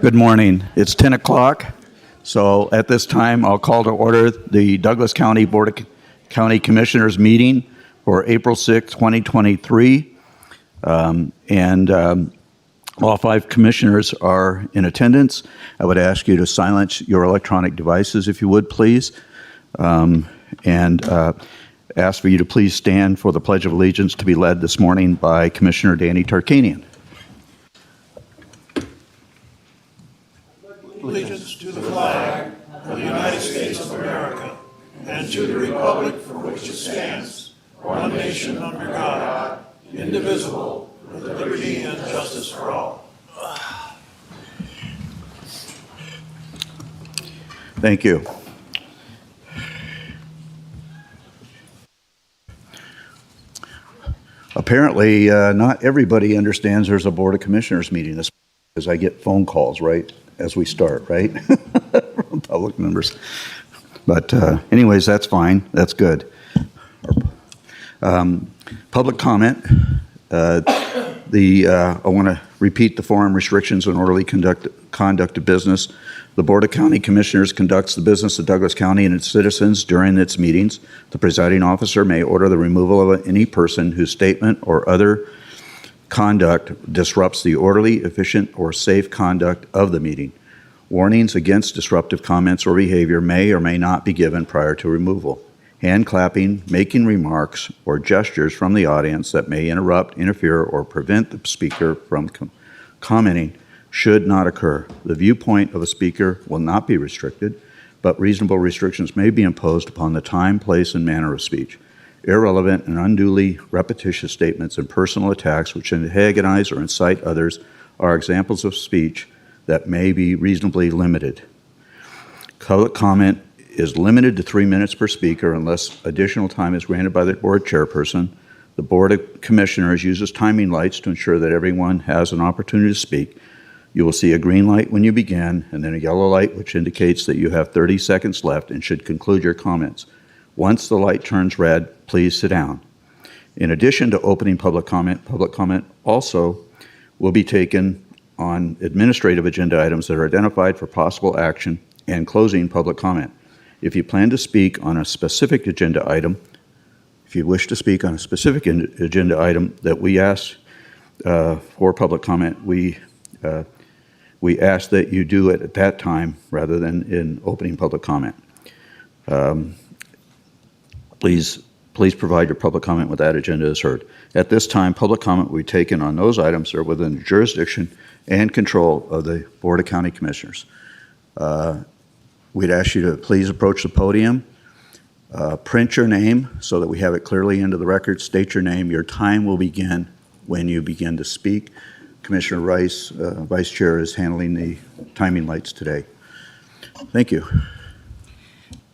Good morning. It's 10 o'clock. So at this time, I'll call to order the Douglas County Board of County Commissioners meeting for April 6, 2023. All five commissioners are in attendance. I would ask you to silence your electronic devices, if you would, please. Ask for you to please stand for the Pledge of Allegiance to be led this morning by Commissioner Danny Tarkanian. Allegiance to the flag of the United States of America and to the republic for which it stands, one nation under God, indivisible, with liberty and justice for all. Thank you. Apparently, not everybody understands there's a Board of Commissioners meeting this, because I get phone calls right as we start, right? From public members. But anyways, that's fine. That's good. Public comment. I want to repeat the forum restrictions on orderly conduct of business. The Board of County Commissioners conducts the business of Douglas County and its citizens during its meetings. The presiding officer may order the removal of any person whose statement or other conduct disrupts the orderly, efficient, or safe conduct of the meeting. Warnings against disruptive comments or behavior may or may not be given prior to removal. Hand clapping, making remarks, or gestures from the audience that may interrupt, interfere, or prevent the speaker from commenting should not occur. The viewpoint of a speaker will not be restricted, but reasonable restrictions may be imposed upon the time, place, and manner of speech. Irrelevant and unduly repetitious statements and personal attacks which antagonize or incite others are examples of speech that may be reasonably limited. Public comment is limited to 3 minutes per speaker unless additional time is granted by the board chairperson. The Board of Commissioners uses timing lights to ensure that everyone has an opportunity to speak. You will see a green light when you begin, and then a yellow light which indicates that you have 30 seconds left and should conclude your comments. Once the light turns red, please sit down. In addition to opening public comment also will be taken on administrative agenda items that are identified for possible action and closing public comment. If you plan to speak on a specific agenda item, if you wish to speak on a specific agenda item that we ask for public comment, we ask that you do it at that time rather than in opening public comment. Please provide your public comment when that agenda is heard. At this time, public comment will be taken on those items that are within the jurisdiction and control of the Board of County Commissioners. We'd ask you to please approach the podium, print your name so that we have it clearly into the record, state your name. Your time will begin when you begin to speak. Commissioner Rice, Vice Chair, is handling the timing lights today. Thank you.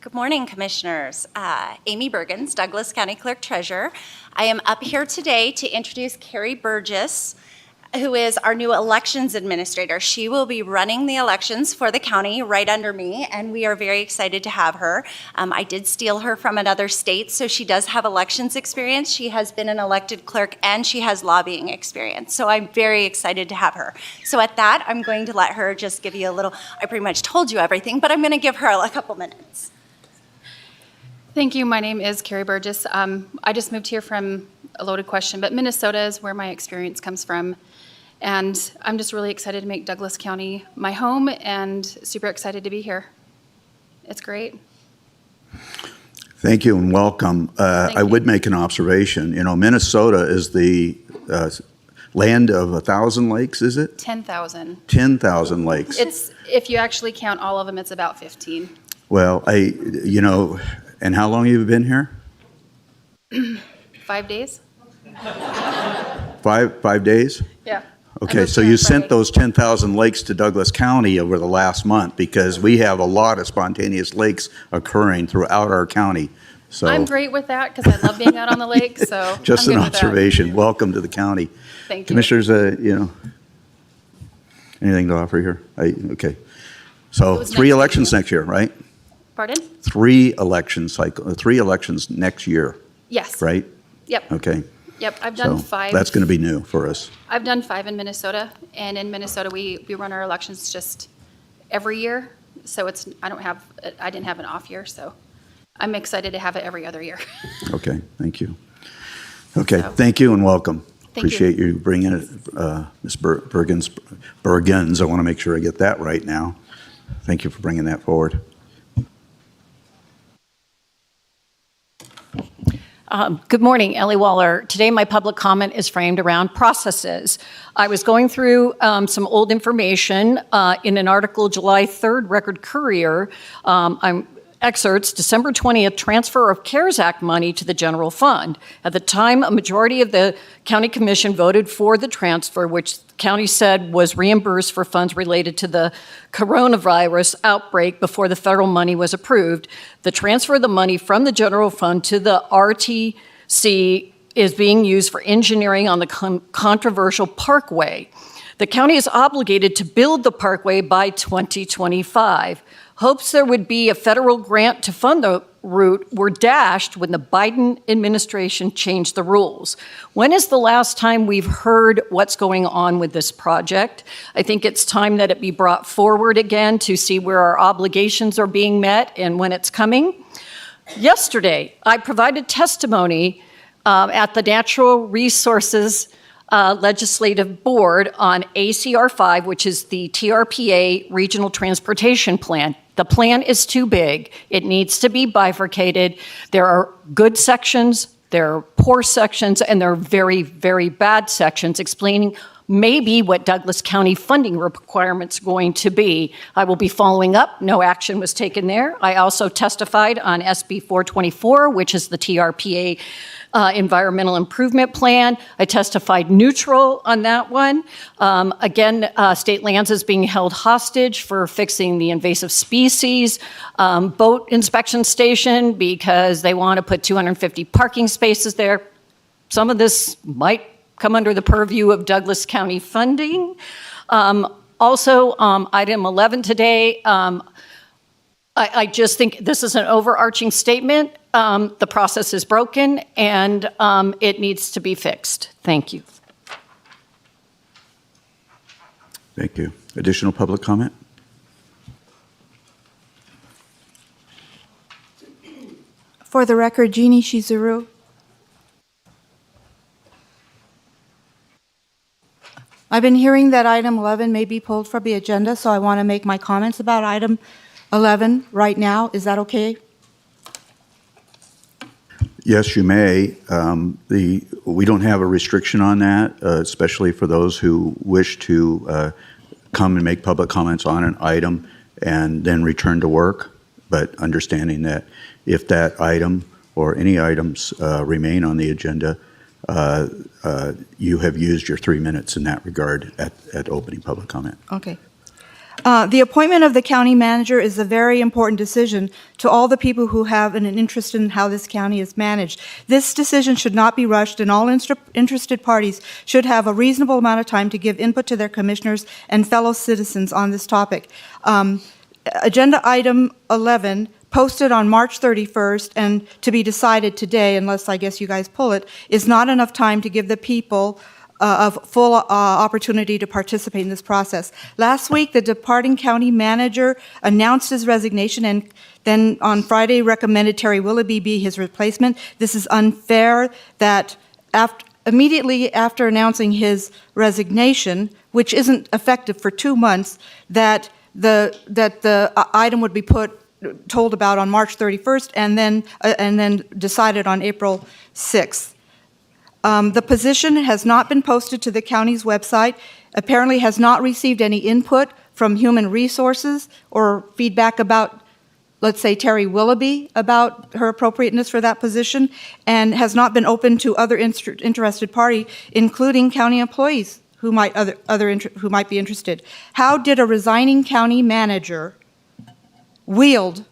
Good morning, Commissioners. Amy Bergens, Douglas County Clerk Treasurer. I am up here today to introduce Carrie Burgess, who is our new elections administrator. She will be running the elections for the county right under me, and we are very excited to have her. I did steal her from another state, so she does have elections experience. She has been an elected clerk, and she has lobbying experience, so I'm very excited to have her. So at that, I'm going to let her just give you a little, I pretty much told you everything, but I'm going to give her a couple minutes. Thank you. My name is Carrie Burgess. I just moved here from a loaded question, but Minnesota is where my experience comes from. And I'm just really excited to make Douglas County my home and super excited to be here. It's great. Thank you and welcome. I would make an observation. You know, Minnesota is the land of 1,000 lakes, is it? 10,000. 10,000 lakes. It's, if you actually count all of them, it's about 15. Well, and how long have you been here? 5 days? 5 days? Yeah. Okay, so you sent those 10,000 lakes to Douglas County over the last month because we have a lot of spontaneous lakes occurring throughout our county. So I'm great with that because I love being out on the lake, so just I'm an good with observation. that. Welcome to the county. Thank you. Commissioners, anything to offer here? Okay. So 3 elections next year, right? Pardon? 3 elections next year, Yes. right? Yep. Okay. Yep, I've done So 5. that's going to be new for us. I've done 5 in Minnesota, and in Minnesota, we run our elections just every year. So I didn't have an off year, so I'm excited to have it every other year. Okay, thank you. Okay, So- thank you and welcome. Thank you. Appreciate you bringing it, Ms. Bergens. I want to make sure I get that right now. Thank you for bringing that forward. Good morning, Ellie Waller. Today, my public comment is framed around processes. I was going through some old information in an article, July 3rd, Record Courier. Excerpts, December 20th, transfer of CARES Act money to the general fund. At the time, a majority of the county commission voted for the transfer, which the county said was reimbursed for funds related to the coronavirus outbreak before the federal money was approved. The transfer of the money from the general fund to the RTC is being used for engineering on the controversial parkway. The county is obligated to build the parkway by 2025. Hopes there would be a federal grant to fund the route were dashed when the Biden administration changed the rules. When is the last time we've heard what's going on with this project? I think it's time that it be brought forward again to see where our obligations are being met and when it's coming. Yesterday, I provided testimony at the Natural Resources Legislative Board on ACR 5, which is the TRPA Regional Transportation Plan. The plan is too big. It needs to be bifurcated. There are good sections, there are poor sections, and there are very, very bad sections explaining maybe what Douglas County funding requirements are going to be. I will be following up. No action was taken there. I also testified on SB 424, which is the TRPA Environmental Improvement Plan. I testified neutral on that one. Again, state lands is being held hostage for fixing the invasive species boat inspection station because they want to put 250 parking spaces there. Some of this might come under the purview of Douglas County funding. Also, item 11 today, I just think this is an overarching statement. The process is broken and it needs to be fixed. Thank you. Thank you. Additional public comment? For the record, Jeannie Shizuru. I've been hearing that item 11 may be pulled from the agenda, so I want to make my comments about item 11 right now. Is that okay? Yes, you may. We don't have a restriction on that, especially for those who wish to come and make public comments on an item and then return to work, but understanding that if that item or any items remain on the agenda, you have used your 3 minutes in that regard at opening public comment. Okay. The appointment of the county manager is a very important decision to all the people who have an interest in how this county is managed. This decision should not be rushed, and all interested parties should have a reasonable amount of time to give input to their commissioners and fellow citizens on this topic. Agenda item 11, posted on March 31st and to be decided today, unless I guess you guys pull it, is not enough time to give the people of full opportunity to participate in this process. Last week, the departing county manager announced his resignation and then on Friday recommended Terry Willoughby be his replacement. This is unfair that immediately after announcing his resignation, which isn't effective for 2 months, that the item would be told about on March 31st and then decided on April 6th. The position has not been posted to the county's website, apparently has not received any input from Human Resources or feedback about, let's say, Terry Willoughby about her appropriateness for that position, and has not been open to other interested party, including county employees who might be interested. How did a resigning county manager wield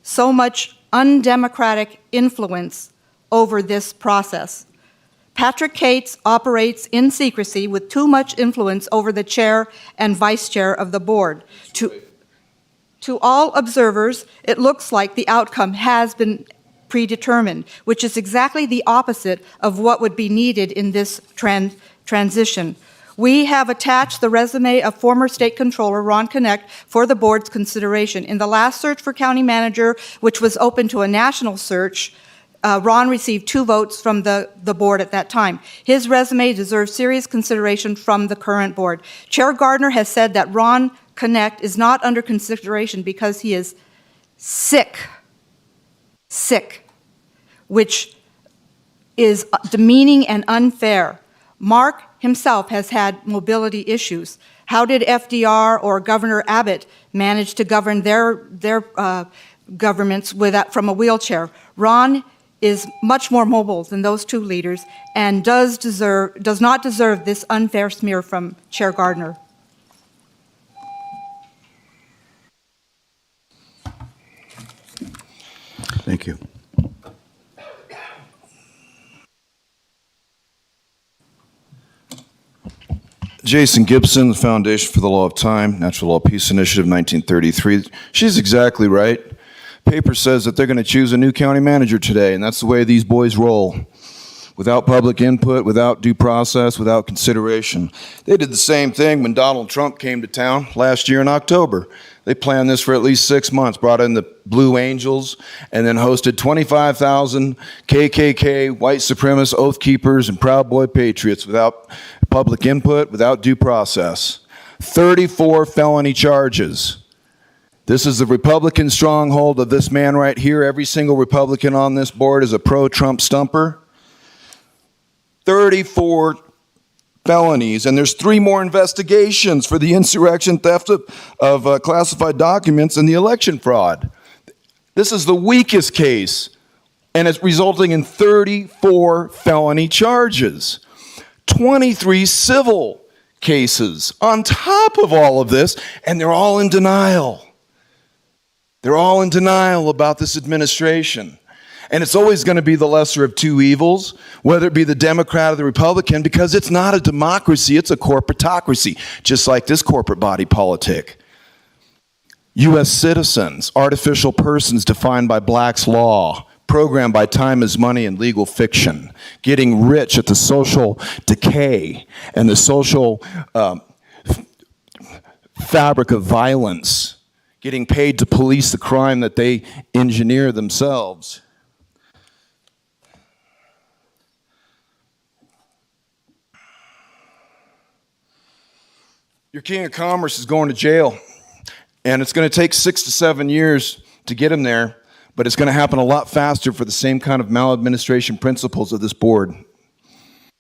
so much undemocratic influence over this process? Patrick Cates operates in secrecy with too much influence over the chair and vice chair of the board. To all observers, it looks like the outcome has been predetermined, which is exactly the opposite of what would be needed in this transition. We have attached the resume of former State Controller Ron Connect for the board's consideration. In the last search for county manager, which was open to a national search, Ron received 2 votes from the board at that time. His resume deserves serious consideration from the current board. Chair Gardner has said that Ron Connect is not under consideration because he is sick, which is demeaning and unfair. Mark himself has had mobility issues. How did FDR or Governor Abbott manage to govern their governments from a wheelchair? Ron is much more mobile than those 2 leaders and does not deserve this unfair smear from Chair Gardner. Thank you. Jason Gibson, the Foundation for the Law of Time, Natural Law Peace Initiative, 1933. She's exactly right. Paper says that they're going to choose a new county manager today, and that's the way these boys roll. Without public input, without due process, without consideration. They did the same thing when Donald Trump came to town last year in October. They planned this for at least 6 months, brought in the Blue Angels, and then hosted 25,000 KKK, white supremacist, oath keepers, and Proud Boy patriots without public input, without due process. 34 felony charges. This is the Republican stronghold of this man right here. Every single Republican on this board is a pro-Trump stumper. 34 felonies, and there's 3 more investigations for the insurrection, theft of classified documents, and the election fraud. This is the weakest case, and it's resulting in 34 felony charges, 23 civil cases on top of all of this, and they're all in denial. They're all in denial about this administration. And it's always going to be the lesser of 2 evils, whether it be the Democrat or the Republican, because it's not a democracy, it's a corporatocracy, just like this corporate body politic. U.S. citizens, artificial persons defined by Black's Law, programmed by time is money and legal fiction, getting rich at the social decay and the social fabric of violence, getting paid to police the crime that they engineer themselves. Your king of commerce is going to jail, and it's going to take 6 to 7 years to get him there, but it's going to happen a lot faster for the same kind of maladministration principles of this board.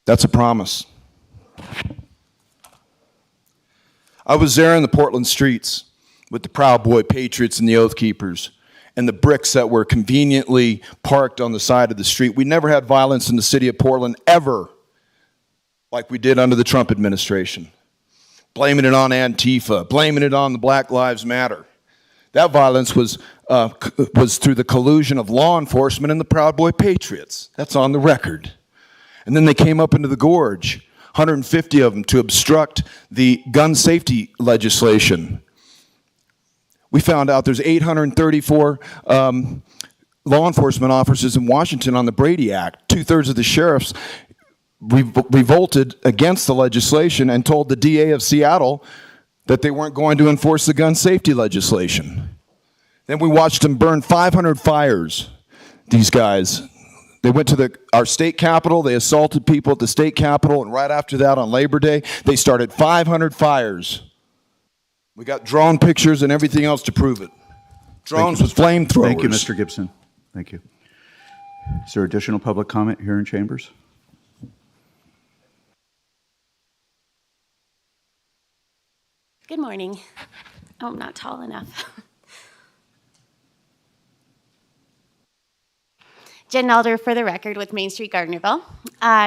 That's a promise. I was there in the Portland streets with the Proud Boy patriots and the Oath Keepers and the bricks that were conveniently parked on the side of the street. We never had violence in the city of Portland ever like we did under the Trump administration. Blaming it on Antifa, blaming it on the Black Lives Matter. That violence was through the collusion of law enforcement and the Proud Boy patriots. That's on the record. And then they came up into the gorge, 150 of them, to obstruct the gun safety legislation. We found out there's 834 law enforcement officers in Washington on the Brady Act. 2/3 of the sheriffs revolted against the legislation and told the DA of Seattle that they weren't going to enforce the gun safety legislation. Then we watched them burn 500 fires, these guys. They went to our state capitol, they assaulted people at the state capitol, and right after that on Labor Day, they started 500 fires. We got drone pictures and everything else to prove it. Drones with flamethrowers. Thank you, Mr. Gibson. Thank you. Is there additional public comment here in chambers? Good morning. Oh, I'm not tall enough. Jen Nelder for the record with Main Street Gardnerville.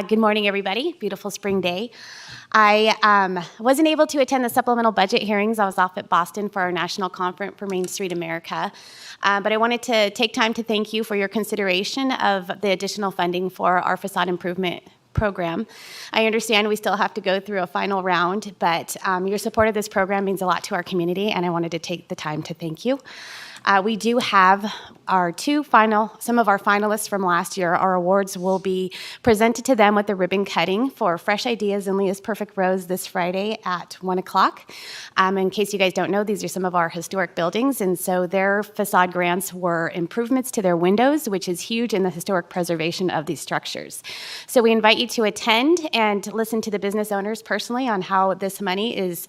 Good morning, everybody. Beautiful spring day. I wasn't able to attend the supplemental budget hearings. I was off at Boston for our national conference for Main Street America. But I wanted to take time to thank you for your consideration of the additional funding for our facade improvement program. I understand we still have to go through a final round, but your support of this program means a lot to our community, and I wanted to take the time to thank you. We do have some of our finalists from last year. Our awards will be presented to them with the ribbon cutting for Fresh Ideas and Leah's Perfect Rose this Friday at 1 o'clock. In case you guys don't know, these are some of our historic buildings, and so their facade grants were improvements to their windows, which is huge in the historic preservation of these structures. So we invite you to attend and listen to the business owners personally on how this money is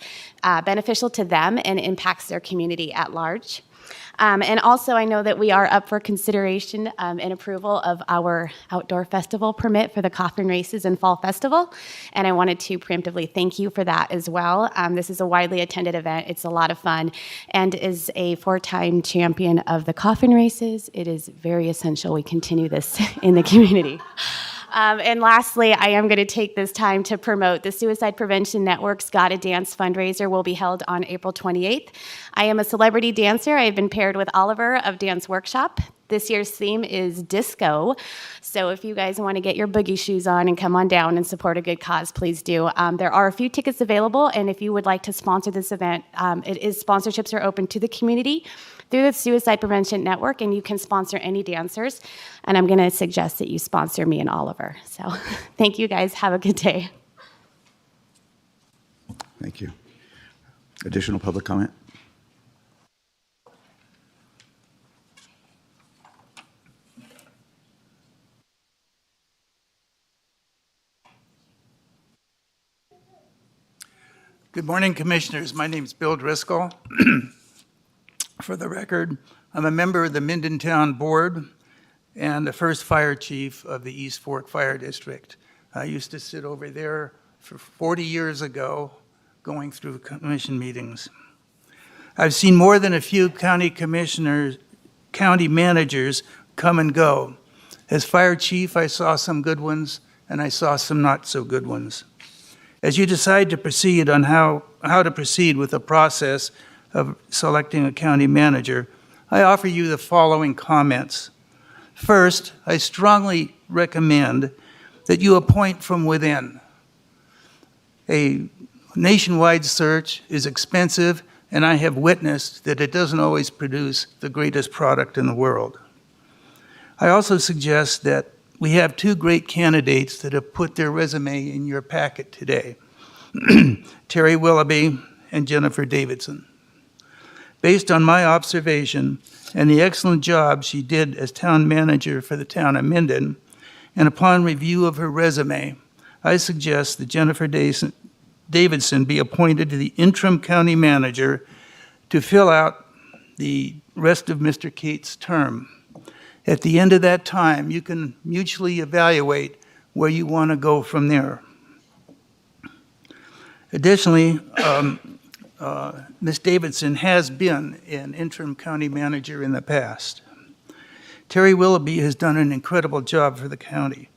beneficial to them and impacts their community at large. And also, I know that we are up for consideration and approval of our outdoor festival permit for the Coffin Races and Fall Festival, and I wanted to preemptively thank you for that as well. This is a widely attended event. It's a lot of fun, and as a 4-time champion of the Coffin Races, it is very essential we continue this in the community. And lastly, I am going to take this time to promote the Suicide Prevention Network's Gotta Dance fundraiser will be held on April 28th. I am a celebrity dancer. I have been paired with Oliver of Dance Workshop. This year's theme is disco. So if you guys want to get your boogie shoes on and come on down and support a good cause, please do. There are a few tickets available, and if you would like to sponsor this event, sponsorships are open to the community through the Suicide Prevention Network, and you can sponsor any dancers. And I'm going to suggest that you sponsor me and Oliver. So thank you guys. Have a good day. Thank you. Additional public comment? Good morning, Commissioners. My name is Bill Driscoll. For the record, I'm a member of the Mindentown Board and the first fire chief of the East Fork Fire District. I used to sit over there for 40 years ago, going through commission meetings. I've seen more than a few county managers come and go. As fire chief, I saw some good ones, and I saw some not so good ones. As you decide to proceed on how to proceed with the process of selecting a county manager, I offer you the following comments. First, I strongly recommend that you appoint from within. A nationwide search is expensive, and I have witnessed that it doesn't always produce the greatest product in the world. I also suggest that we have two great candidates that have put their resume in your packet today, Terry Willoughby and Jennifer Davidson. Based on my observation and the excellent job she did as town manager for the town of Minden, and upon review of her resume, I suggest that Jennifer Davidson be appointed to the interim county manager to fill out the rest of Mr. Cates' term. At the end of that time, you can mutually evaluate where you want to go from there. Additionally, Ms. Davidson has been an interim county manager in the past. Terry Willoughby has done an incredible job for the county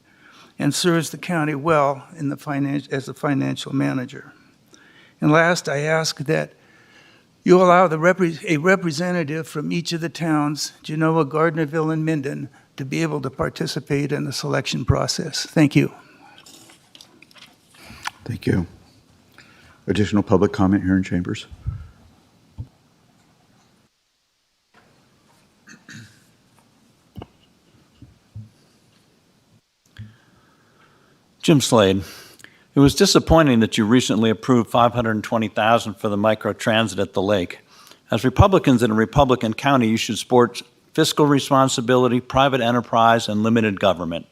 and serves the county well as a financial manager. And last, I ask that you allow a representative from each of the towns, Genoa, Gardnerville, and Minden, to be able to participate in the selection process. Thank you. Thank you. Additional public comment here in chambers? Jim Slade. It was disappointing that you recently approved $520,000 for the microtransit at the lake. As Republicans in a Republican county, you should support fiscal responsibility, private enterprise, and limited government.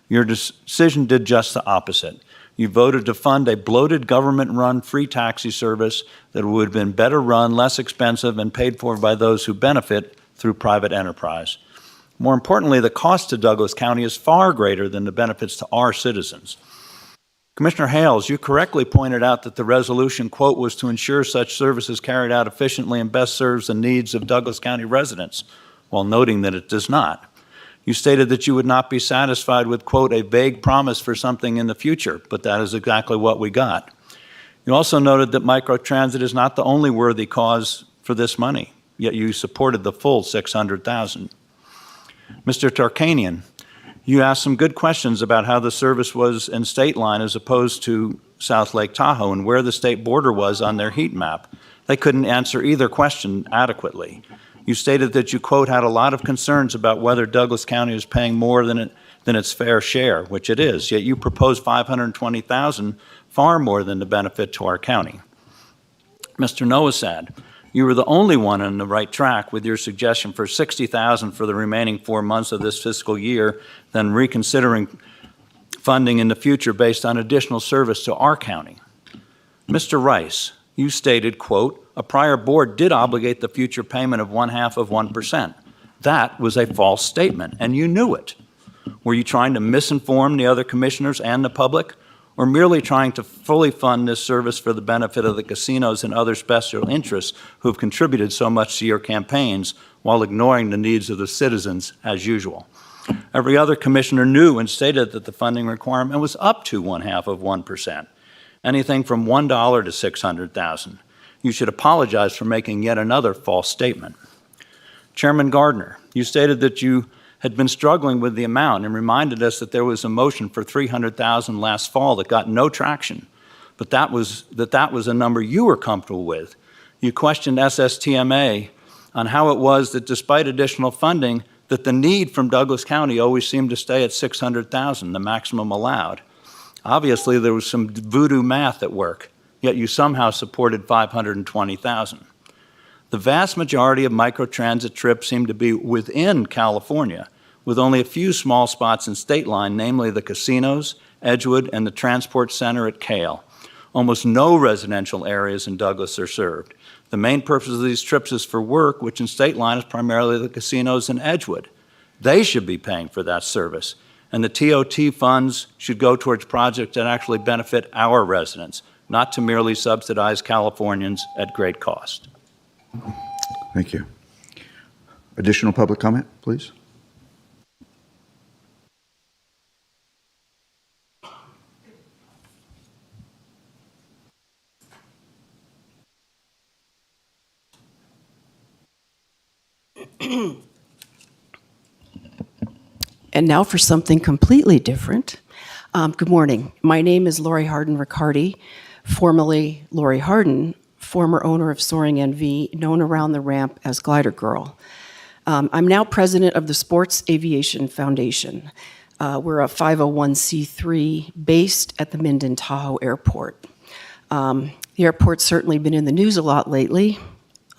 Your decision did just the opposite. You voted to fund a bloated government-run free taxi service that would have been better run, less expensive, and paid for by those who benefit through private enterprise. More importantly, the cost to Douglas County is far greater than the benefits to our citizens. Commissioner Hales, you correctly pointed out that the resolution, quote, was to ensure such services carried out efficiently and best serves the needs of Douglas County residents, while noting that it does not. You stated that you would not be satisfied with, quote, a vague promise for something in the future, but that is exactly what we got. You also noted that microtransit is not the only worthy cause for this money, yet you supported the full $600,000. Mr. Tarkanian, you asked some good questions about how the service was in State Line as opposed to South Lake Tahoe and where the state border was on their heat map. They couldn't answer either question adequately. You stated that you, quote, had a lot of concerns about whether Douglas County is paying more than its fair share, which it is, yet you proposed $520,000, far more than the benefit to our county. Mr. Nowosad, you were the only one on the right track with your suggestion for $60,000 for the remaining 4 months of this fiscal year, then reconsidering funding in the future based on additional service to our county. Mr. Rice, you stated, quote, a prior board did obligate the future payment of 0.5%. That was a false statement, and you knew it. Were you trying to misinform the other commissioners and the public, or merely trying to fully fund this service for the benefit of the casinos and other special interests who have contributed so much to your campaigns while ignoring the needs of the citizens as usual? Every other commissioner knew and stated that the funding requirement was up to 0.5%, anything from $1 to $600,000. You should apologize for making yet another false statement. Chairman Gardner, you stated that you had been struggling with the amount and reminded us that there was a motion for $300,000 last fall that got no traction, but that was a number you were comfortable with. You questioned SSTMA on how it was that despite additional funding, that the need from Douglas County always seemed to stay at $600,000, the maximum allowed. Obviously, there was some voodoo math at work, yet you somehow supported $520,000. The vast majority of microtransit trips seem to be within California, with only a few small spots in state line, namely the casinos, Edgewood, and the transport center at Cale. Almost no residential areas in Douglas are served. The main purpose of these trips is for work, which in state line is primarily the casinos in Edgewood. They should be paying for that service, and the TOT funds should go towards projects that actually benefit our residents, not to merely subsidize Californians at great cost. Thank you. Additional public comment, please? And now for something completely different. Good morning. My name is Lori Harden-Riccardi, formerly Lori Harden, former owner of Soaring NV, known around the ramp as Glider Girl. I'm now president of the Sports Aviation Foundation. We're a 501c3 based at the Minden Tahoe Airport. The airport's certainly been in the news a lot lately.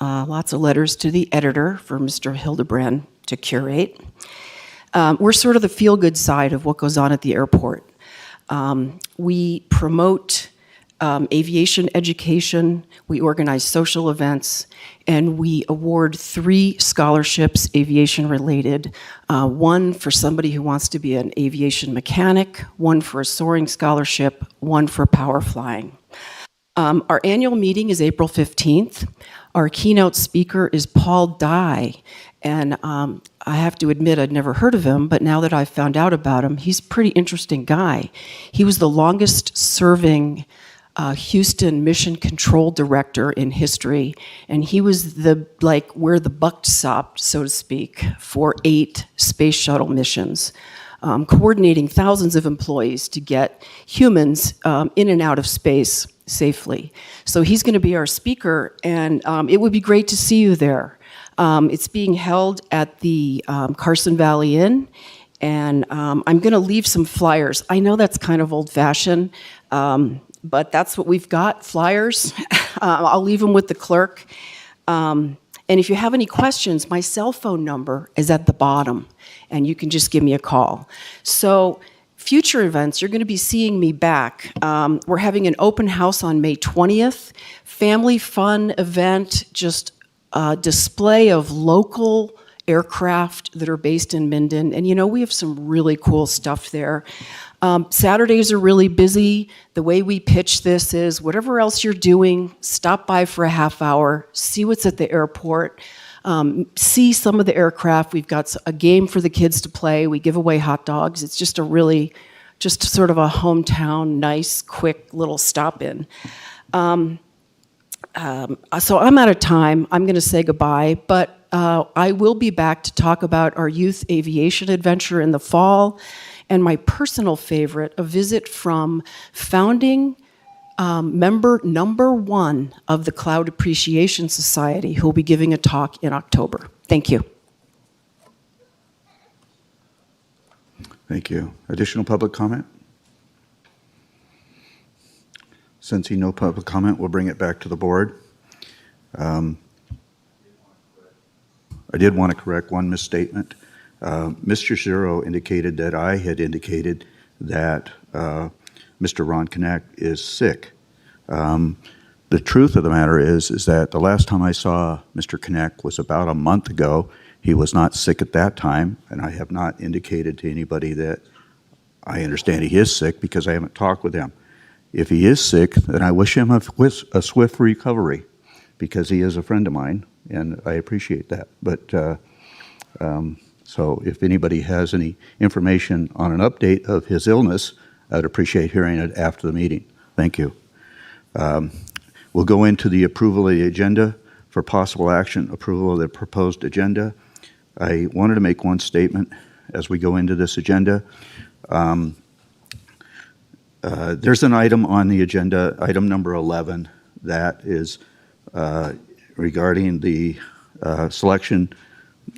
Lots of letters to the editor for Mr. Hildebrand to curate. We're sort of the feel-good side of what goes on at the airport. We promote aviation education, we organize social events, and we award 3 scholarships, aviation-related. One for somebody who wants to be an aviation mechanic, one for a soaring scholarship, one for power flying. Our annual meeting is April 15th. Our keynote speaker is Paul Dye, and I have to admit I'd never heard of him, but now that I've found out about him, he's a pretty interesting guy. He was the longest serving Houston Mission Control Director in history, and he was where the buck stopped, so to speak, for 8 space shuttle missions, coordinating thousands of employees to get humans in and out of space safely. So he's going to be our speaker, and it would be great to see you there. It's being held at the Carson Valley Inn, and I'm going to leave some flyers. I know that's kind of old-fashioned, but that's what we've got, flyers. I'll leave them with the clerk. And if you have any questions, my cell phone number is at the bottom, and you can just give me a call. So future events, you're going to be seeing me back. We're having an open house on May 20th, family fun event, just a display of local aircraft that are based in Minden. And we have some really cool stuff there. Saturdays are really busy. The way we pitch this is whatever else you're doing, stop by for a half hour, see what's at the airport, see some of the aircraft. We've got a game for the kids to play. We give away hot dogs. It's just just sort of a hometown, nice, quick little stop in. So I'm out of time. I'm going to say goodbye, but I will be back to talk about our youth aviation adventure in the fall, and my personal favorite, a visit from founding member number 1 of the Cloud Appreciation Society, who will be giving a talk in October. Thank you. Thank you. Additional public comment? Sensing no public comment, we'll bring it back to the board. I did want to correct one misstatement. Mr. Zero indicated that I had indicated that Mr. Ron Knack is sick. The truth of the matter is that the last time I saw Mr. Knack was about a month ago. He was not sick at that time, and I have not indicated to anybody that I understand he is sick because I haven't talked with him. If he is sick, then I wish him a swift recovery because he is a friend of mine, and I appreciate that. But so if anybody has any information on an update of his illness, I'd appreciate hearing it after the meeting. Thank you. We'll go into the approval of the agenda. For possible action, approval of the proposed agenda. I wanted to make one statement as we go into this agenda. There's an item on the agenda, item number 11, that is regarding the selection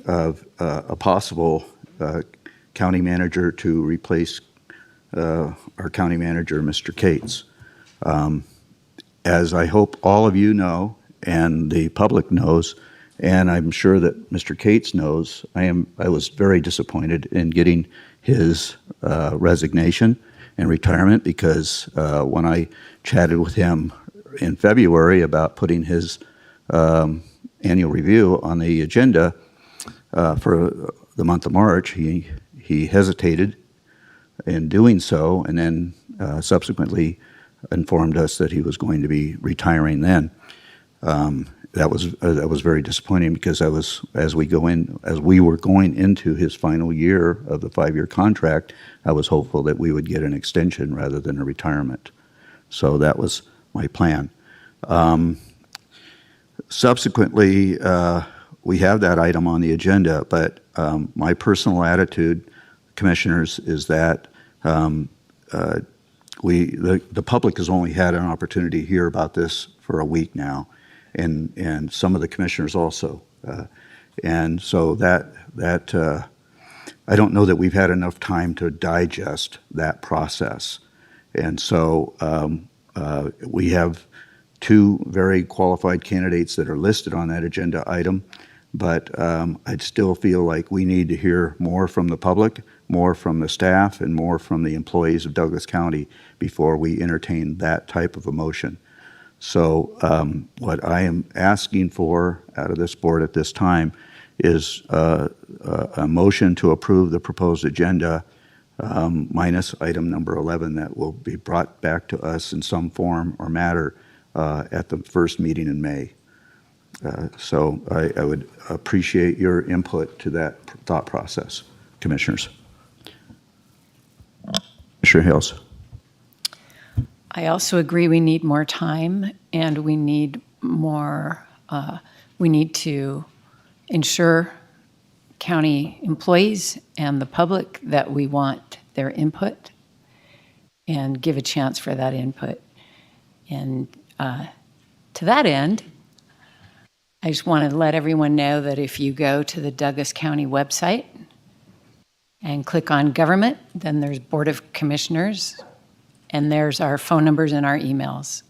of a possible county manager to replace our county manager, Mr. Cates. As I hope all of you know, and the public knows, and I'm sure that Mr. Cates knows, I was very disappointed in getting his resignation and retirement because when I chatted with him in February about putting his annual review on the agenda for the month of March, he hesitated in doing so, and then subsequently informed us that he was going to be retiring then. That was very disappointing because as we were going into his final year of the 5-year contract, I was hopeful that we would get an extension rather than a retirement. So that was my plan. Subsequently, we have that item on the agenda, but my personal attitude, commissioners, is that the public has only had an opportunity to hear about this for a week now, and some of the commissioners also, and so that I don't know that we've had enough time to digest that process, and so we have 2 very qualified candidates that are listed on that agenda item, but I'd still feel like we need to hear more from the public, more from the staff, and more from the employees of Douglas County before we entertain that type of a motion. So what I am asking for out of this board at this time is a motion to approve the proposed agenda minus item number 11 that will be brought back to us in some form or matter at the first meeting in May. So I would appreciate your input to that thought process, commissioners. Commissioner Hales. I also agree we need more time and we need more, we need to ensure county employees and the public that we want their input and give a chance for that input. And to that end, I just want to let everyone know that if you go to the Douglas County website and click on government, then there's Board of Commissioners, and there's our phone numbers and our emails.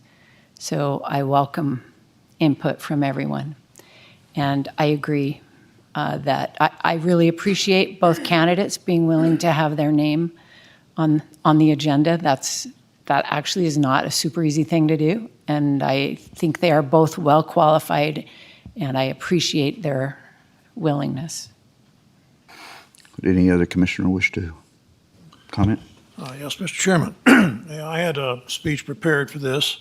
So I welcome input from everyone. And I agree that I really appreciate both candidates being willing to have their name on the agenda. That actually is not a super easy thing to do. And I think they are both well qualified, and I appreciate their willingness. Would any other commissioner wish to comment? Yes, Mr. Chairman. I had a speech prepared for this.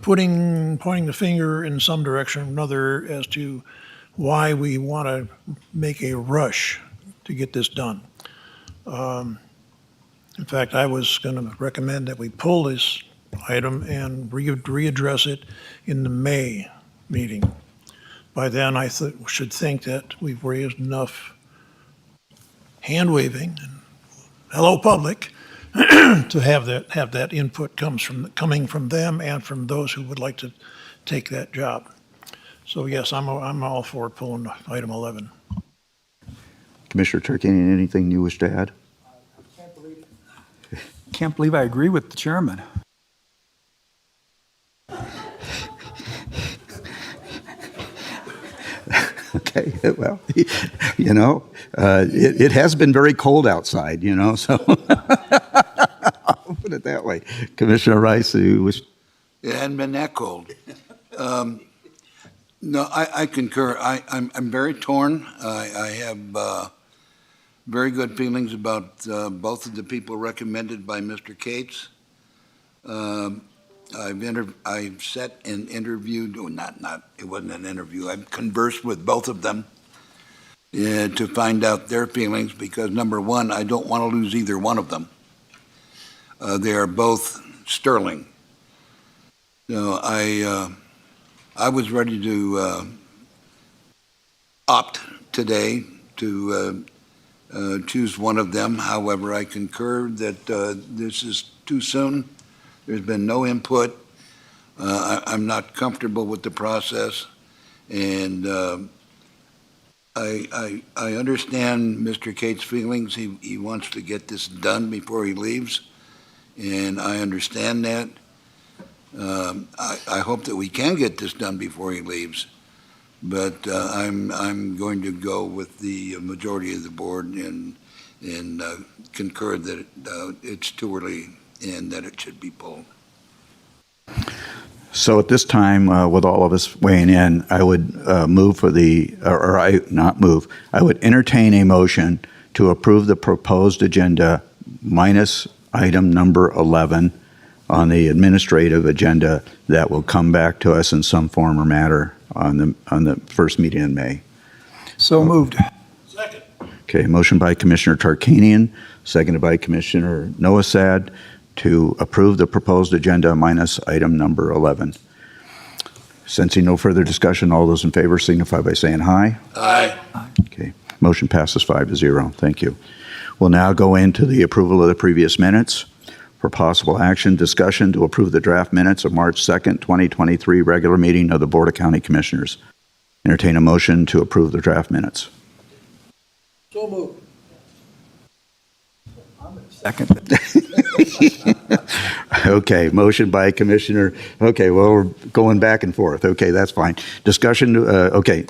Pointing the finger in some direction or another as to why we want to make a rush to get this done. In fact, I was going to recommend that we pull this item and readdress it in the May meeting. By then, I should think that we've raised enough hand-waving and hello, public, to have that input coming from them and from those who would like to take that job. So yes, I'm all for pulling item 11. Commissioner Tarkanian, anything you wish to add? Can't believe I agree with the chairman. Okay, well, you know, it has been very cold outside, you know, so I'll put it that way. Commissioner Rice, who was, It hadn't been that cold. No, I concur. I'm very torn. I have very good feelings about both of the people recommended by Mr. Cates. I've sat and interviewed, it wasn't an interview, I've conversed with both of them to find out their feelings, because number one, I don't want to lose either one of them. They are both sterling. So I was ready to opt today to choose one of them. However, I concur that this is too soon. There's been no input. I'm not comfortable with the process, and I understand Mr. Cates' feelings. He wants to get this done before he leaves, and I understand that. I hope that we can get this done before he leaves, but I'm going to go with the majority of the board and concur that it's too early and that it should be pulled. so at this time, with all of us weighing in, I would move for I would entertain a motion to approve the proposed agenda minus item number 11 on the administrative agenda that will come back to us in some form or matter on the first meeting in May. So moved. Second. Okay, motion by Commissioner Tarkanian, seconded by Commissioner Noasad to approve the proposed agenda minus item number 11. Sensing no further discussion, all those in favor signify by saying aye. Aye. Okay, motion passes 5-0. Thank you. We'll now go into the approval of the previous minutes. For possible action, discussion to approve the draft minutes of March 2nd, 2023 regular meeting of the Board of County Commissioners. Entertain a motion to approve the draft minutes. So moved. Second. Okay, motion by Commissioner, okay, well, we're going back and forth. Okay, that's fine. Discussion,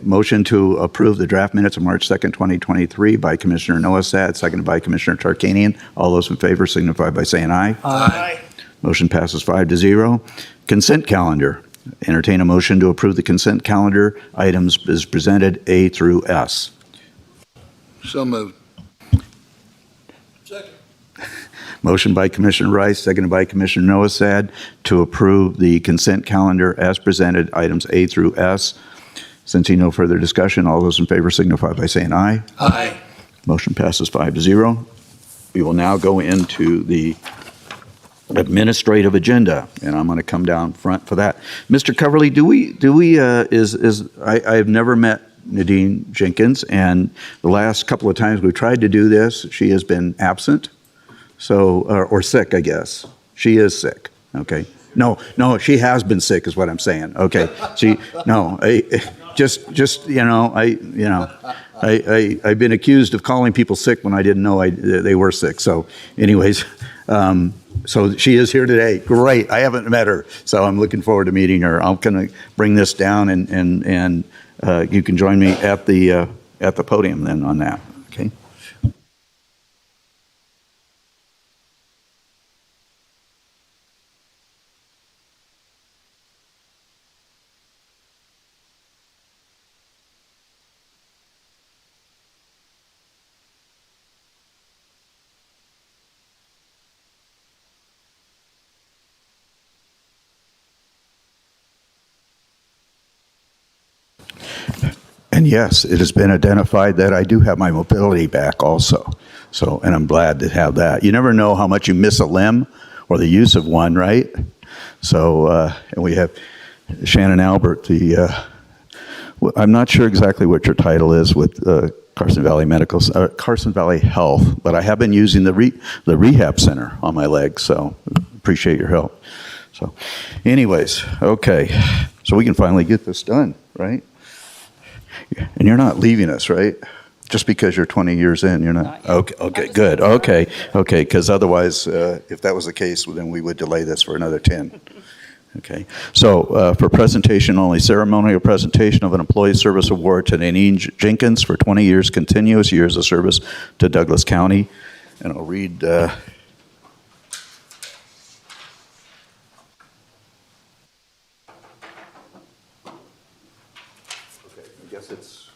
motion to approve the draft minutes of March 2nd, 2023 by Commissioner Noasad, seconded by Commissioner Tarkanian. All those in favor signify by saying aye. Aye. Motion passes 5-0. Consent calendar. Entertain a motion to approve the consent calendar items as presented A through S. So moved. Second. Motion by Commissioner Rice, seconded by Commissioner Noasad to approve the consent calendar as presented, items A through S. Sensing no further discussion, all those in favor signify by saying aye. Aye. Motion passes 5-0. We will now go into the administrative agenda, and I'm going to come down front for that. Mr. Coverly, I have never met Nadine Jenkins, and the last couple of times we've tried to do this, she has been absent. So, or sick, I guess. She is sick, okay? No, she has been sick is what I'm saying, okay? I've been accused of calling people sick when I didn't know they were sick. So anyways, so she is here today. Great, I haven't met her, so I'm looking forward to meeting her. I'm gonna bring this down and you can join me at the podium then on that, okay? And yes, it has been identified that I do have my mobility back also. So, and I'm glad to have that. You never know how much you miss a limb or the use of one, right? So, and we have Shannon Albert, I'm not sure exactly what your title is with Carson Valley Health, but I have been using the rehab center on my leg, so appreciate your help. So anyways, okay. so we can finally get this done, right? And you're not leaving us, right? Just because you're 20 years in, you're not? Okay, good, okay, because otherwise, if that was the case, well, then we would delay this for another 10. Okay, so for presentation only, ceremonial presentation of an employee service award to Nadine Jenkins for 20 years, continuous years of service to Douglas County. And I'll read, okay, I guess it's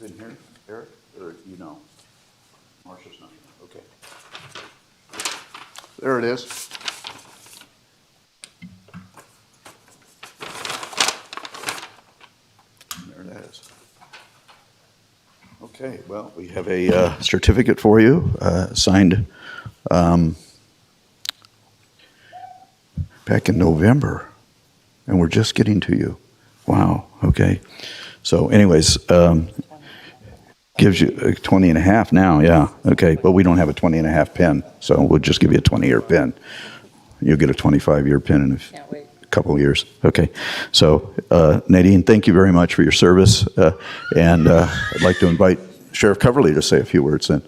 in here, Eric, or you know? Marcia's not here, okay. There it is. There it is. Okay, well, we have a certificate for you, signed back in November, and we're just getting to you. Wow, okay. So anyways, gives you a 20 and a half now, yeah, okay, but we don't have a 20 and a half pin, so we'll just give you a 20-year pin. You'll get a 25-year pin in a couple of years. Okay, so Nadine, thank you very much for your service, and I'd like to invite Sheriff Coverly to say a few words then.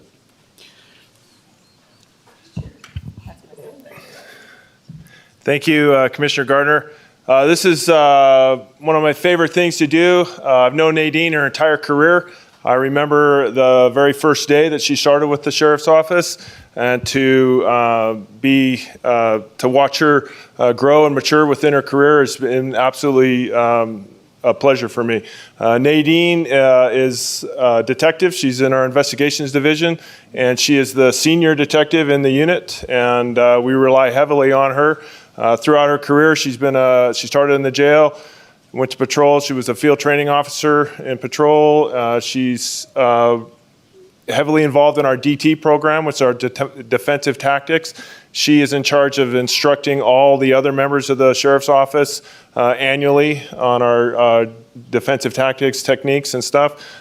Thank you, Commissioner Gardner. This is one of my favorite things to do. I've known Nadine her entire career. I remember the very first day that she started with the Sheriff's Office, and to watch her grow and mature within her career has been absolutely a pleasure for me. Nadine is a detective. She's in our investigations division, and she is the senior detective in the unit, and we rely heavily on her. Throughout her career, she started in the jail, went to patrol. She was a field training officer in patrol. She's heavily involved in our DT program, which are defensive tactics. She is in charge of instructing all the other members of the Sheriff's Office annually on our defensive tactics, techniques, and stuff.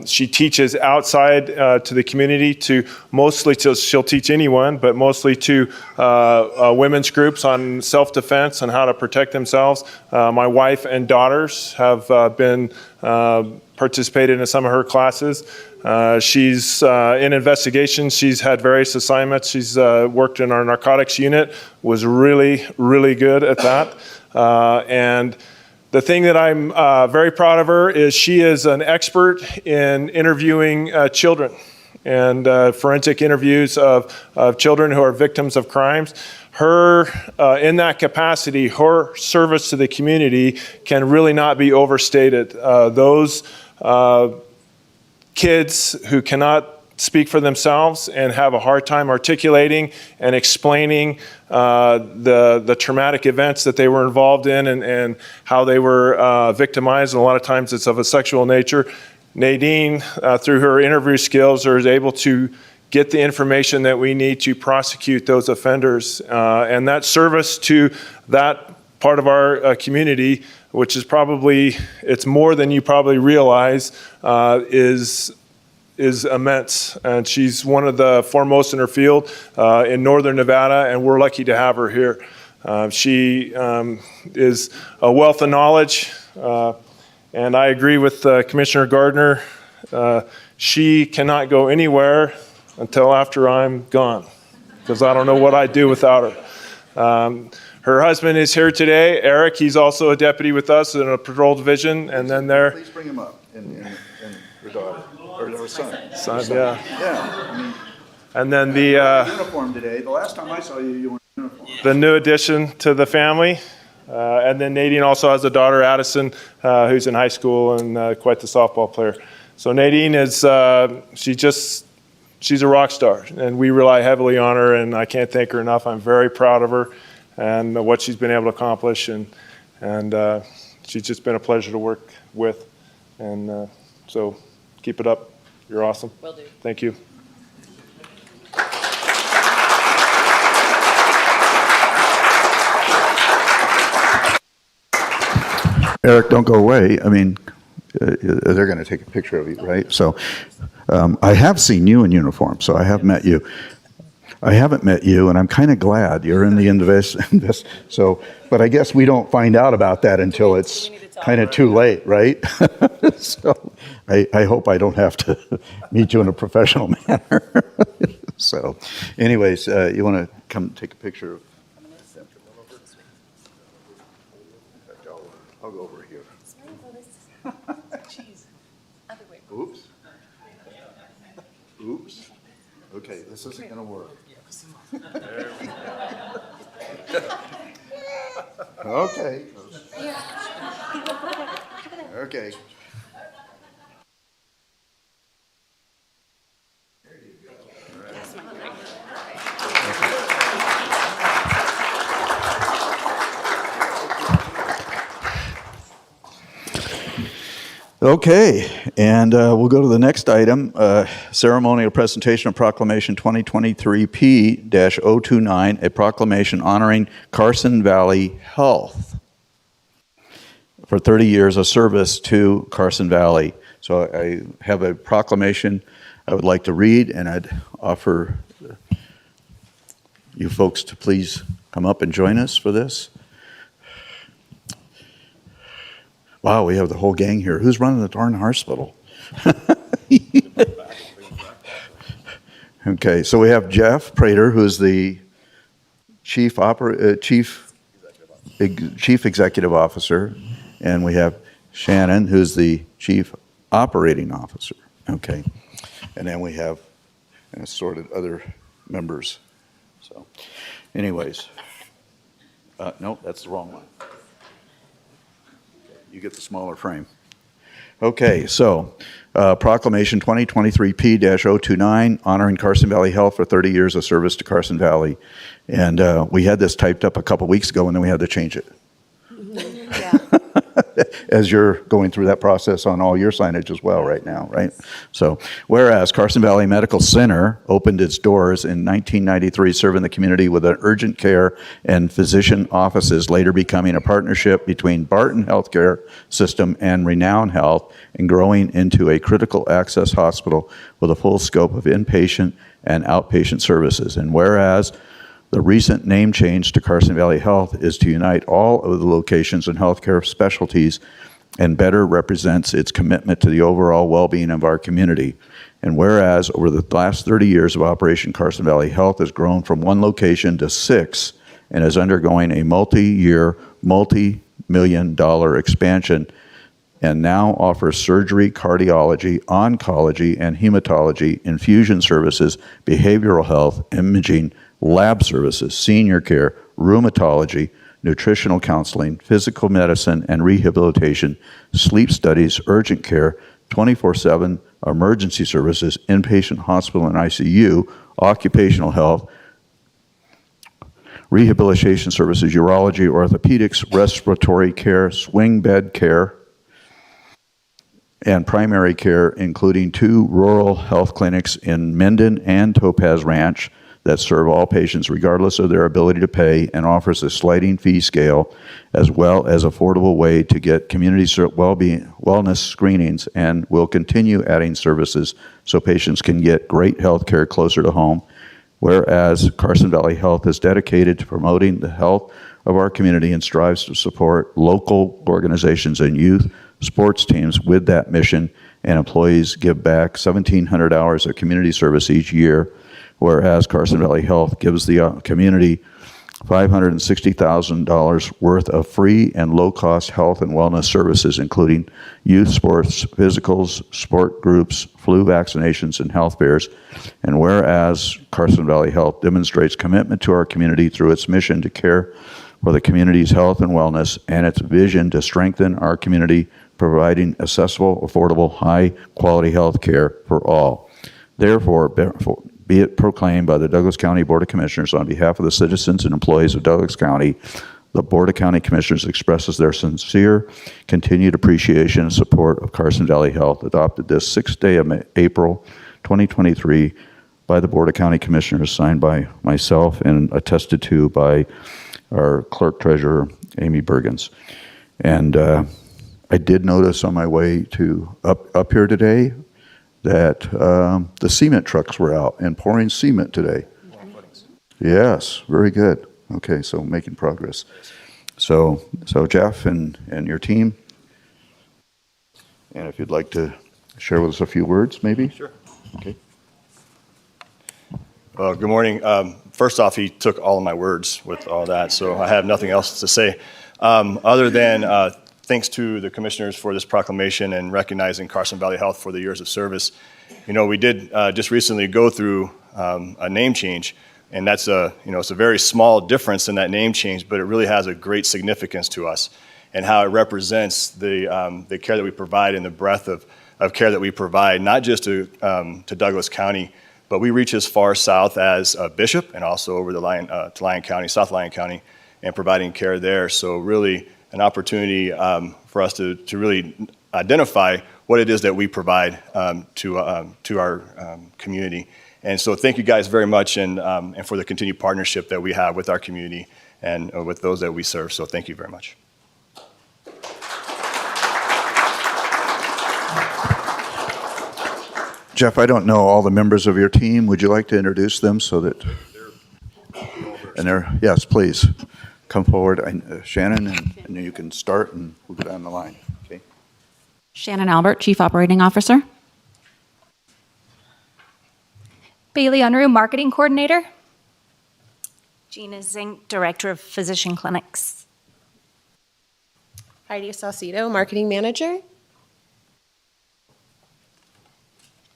She teaches outside to the community, she'll teach anyone, but mostly to women's groups on self-defense and how to protect themselves. My wife and daughters have been participated in some of her classes. She's in investigations. She's had various assignments. She's worked in our narcotics unit, was really, really good at that. And the thing that I'm very proud of her is she is an expert in interviewing children and forensic interviews of children who are victims of crimes. Her, in that capacity, her service to the community can really not be overstated. Those kids who cannot speak for themselves and have a hard time articulating and explaining the traumatic events that they were involved in and how they were victimized. And a lot of times it's of a sexual nature. Nadine, through her interview skills, is able to get the information that we need to prosecute those offenders. And that service to that part of our community, which is probably, it's more than you probably realize, is immense, and she's one of the foremost in her field in Northern Nevada, and we're lucky to have her here. She is a wealth of knowledge, and I agree with Commissioner Gardner. She cannot go anywhere until after I'm gone, because I don't know what I'd do without her. Her husband is here today, Eric. He's also a deputy with us in a patrol division, and then there. Please bring him up, and your daughter. Or son. Yeah. Yeah. I mean, and then uniform today. The last time I saw you, you were in uniform. The new addition to the family. And then Nadine also has a daughter, Addison, who's in high school and quite the softball player. So Nadine is, she's a rock star, and we rely heavily on her, and I can't thank her enough. I'm very proud of her and what she's been able to accomplish, and she's just been a pleasure to work with. And so keep it up. You're awesome. Will do. Thank you. Eric, don't go away. I mean, they're going to take a picture of you, right? So I have seen you in uniform, so I have met you. I haven't met you, and I'm kind of glad you're in the invest. So, but I guess we don't find out about that until it's kind of too late, right? So I hope I don't have to meet you in a professional manner. So anyways, you want to come take a picture? I'll go over here. Oops. Oops. Okay, this isn't going to work. Okay. Okay. Okay, and we'll go to the next item, ceremonial presentation of Proclamation 2023P-029, a proclamation honoring Carson Valley Health for 30 years of service to Carson Valley. So I have a proclamation I would like to read, and I'd offer you folks to please come up and join us for this. Wow, we have the whole gang here. Who's running the darn hospital? Okay, so we have Jeff Prater, who's the Chief Executive Officer, and we have Shannon, who's the Chief Operating Officer. Okay, and then we have assorted other members. So, anyways, no, that's the wrong one. You get the smaller frame. Okay, so Proclamation 2023P-029, honoring Carson Valley Health for 30 years of service to Carson Valley. And we had this typed up a couple weeks ago, and then we had to change it. Yeah. As you're going through that process on all your signage as well right now, right? So, whereas Carson Valley Medical Center opened its doors in 1993, serving the community with an urgent care and physician offices, later becoming a partnership between Barton Healthcare System and Renown Health, and growing into a critical access hospital with a full scope of inpatient and outpatient services. And whereas the recent name change to Carson Valley Health is to unite all of the locations and healthcare specialties and better represents its commitment to the overall well-being of our community. And whereas over the last 30 years of operation, Carson Valley Health has grown from one location to 6 and is undergoing a multi-year, multi-million-dollar expansion, and now offers surgery, cardiology, oncology, and hematology, infusion services, behavioral health, imaging, lab services, senior care, rheumatology, nutritional counseling, physical medicine and rehabilitation, sleep studies, urgent care, 24/7 emergency services, inpatient hospital and ICU, occupational health, rehabilitation services, urology, orthopedics, respiratory care, swing bed care, and primary care, including 2 rural health clinics in Minden and Topaz Ranch that serve all patients regardless of their ability to pay, and offers a sliding fee scale as well as affordable way to get community wellness screenings, and will continue adding services so patients can get great health care closer to home. Whereas Carson Valley Health is dedicated to promoting the health of our community and strives to support local organizations and youth sports teams with that mission, and employees give back 1,700 hours of community service each year. Whereas Carson Valley Health gives the community $560,000 worth of free and low-cost health and wellness services, including youth sports, physicals, sport groups, flu vaccinations, and health fairs. And whereas Carson Valley Health demonstrates commitment to our community through its mission to care for the community's health and wellness, and its vision to strengthen our community, providing accessible, affordable, high-quality health care for all. Therefore, be it proclaimed by the Douglas County Board of Commissioners on behalf of the citizens and employees of Douglas County, the Board of County Commissioners expresses their sincere, continued appreciation and support of Carson Valley Health, adopted this 6th day of April 2023 by the Board of County Commissioners, signed by myself and attested to by our Clerk Treasurer, Amy Bergens. And I did notice on my way to up here today that the cement trucks were out and pouring cement today. Yes, very good. Okay, so making progress. So Jeff and your team, and if you'd like to share with us a few words, maybe? Sure. Okay. Well, good morning. First off, he took all of my words with all that, so I have nothing else to say other than thanks to the commissioners for this proclamation and recognizing Carson Valley Health for the years of service. You know, we did just recently go through a name change, and that's it's a very small difference in that name change, but it really has a great significance to us and how it represents the care that we provide and the breadth of care that we provide, not just to Douglas County, but we reach as far south as Bishop and also over to Lyon County, South Lyon County, and providing care there. So really an opportunity for us to really identify what it is that we provide to our community. And so thank you guys very much and for the continued partnership that we have with our community and with those that we serve. So thank you very much. Jeff, I don't know all the members of your team. Would you like to introduce them so that? Yes, please. Come forward. Shannon, and you can start and we'll go down the line. Okay. Shannon Albert, Chief Operating Officer. Bailey Unruh, Marketing Coordinator. Gina Zink, Director of Physician Clinics. Heidi Saucedo, Marketing Manager.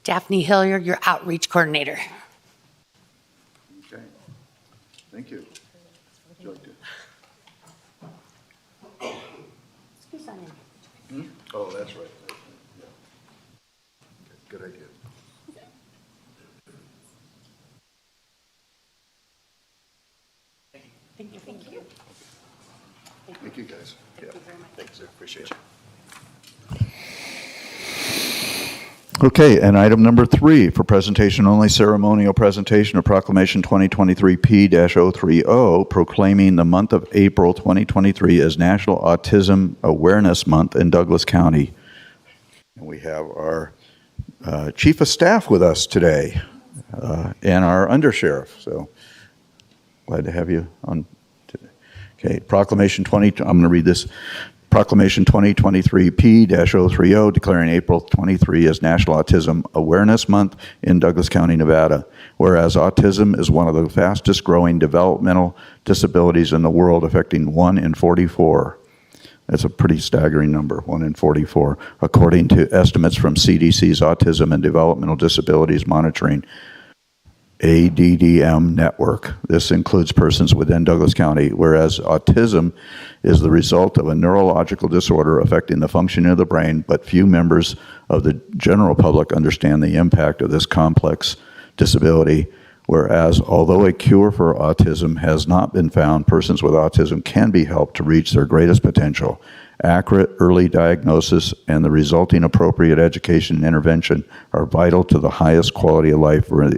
Daphne Hilliard, your Outreach Coordinator. Okay. Thank you. Would you like to? Oh, that's right. Yeah. Good idea. Thank you. Thank you. Thank you, guys. Thank you very much. Thanks, sir. Appreciate you. Okay, and item number 3 for presentation only, ceremonial presentation of Proclamation 2023 P-030, proclaiming the month of April 2023 as National Autism Awareness Month in Douglas County. And we have our Chief of Staff with us today and our Undersheriff. So glad to have you on today. Okay, Proclamation 20, I'm going to read this. Proclamation 2023 P-030 declaring April 23 as National Autism Awareness Month in Douglas County, Nevada. Whereas autism is one of the fastest growing developmental disabilities in the world, affecting 1 in 44. That's a pretty staggering number, 1 in 44, according to estimates from CDC's Autism and Developmental Disabilities Monitoring ADDM network. This includes persons within Douglas County, whereas autism is the result of a neurological disorder affecting the functioning of the brain, but few members of the general public understand the impact of this complex disability. Whereas, although a cure for autism has not been found, persons with autism can be helped to reach their greatest potential. Accurate early diagnosis and the resulting appropriate education and intervention are vital to the highest quality of life for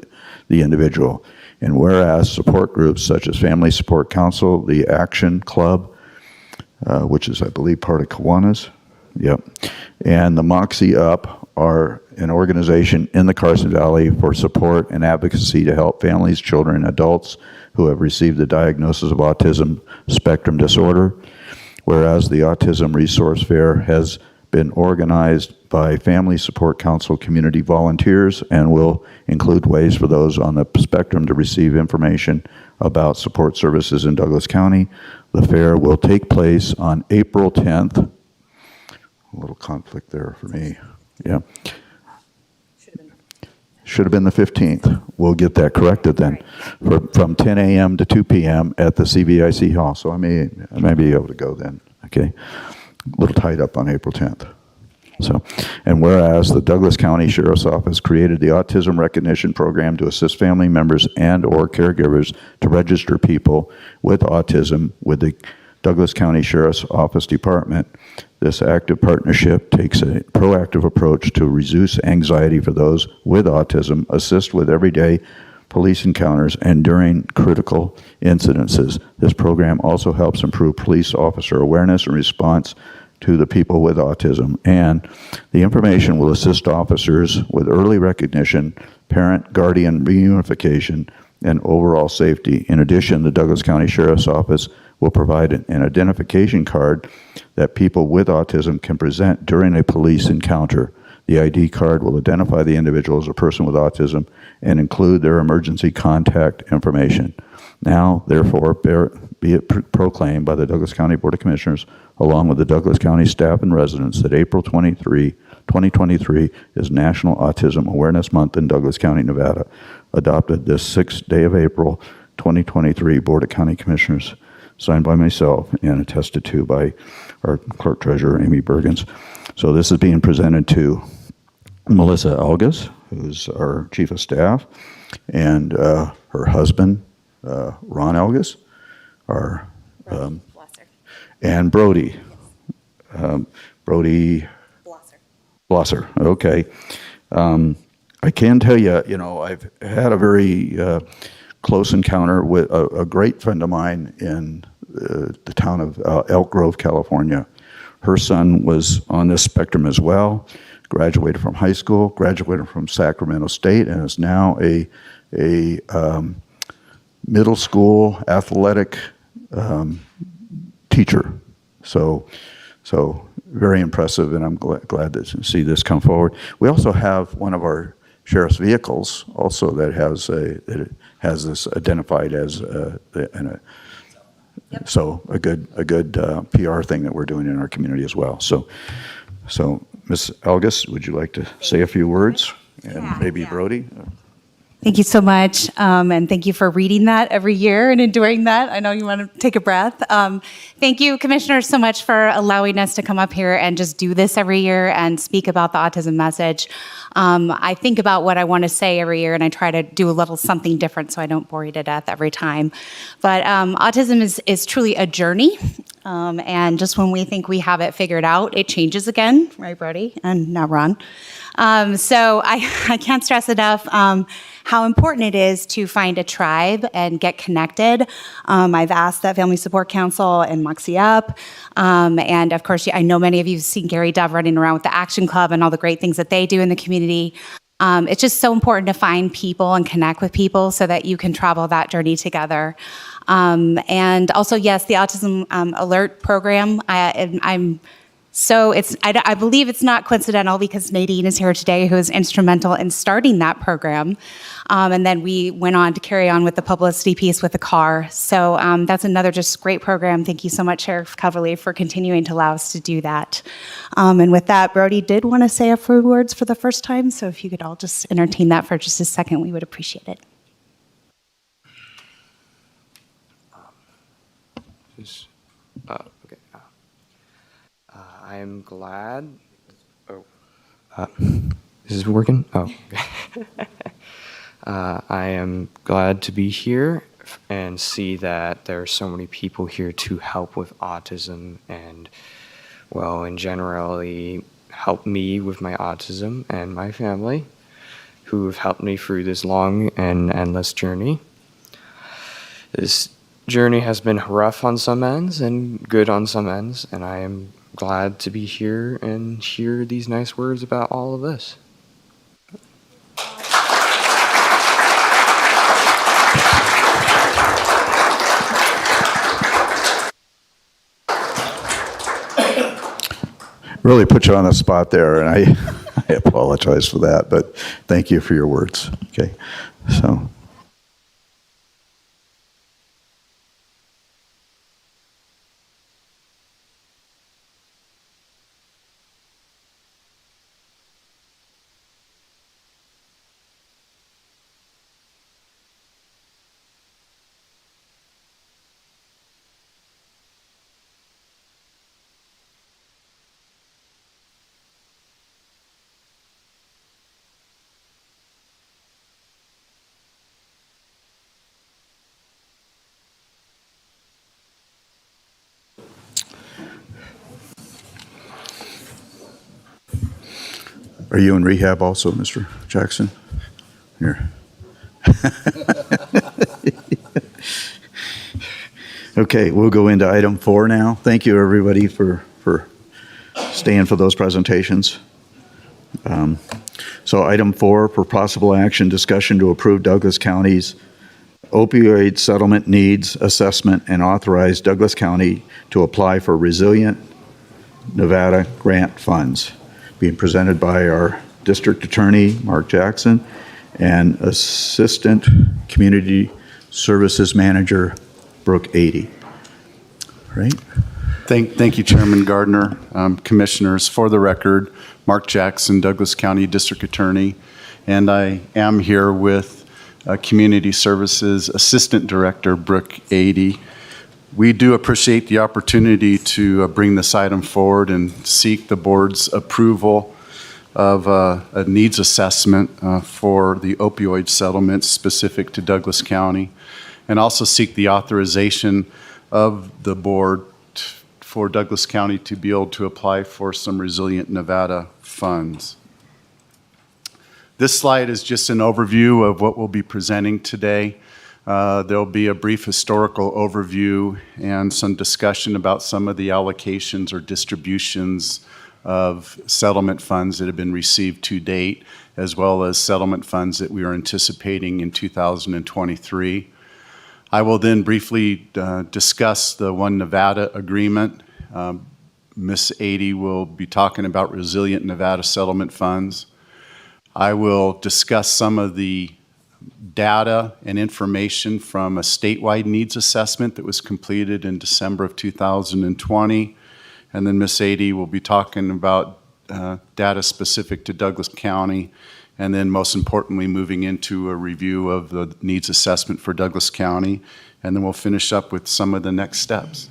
the individual. And whereas support groups such as Family Support Council, the Action Club, which is, I believe, part of Kiwanis, yep, and the Moxie Up are an organization in the Carson Valley for support and advocacy to help families, children, and adults who have received the diagnosis of autism spectrum disorder. Whereas the Autism Resource Fair has been organized by Family Support Council community volunteers and will include ways for those on the spectrum to receive information about support services in Douglas County. The fair will take place on April 10th. A little conflict there for me. Yeah. Should have been the 15th. We'll get that corrected then. From 10 a.m. to 2 p.m. at the CVIC Hall. So I may be able to go then. Okay. A little tied up on April 10th. So, and whereas the Douglas County Sheriff's Office created the Autism Recognition Program to assist family members and or caregivers to register people with autism with the Douglas County Sheriff's Office Department. This active partnership takes a proactive approach to reduce anxiety for those with autism, assist with everyday police encounters, and during critical incidences. This program also helps improve police officer awareness and response to the people with autism, and the information will assist officers with early recognition, parent-guardian reunification, and overall safety. In addition, the Douglas County Sheriff's Office will provide an identification card that people with autism can present during a police encounter. The ID card will identify the individual as a person with autism and include their emergency contact information. Now, therefore, be it proclaimed by the Douglas County Board of Commissioners, along with the Douglas County staff and residents, that April 2023 is National Autism Awareness Month in Douglas County, Nevada. Adopted this 6th day of April 2023 Board of County Commissioners, signed by myself and attested to by our Clerk Treasurer, Amy Bergens. So this is being presented to Melissa Elgas, who's our Chief of Staff, and her husband, Ron Elgas, and Brody. Brody Blosser. Okay. I can tell you, I've had a very close encounter with a great friend of mine in the town of Elk Grove, California. Her son was on this spectrum as well, graduated from high school, graduated from Sacramento State, and is now a middle school athletic teacher. So very impressive, and I'm glad to see this come forward. We also have one of our sheriff's vehicles also that has this identified as so a good PR thing that we're doing in our community as well. So Ms. Elgas, would you like to say a few words? And maybe Brody? Thank you so much, and thank you for reading that every year and enduring that. I know you want to take a breath. Thank you, Commissioners, so much for allowing us to come up here and just do this every year and speak about the autism message. I think about what I want to say every year, and I try to do a little something different so I don't bore you to death every time. But autism is truly a journey, and just when we think we have it figured out, it changes again, right, Brody? And now Ron. So I can't stress enough how important it is to find a tribe and get connected. I've asked that Family Support Council and Moxie Up, and of course, I know many of you have seen Gary Dove running around with the Action Club and all the great things that they do in the community. It's just so important to find people and connect with people so that you can travel that journey together. And also, yes, the Autism Alert Program, I believe it's not coincidental because Nadine is here today, who is instrumental in starting that program. And then we went on to carry on with the publicity piece with the car. So that's another just great program. Thank you so much, Sheriff Coverly, for continuing to allow us to do that. And with that, Brody did want to say a few words for the first time. So if you could all just entertain that for just a second, we would appreciate it. I am glad. Is this working? Oh. I am glad to be here and see that there are so many people here to help with autism and, well, in generally help me with my autism and my family, who have helped me through this long and endless journey. This journey has been rough on some ends and good on some ends, and I am glad to be here and hear these nice words about all of this. Really put you on the spot there, and I apologize for that, but thank you for your words. Okay, so. Are you in rehab also, Mr. Jackson? Here. Okay, we'll go into item 4 now. Thank you, everybody, for staying for those presentations. So item 4, for possible action, discussion to approve Douglas County's opioid settlement needs assessment and authorize Douglas County to apply for Resilient Nevada grant funds. Being presented by our District Attorney, Mark Jackson, and Assistant Community Services Manager, Brooke Adey. Right? Thank you, Chairman Gardner. Commissioners, for the record, Mark Jackson, Douglas County District Attorney, and I am here with Community Services Assistant Director, Brooke Adey. We do appreciate the opportunity to bring this item forward and seek the board's approval of a needs assessment for the opioid settlements specific to Douglas County, and also seek the authorization of the board for Douglas County to be able to apply for some Resilient Nevada funds. This slide is just an overview of what we'll be presenting today. There'll be a brief historical overview and some discussion about some of the allocations or distributions of settlement funds that have been received to date, as well as settlement funds that we are anticipating in 2023. I will then briefly discuss the One Nevada agreement. Ms. Adey will be talking about Resilient Nevada settlement funds. I will discuss some of the data and information from a statewide needs assessment that was completed in December of 2020. And then Ms. Adey will be talking about data specific to Douglas County, and then most importantly, moving into a review of the needs assessment for Douglas County, and then we'll finish up with some of the next steps.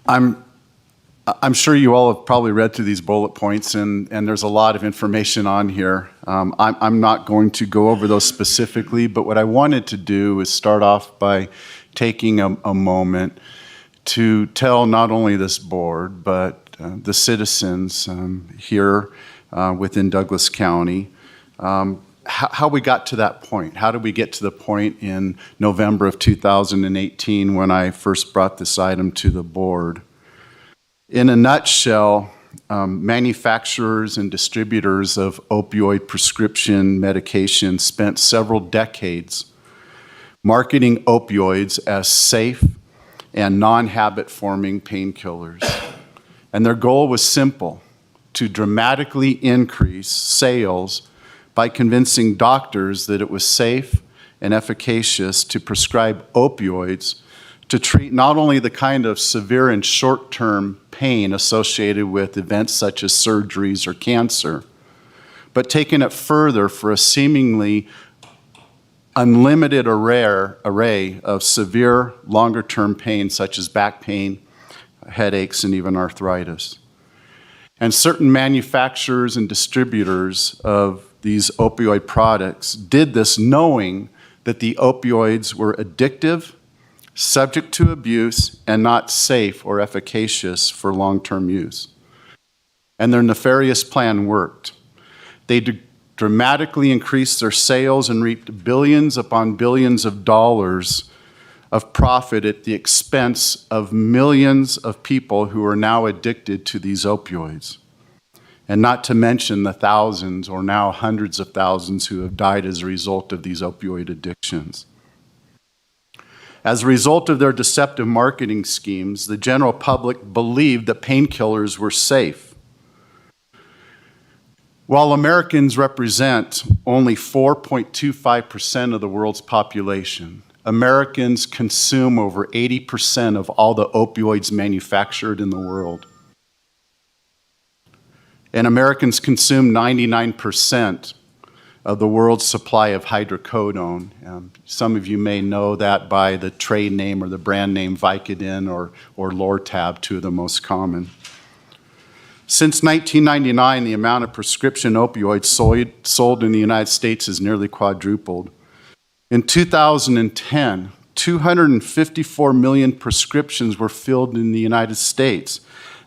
I'm sure you all have probably read through these bullet points, and there's a lot of information on here. I'm not going to go over those specifically, but what I wanted to do is start off by taking a moment to tell not only this board, but the citizens here within Douglas County how we got to that point. How did we get to the point in November of 2018 when I first brought this item to the board? In a nutshell, manufacturers and distributors of opioid prescription medication spent several decades marketing opioids as safe and non-habit forming painkillers. And their goal was simple: to dramatically increase sales by convincing doctors that it was safe and efficacious to prescribe opioids to treat not only the kind of severe and short-term pain associated with events such as surgeries or cancer, but taking it further for a seemingly unlimited array of severe, longer-term pain such as back pain, headaches, and even arthritis. And certain manufacturers and distributors of these opioid products did this knowing that the opioids were addictive, subject to abuse, and not safe or efficacious for long-term use. And their nefarious plan worked. They dramatically increased their sales and reaped billions upon billions of dollars of profit at the expense of millions of people who are now addicted to these opioids. And not to mention the thousands or now hundreds of thousands who have died as a result of these opioid addictions. As a result of their deceptive marketing schemes, the general public believed that painkillers were safe. While Americans represent only 4.25% of the world's population, Americans consume over 80% of all the opioids manufactured in the world. And Americans consume 99% of the world's supply of hydrocodone. Some of you may know that by the trade name or the brand name Vicodin or Lortab, two of the most common. Since 1999, the amount of prescription opioids sold in the United States has nearly quadrupled. In 2010, 254 million prescriptions were filled in the United States.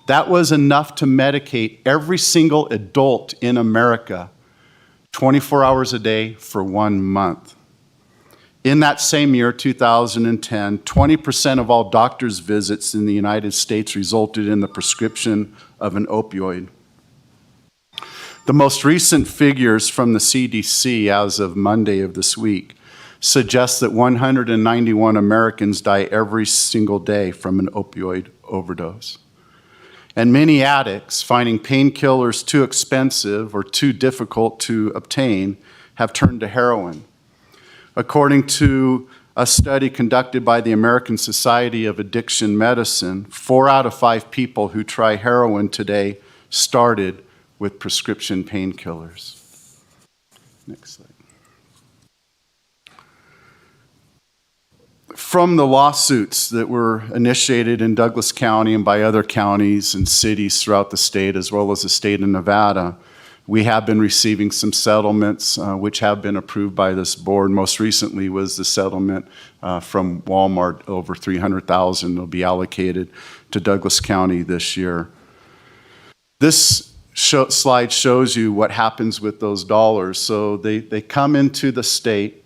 That was enough to medicate every single adult in America 24 hours a day for 1 month. In that same year, 2010, 20% of all doctor's visits in the United States resulted in the prescription of an opioid. The most recent figures from the CDC as of Monday of this week suggest that 191 Americans die every single day from an opioid overdose. And many addicts, finding painkillers too expensive or too difficult to obtain, have turned to heroin. According to a study conducted by the American Society of Addiction Medicine, 4 out of 5 people who try heroin today started with prescription painkillers. Next slide. From the lawsuits that were initiated in Douglas County and by other counties and cities throughout the state, as well as the state of Nevada, we have been receiving some settlements which have been approved by this board. Most recently was the settlement from Walmart, over $300,000 will be allocated to Douglas County this year. This slide shows you what happens with those dollars. So they come into the state,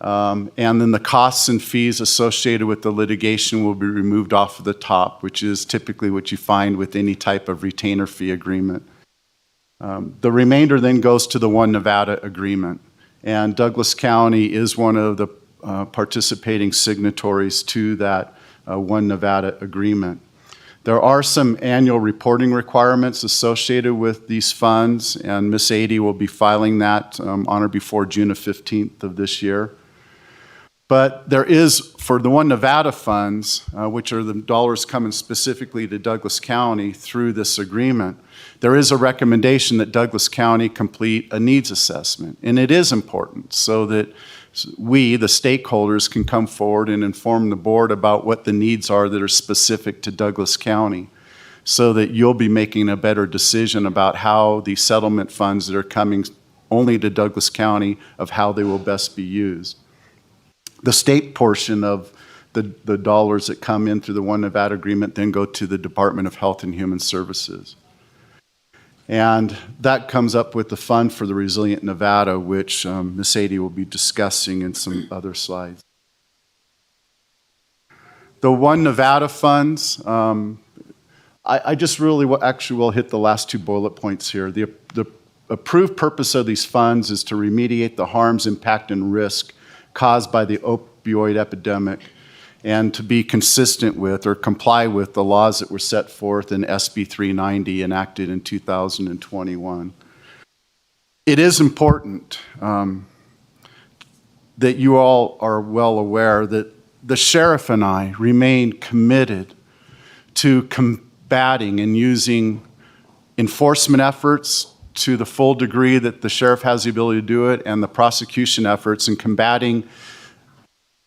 and then the costs and fees associated with the litigation will be removed off of the top, which is typically what you find with any type of retainer fee agreement. The remainder then goes to the One Nevada agreement, and Douglas County is one of the participating signatories to that One Nevada agreement. There are some annual reporting requirements associated with these funds, and Ms. Adie will be filing that on or before June 15th of this year. But there is, for the One Nevada funds, which are the dollars coming specifically to Douglas County through this agreement, there is a recommendation that Douglas County complete a needs assessment. And it is important so that we, the stakeholders, can come forward and inform the board about what the needs are that are specific to Douglas County, so that you'll be making a better decision about how the settlement funds that are coming only to Douglas County, of how they will best be used. The state portion of the dollars that come in through the One Nevada agreement then go to the Department of Health and Human Services. And that comes up with the Fund for the Resilient Nevada, which Ms. Adie will be discussing in some other slides. The One Nevada funds, I just really actually will hit the last 2 bullet points here. The approved purpose of these funds is to remediate the harms, impact, and risk caused by the opioid epidemic, and to be consistent with or comply with the laws that were set forth in SB 390 enacted in 2021. It is important that you all are well aware that the sheriff and I remain committed to combating and using enforcement efforts to the full degree that the sheriff has the ability to do it, and the prosecution efforts in combating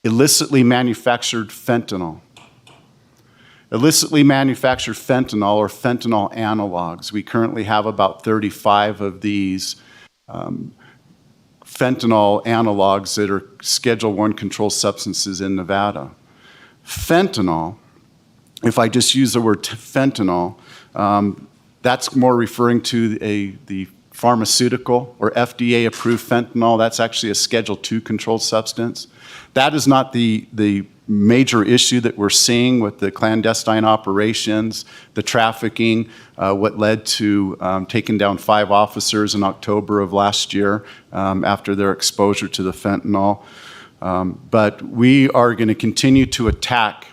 illicitly manufactured fentanyl. Illicitly manufactured fentanyl, or fentanyl analogs. We currently have about 35 of these fentanyl analogs that are Schedule I controlled substances in Nevada. Fentanyl, if I just use the word fentanyl, that's more referring to the pharmaceutical or FDA-approved fentanyl. That's actually a Schedule II controlled substance. That is not the major issue that we're seeing with the clandestine operations, the trafficking, what led to taking down 5 officers in October of last year after their exposure to the fentanyl. But we are going to continue to attack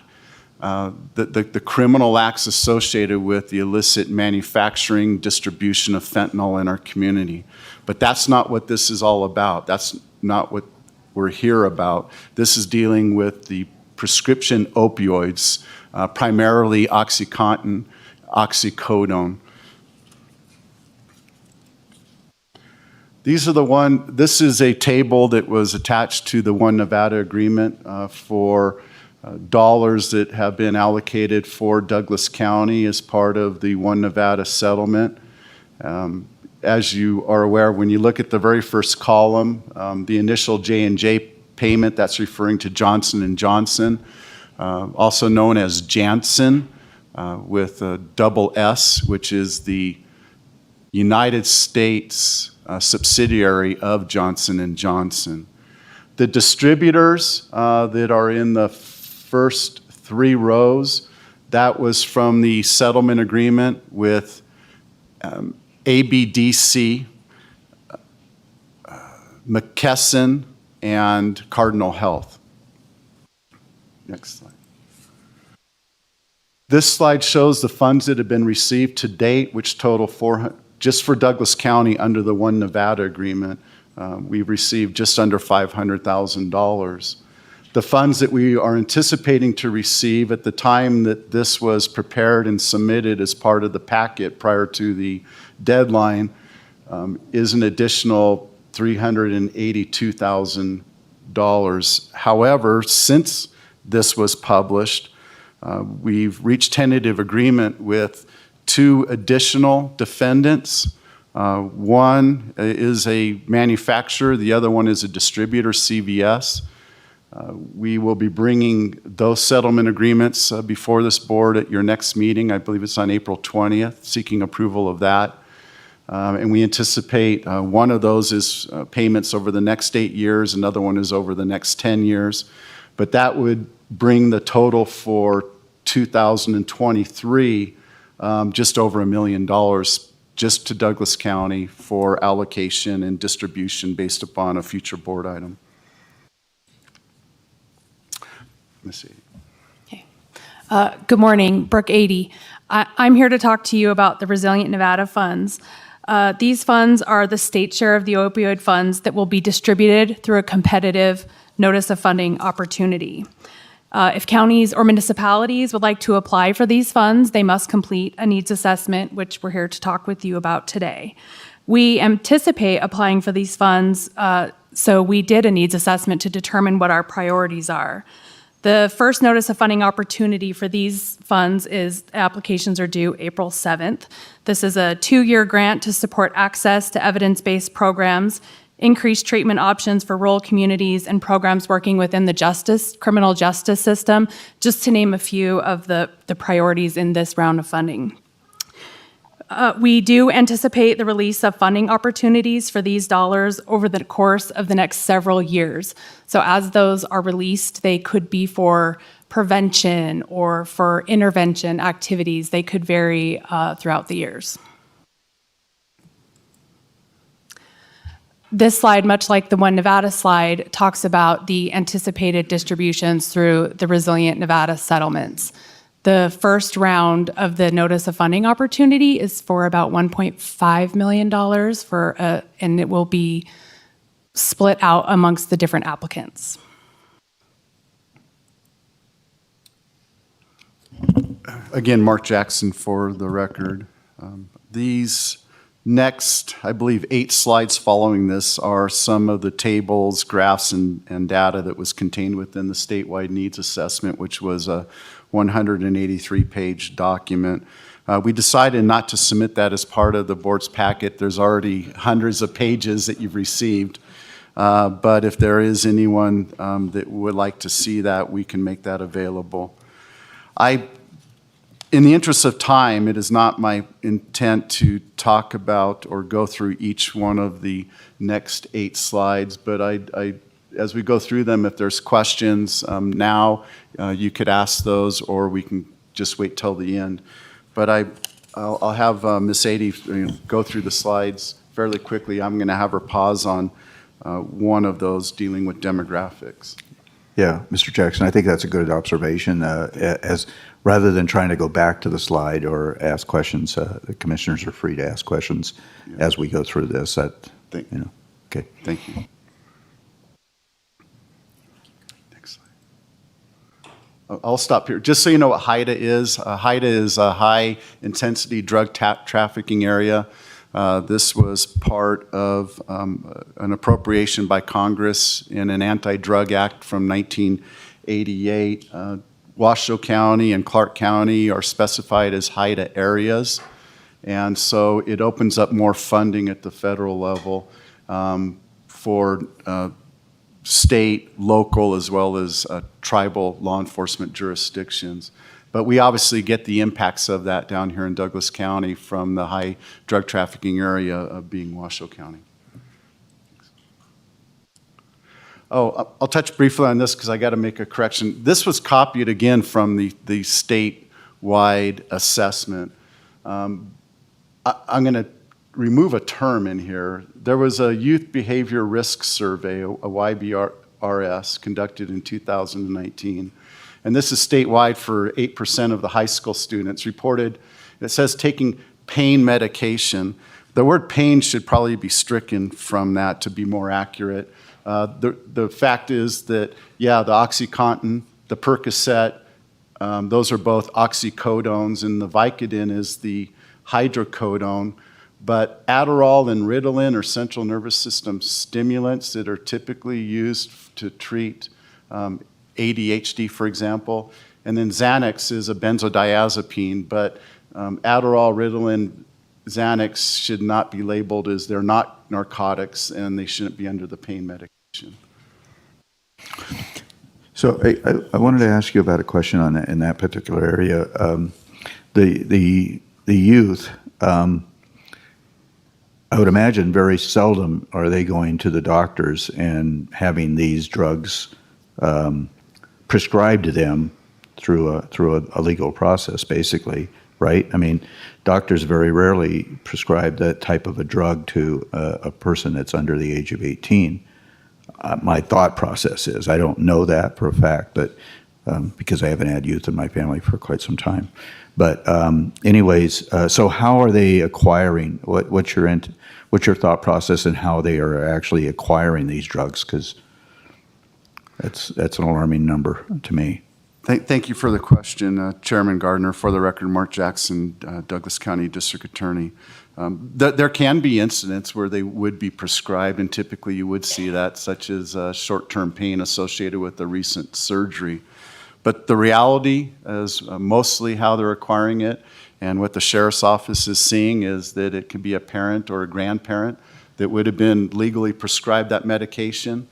the criminal acts associated with the illicit manufacturing, distribution of fentanyl in our community. But that's not what this is all about. That's not what we're here about. This is dealing with the prescription opioids, primarily OxyContin, oxycodone. This is a table that was attached to the One Nevada agreement for dollars that have been allocated for Douglas County as part of the One Nevada settlement. As you are aware, when you look at the very first column, the initial J&J payment, that's referring to Johnson & Johnson, also known as Janssen, with a double S, which is the United States subsidiary of Johnson & Johnson. The distributors that are in the first 3 rows, that was from the settlement agreement with ABDC McKesson, and Cardinal Health. Next slide. This slide shows the funds that have been received to date, which total just for Douglas County under the One Nevada agreement, we've received just under $500,000. The funds that we are anticipating to receive at the time that this was prepared and submitted as part of the packet prior to the deadline is an additional $382,000. However, since this was published, we've reached tentative agreement with 2 additional defendants. One is a manufacturer, the other one is a distributor, CVS. We will be bringing those settlement agreements before this board at your next meeting. I believe it's on April 20th, seeking approval of that. And we anticipate one of those is payments over the next 8 years, another one is over the next 10 years. But that would bring the total for 2023 just over $1 million just to Douglas County for allocation and distribution based upon a future board item. Ms. Adie. Good morning, Brooke Adie. I'm here to talk to you about the Resilient Nevada funds. These funds are the state share of the opioid funds that will be distributed through a competitive notice of funding opportunity. If counties or municipalities would like to apply for these funds, they must complete a needs assessment, which we're here to talk with you about today. We anticipate applying for these funds, so we did a needs assessment to determine what our priorities are. The first notice of funding opportunity for these funds is applications are due April 7th. This is a 2-year grant to support access to evidence-based programs, increased treatment options for rural communities, and programs working within the criminal justice system, just to name a few of the priorities in this round of funding. We do anticipate the release of funding opportunities for these dollars over the course of the next several years. So as those are released, they could be for prevention or for intervention activities. They could vary throughout the years. This slide, much like the One Nevada slide, talks about the anticipated distributions through the Resilient Nevada settlements. The first round of the notice of funding opportunity is for about $1.5 million and it will be split out amongst the different applicants. Again, Mark Jackson for the record. These next, I believe, 8 slides following this are some of the tables, graphs, and data that was contained within the statewide needs assessment, which was a 183-page document. We decided not to submit that as part of the board's packet. There's already hundreds of pages that you've received. But if there is anyone that would like to see that, we can make that available. In the interest of time, it is not my intent to talk about or go through each one of the next 8 slides, but as we go through them, if there's questions now, you could ask those, or we can just wait till the end. But I'll have Ms. Adie go through the slides fairly quickly. I'm going to have her pause on one of those dealing with demographics. Yeah, Mr. Jackson, I think that's a good observation. As rather than trying to go back to the slide or ask questions, the commissioners are free to ask questions as we go through this. Okay. Thank you. Next slide. I'll stop here. Just so you know what HIDA is. HIDA is a high-intensity drug trafficking area. This was part of an appropriation by Congress in an anti-drug act from 1988. Washoe County and Clark County are specified as HIDA areas, and so it opens up more funding at the federal level for state, local, as well as tribal law enforcement jurisdictions. But we obviously get the impacts of that down here in Douglas County from the high drug trafficking area of being Washoe County. Oh, I'll touch briefly on this because I got to make a correction. This was copied again from the statewide assessment. I'm going to remove a term in here. There was a Youth Behavior Risk Survey, a YBRS, conducted in 2019. And this is statewide for 8% of the high school students reported. It says taking pain medication. The word pain should probably be stricken from that to be more accurate. The fact is that, yeah, the OxyContin, the Percocet, those are both oxycodones, and the Vicodin is the hydrocodone. But Adderall and Ritalin are central nervous system stimulants that are typically used to treat ADHD, for example. And then Xanax is a benzodiazepine, but Adderall, Ritalin, Xanax should not be labeled as they're not narcotics, and they shouldn't be under the pain medication. So I wanted to ask you about a question on that, in that particular area. The youth, I would imagine very seldom are they going to the doctors and having these drugs prescribed to them through a legal process, basically, right? I mean, doctors very rarely prescribe that type of a drug to a person that's under the age of 18. My thought process is, I don't know that for a fact, but because I haven't had youth in my family for quite some time. But anyways, so how are they acquiring? What's your thought process and how they are actually acquiring these drugs? Because that's an alarming number to me. Thank you for the question, Chairman Gardner. For the record, Mark Jackson, Douglas County District Attorney. There can be incidents where they would be prescribed, and typically you would see that, such as short-term pain associated with a recent surgery. But the reality is mostly how they're acquiring it, and what the Sheriff's Office is seeing is that it could be a parent or a grandparent that would have been legally prescribed that medication,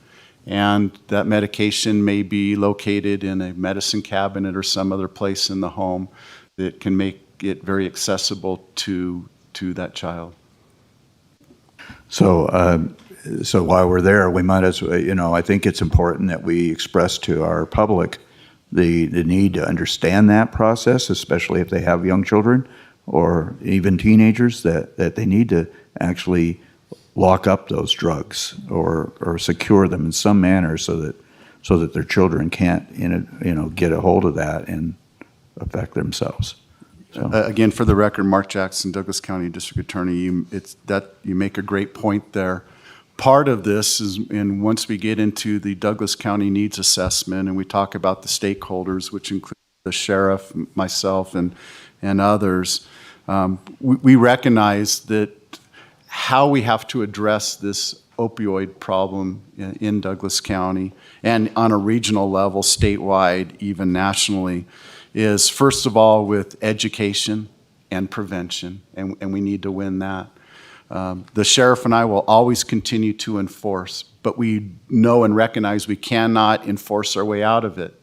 and that medication may be located in a medicine cabinet or some other place in the home that can make it very accessible to that child. So while we're there, we might as well, I think it's important that we express to our public the need to understand that process, especially if they have young children or even teenagers, that they need to actually lock up those drugs or secure them in some manner so that their children can't get a hold of that and affect themselves. So. Again, for the record, Mark Jackson, Douglas County District Attorney, you make a great point there. Part of this is, and once we get into the Douglas County needs assessment and we talk about the stakeholders, which include the sheriff, myself, and others, we recognize that how we have to address this opioid problem in Douglas County and on a regional level, statewide, even nationally, is first of all with education and prevention, and we need to win that. The sheriff and I will always continue to enforce, but we know and recognize we cannot enforce our way out of it.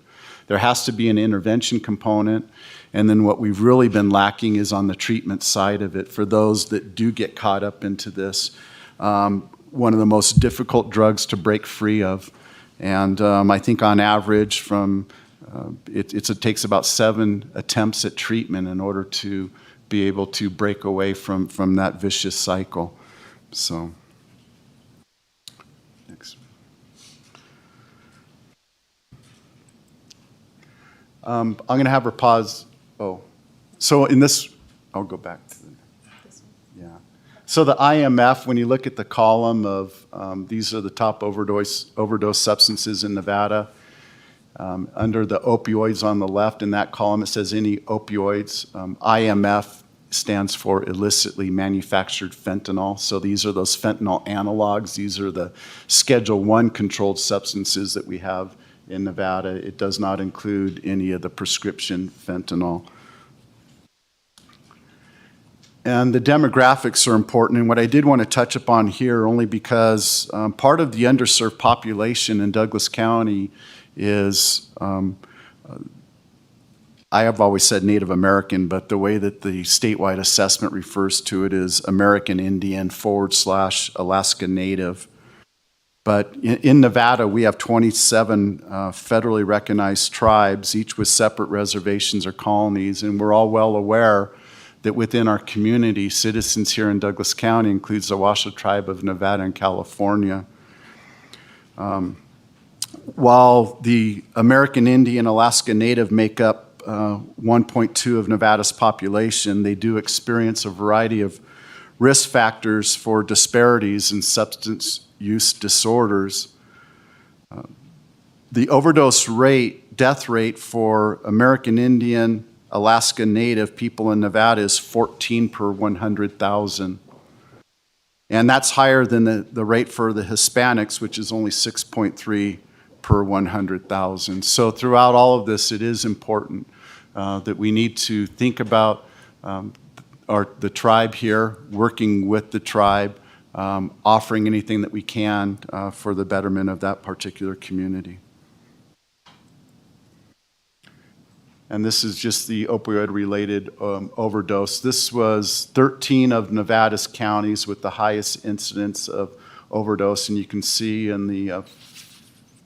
There has to be an intervention component, and then what we've really been lacking is on the treatment side of it for those that do get caught up into this. One of the most difficult drugs to break free of, and I think on average it takes about 7 attempts at treatment in order to be able to break away from that vicious cycle. So, next. I'm going to have her pause. Oh, so in this, I'll go back to this one. Yeah. So the IMF, when you look at the column of these are the top overdose substances in Nevada. Under the opioids on the left in that column, it says any opioids. IMF stands for illicitly manufactured fentanyl. So these are those fentanyl analogs. These are the Schedule I controlled substances that we have in Nevada. It does not include any of the prescription fentanyl. And the demographics are important. And what I did want to touch upon here, only because part of the underserved population in Douglas County is, I have always said Native American, but the way that the statewide assessment refers to it is American Indian / Alaska Native. But in Nevada, we have 27 federally recognized tribes, each with separate reservations or colonies, and we're all well aware that within our community, citizens here in Douglas County, includes the Washoe Tribe of Nevada and California. While the American Indian, Alaska Native make up 1.2 of Nevada's population, they do experience a variety of risk factors for disparities in substance use disorders. The overdose rate, death rate for American Indian, Alaska Native people in Nevada is 14 per 100,000. And that's higher than the rate for the Hispanics, which is only 6.3 per 100,000. So throughout all of this, it is important that we need to think about the tribe here, working with the tribe, offering anything that we can for the betterment of that particular community. And this is just the opioid-related overdose. This was 13 of Nevada's counties with the highest incidence of overdose, and you can see in the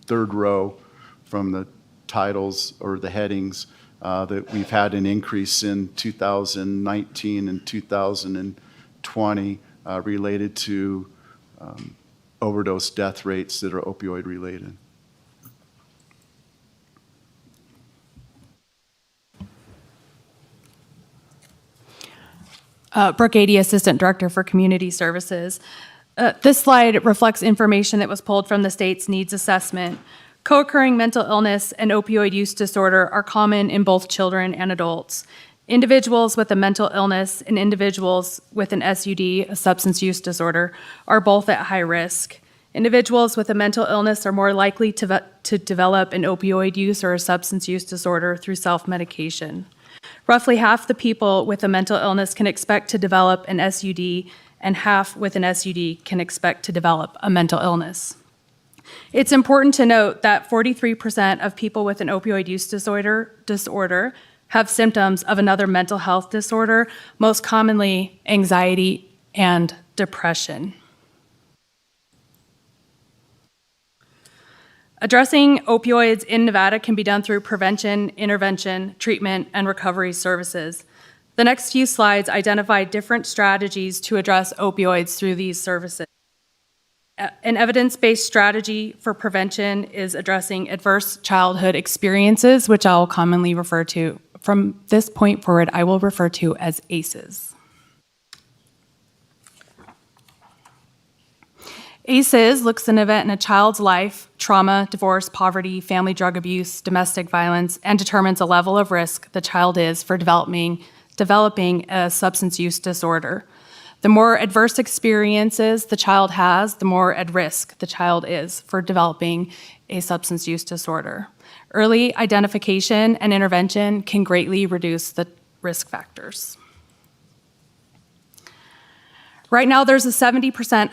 third row from the titles or the headings that we've had an increase in 2019 and 2020 related to overdose death rates that are opioid-related. Brooke Ady, Assistant Director for Community Services. This slide reflects information that was pulled from the state's needs assessment. Co-occurring mental illness and opioid use disorder are common in both children and adults. Individuals with a mental illness and individuals with an SUD, a substance use disorder, are both at high risk. Individuals with a mental illness are more likely to develop an opioid use or a substance use disorder through self-medication. Roughly half the people with a mental illness can expect to develop an SUD, and half with an SUD can expect to develop a mental illness. It's important to note that 43% of people with an opioid use disorder have symptoms of another mental health disorder, most commonly anxiety and depression. Addressing opioids in Nevada can be done through prevention, intervention, treatment, and recovery services. The next few slides identify different strategies to address opioids through these services. An evidence-based strategy for prevention is addressing adverse childhood experiences, which I'll commonly refer to, from this point forward, I will refer to as ACEs. ACEs looks at an event in a child's life, trauma, divorce, poverty, family drug abuse, domestic violence, and determines a level of risk the child is for developing a substance use disorder. The more adverse experiences the child has, the more at risk the child is for developing a substance use disorder. Early identification and intervention can greatly reduce the risk factors. Right now, there's a 70%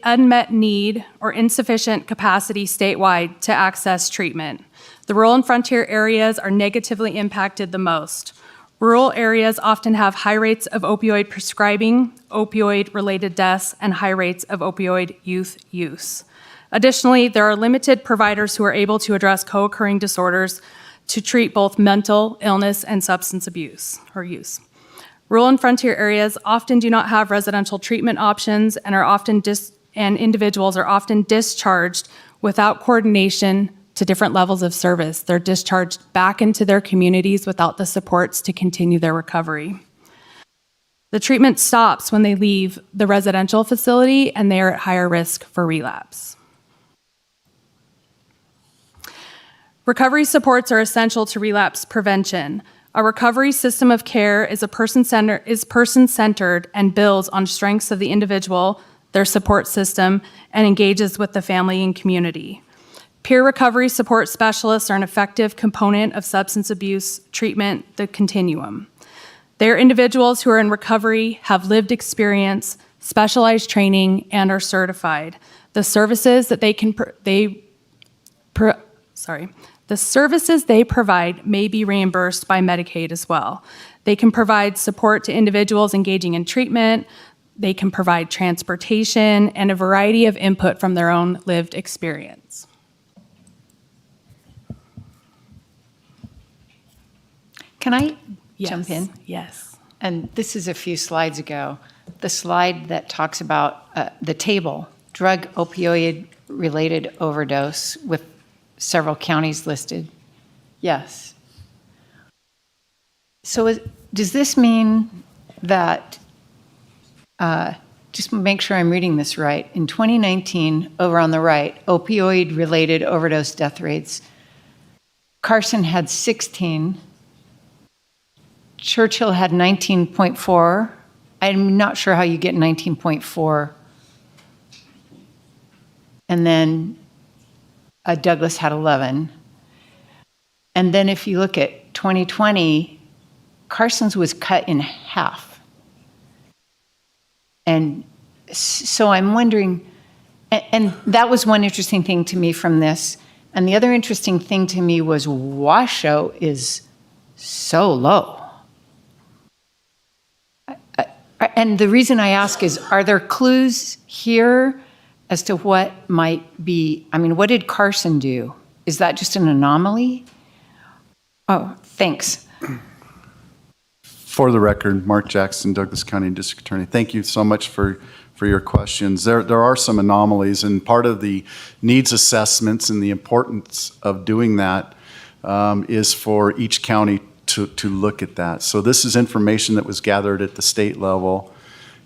unmet need or insufficient capacity statewide to access treatment. The rural and frontier areas are negatively impacted the most. Rural areas often have high rates of opioid prescribing, opioid-related deaths, and high rates of opioid youth use. Additionally, there are limited providers who are able to address co-occurring disorders to treat both mental illness and substance abuse or use. Rural and frontier areas often do not have residential treatment options and individuals are often discharged without coordination to different levels of service. They're discharged back into their communities without the supports to continue their recovery. The treatment stops when they leave the residential facility and they are at higher risk for relapse. Recovery supports are essential to relapse prevention. A recovery system of care is person-centered and builds on strengths of the individual, their support system, and engages with the family and community. Peer recovery support specialists are an effective component of substance abuse treatment, the continuum. They're individuals who are in recovery, have lived experience, specialized training, and are certified. The services that the services they provide may be reimbursed by Medicaid as well. They can provide support to individuals engaging in treatment, they can provide transportation, and a variety of input from their own lived experience. Can I jump in? Yes. and this is a few slides ago, the slide that talks about the table, drug opioid-related overdose with several counties listed. Yes. So does this mean that, just make sure I'm reading this right, in 2019, over on the right, opioid-related overdose death rates, Carson had 16, Churchill had 19.4. I'm not sure how you get 19.4. And then Douglas had 11. And then if you look at 2020, Carson's was cut in half. And so I'm wondering, and that was one interesting thing to me from this. And the other interesting thing to me was Washoe is so low. And the reason I ask is, are there clues here as to what might be, I mean, what did Carson do? Is that just an anomaly? Oh, thanks. For the record, Mark Jackson, Douglas County District Attorney. Thank you so much for your questions. There are some anomalies, and part of the needs assessments and the importance of doing that is for each county to look at that. So this is information that was gathered at the state level,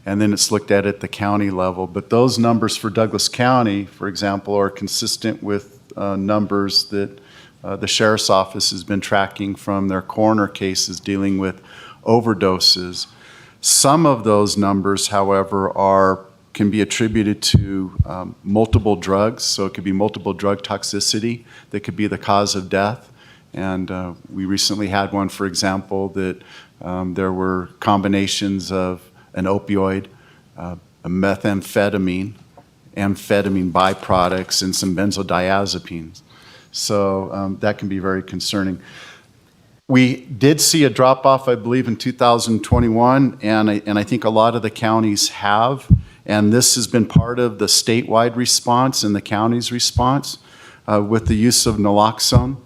and then it's looked at the county level. But those numbers for Douglas County, for example, are consistent with numbers that the Sheriff's Office has been tracking from their coroner cases dealing with overdoses. Some of those numbers, however, can be attributed to multiple drugs. So it could be multiple drug toxicity that could be the cause of death. And we recently had one, for example, that there were combinations of an opioid, a methamphetamine, amphetamine byproducts, and some benzodiazepines. So that can be very concerning. We did see a drop-off, I believe, in 2021, and I think a lot of the counties have, and this has been part of the statewide response and the county's response with the use of naloxone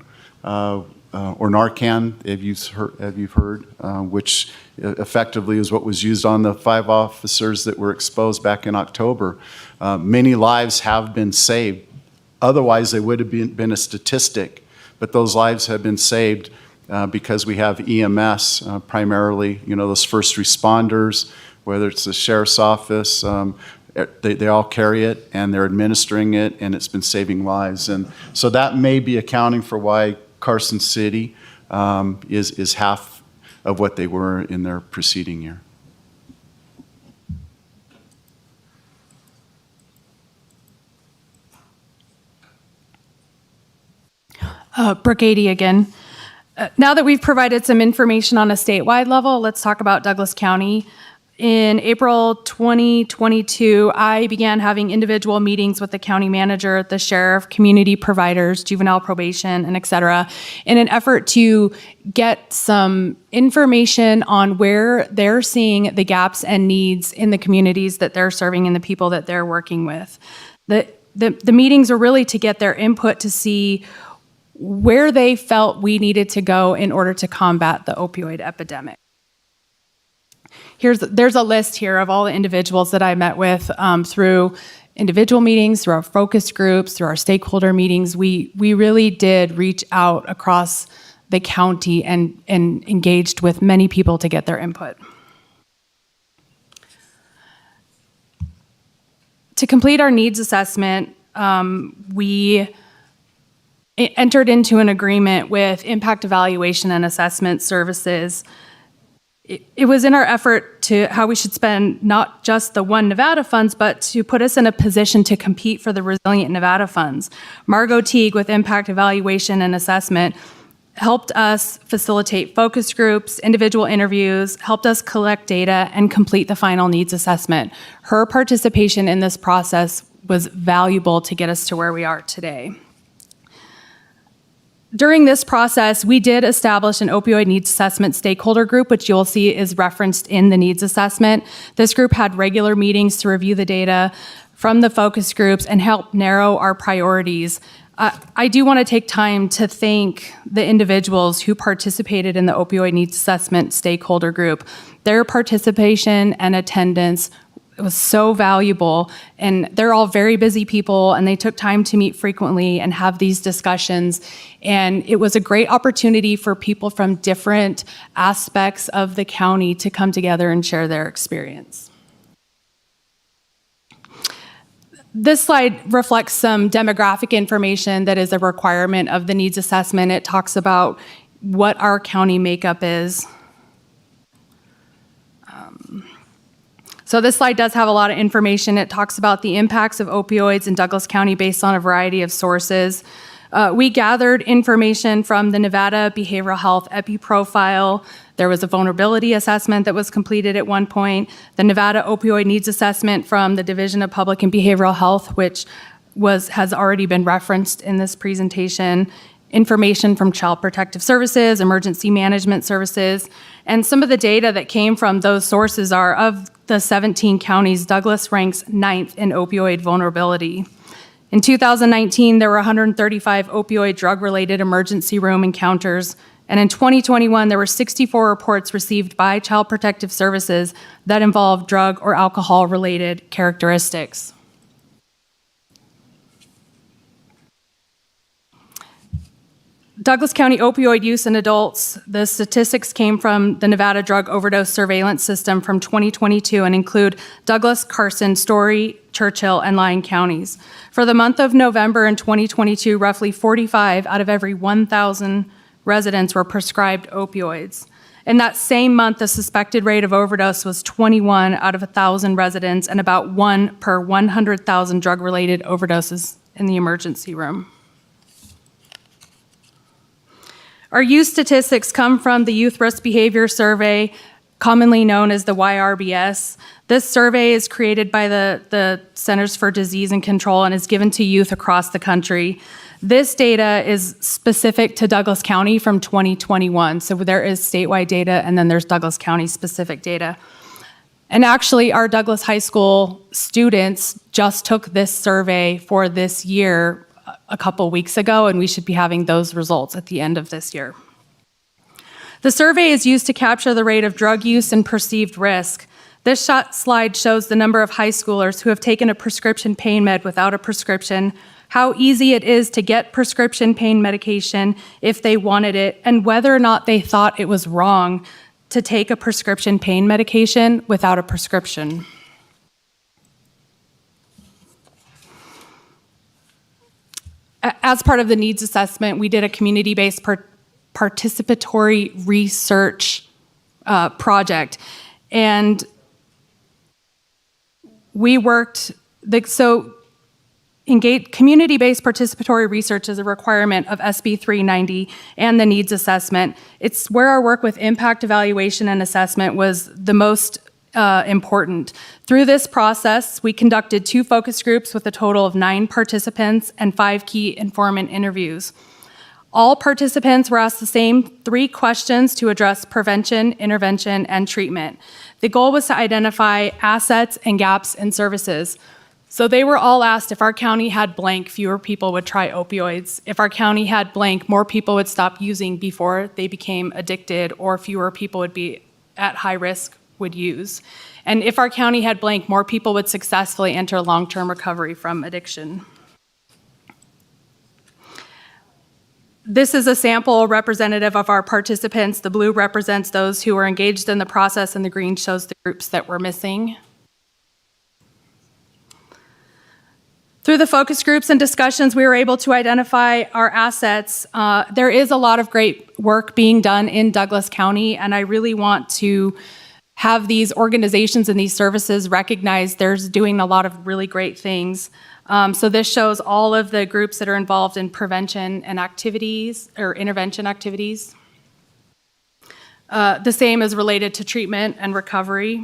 or Narcan, if you've heard, which effectively is what was used on the 5 officers that were exposed back in October. Many lives have been saved. Otherwise, they would have been a statistic, but those lives have been saved because we have EMS, primarily, those first responders, whether it's the Sheriff's Office, they all carry it and they're administering it, and it's been saving lives. And so that may be accounting for why Carson City is half of what they were in their preceding year. Brooke 80 again. Now that we've provided some information on a statewide level, let's talk about Douglas County. In April 2022, I began having individual meetings with the county manager, the sheriff, community providers, juvenile probation, and et cetera, in an effort to get some information on where they're seeing the gaps and needs in the communities that they're serving and the people that they're working with. The meetings are really to get their input to see where they felt we needed to go in order to combat the opioid epidemic. There's a list here of all the individuals that I met with through individual meetings, through our focus groups, through our stakeholder meetings. We really did reach out across the county and engaged with many people to get their input. To complete our needs assessment, we entered into an agreement with Impact Evaluation and Assessment Services. It was in our effort to how we should spend not just the One Nevada funds, but to put us in a position to compete for the Resilient Nevada funds. Margot Teague with Impact Evaluation and Assessment helped us facilitate focus groups, individual interviews, helped us collect data, and complete the final needs assessment. Her participation in this process was valuable to get us to where we are today. During this process, we did establish an opioid needs assessment stakeholder group, which you'll see is referenced in the needs assessment. This group had regular meetings to review the data from the focus groups and help narrow our priorities I do want to take time to thank the individuals who participated in the opioid needs assessment stakeholder group. Their participation and attendance was so valuable, and they're all very busy people, and they took time to meet frequently and have these discussions. And it was a great opportunity for people from different aspects of the county to come together and share their experience. This slide reflects some demographic information that is a requirement of the needs assessment. It talks about what our county makeup is. So this slide does have a lot of information. It talks about the impacts of opioids in Douglas County based on a variety of sources. We gathered information from the Nevada Behavioral Health EpiProfile. There was a vulnerability assessment that was completed at one point. The Nevada Opioid Needs Assessment from the Division of Public and Behavioral Health, which has already been referenced in this presentation. Information from Child Protective Services, Emergency Management Services, and some of the data that came from those sources are of the 17 counties, Douglas ranks 9th in opioid vulnerability. In 2019, there were 135 opioid drug-related emergency room encounters, and in 2021, there were 64 reports received by Child Protective Services that involved drug or alcohol-related characteristics. Douglas County opioid use in adults, the statistics came from the Nevada Drug Overdose Surveillance System from 2022 and include Douglas, Carson, Story, Churchill, and Lyon counties. For the month of November in 2022, roughly 45 out of every 1,000 residents were prescribed opioids. In that same month, the suspected rate of overdose was 21 out of 1,000 residents and about 1 per 100,000 drug-related overdoses in the emergency room. Our use statistics come from the Youth Risk Behavior Survey, commonly known as the YRBS. This survey is created by the Centers for Disease and Control and is given to youth across the country. This data is specific to Douglas County from 2021. So there is statewide data and then there's Douglas County specific data. And actually our Douglas High School students just took this survey for this year a couple weeks ago, and we should be having those results at the end of this year. The survey is used to capture the rate of drug use and perceived risk. This slide shows the number of high schoolers who have taken a prescription pain med without a prescription, how easy it is to get prescription pain medication if they wanted it, and whether or not they thought it was wrong to take a prescription pain medication without a prescription. As part of the needs assessment, we did a community-based participatory research project. And we worked, community-based participatory research is a requirement of SB 390 and the needs assessment. It's where our work with impact evaluation and assessment was the most important. Through this process, we conducted 2 focus groups with a total of 9 participants and 5 key informant interviews. All participants were asked the same 3 questions to address prevention, intervention, and treatment. The goal was to identify assets and gaps in services. So they were all asked if our county had blank, fewer people would try opioids. If our county had blank, more people would stop using before they became addicted, or fewer people would be at high risk would use. And if our county had blank, more people would successfully enter long-term recovery from addiction. This is a sample representative of our participants. The blue represents those who were engaged in the process, and the green shows the groups that were missing. Through the focus groups and discussions, we were able to identify our assets. There is a lot of great work being done in Douglas County, and I really want to have these organizations and these services recognize they're doing a lot of really great things. So this shows all of the groups that are involved in prevention and activities, or intervention activities. The same is related to treatment and recovery.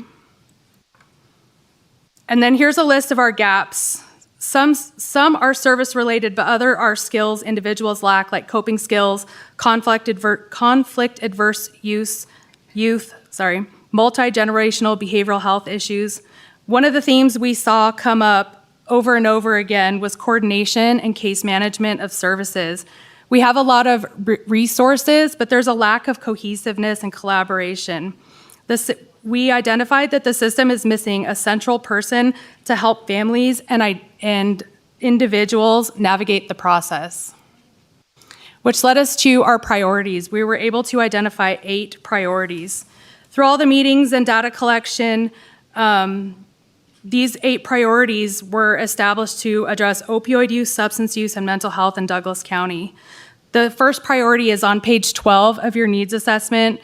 And then here's a list of our gaps. Some are service related, but other are skills individuals lack, like coping skills, conflict adverse youth, multi-generational behavioral health issues. One of the themes we saw come up over and over again was coordination and case management of services. We have a lot of resources, but there's a lack of cohesiveness and collaboration. We identified that the system is missing a central person to help families and individuals navigate the process, which led us to our priorities. We were able to identify 8 priorities. Through all the meetings and data collection, these 8 priorities were established to address opioid use, substance use, and mental health in Douglas County. The first priority is on page 12 of your needs assessment,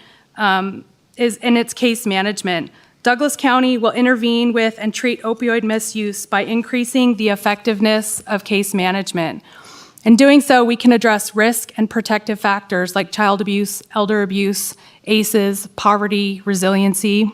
is in its case management. Douglas County will intervene with and treat opioid misuse by increasing the effectiveness of case management. In doing so, we can address risk and protective factors like child abuse, elder abuse, ACEs, poverty, resiliency.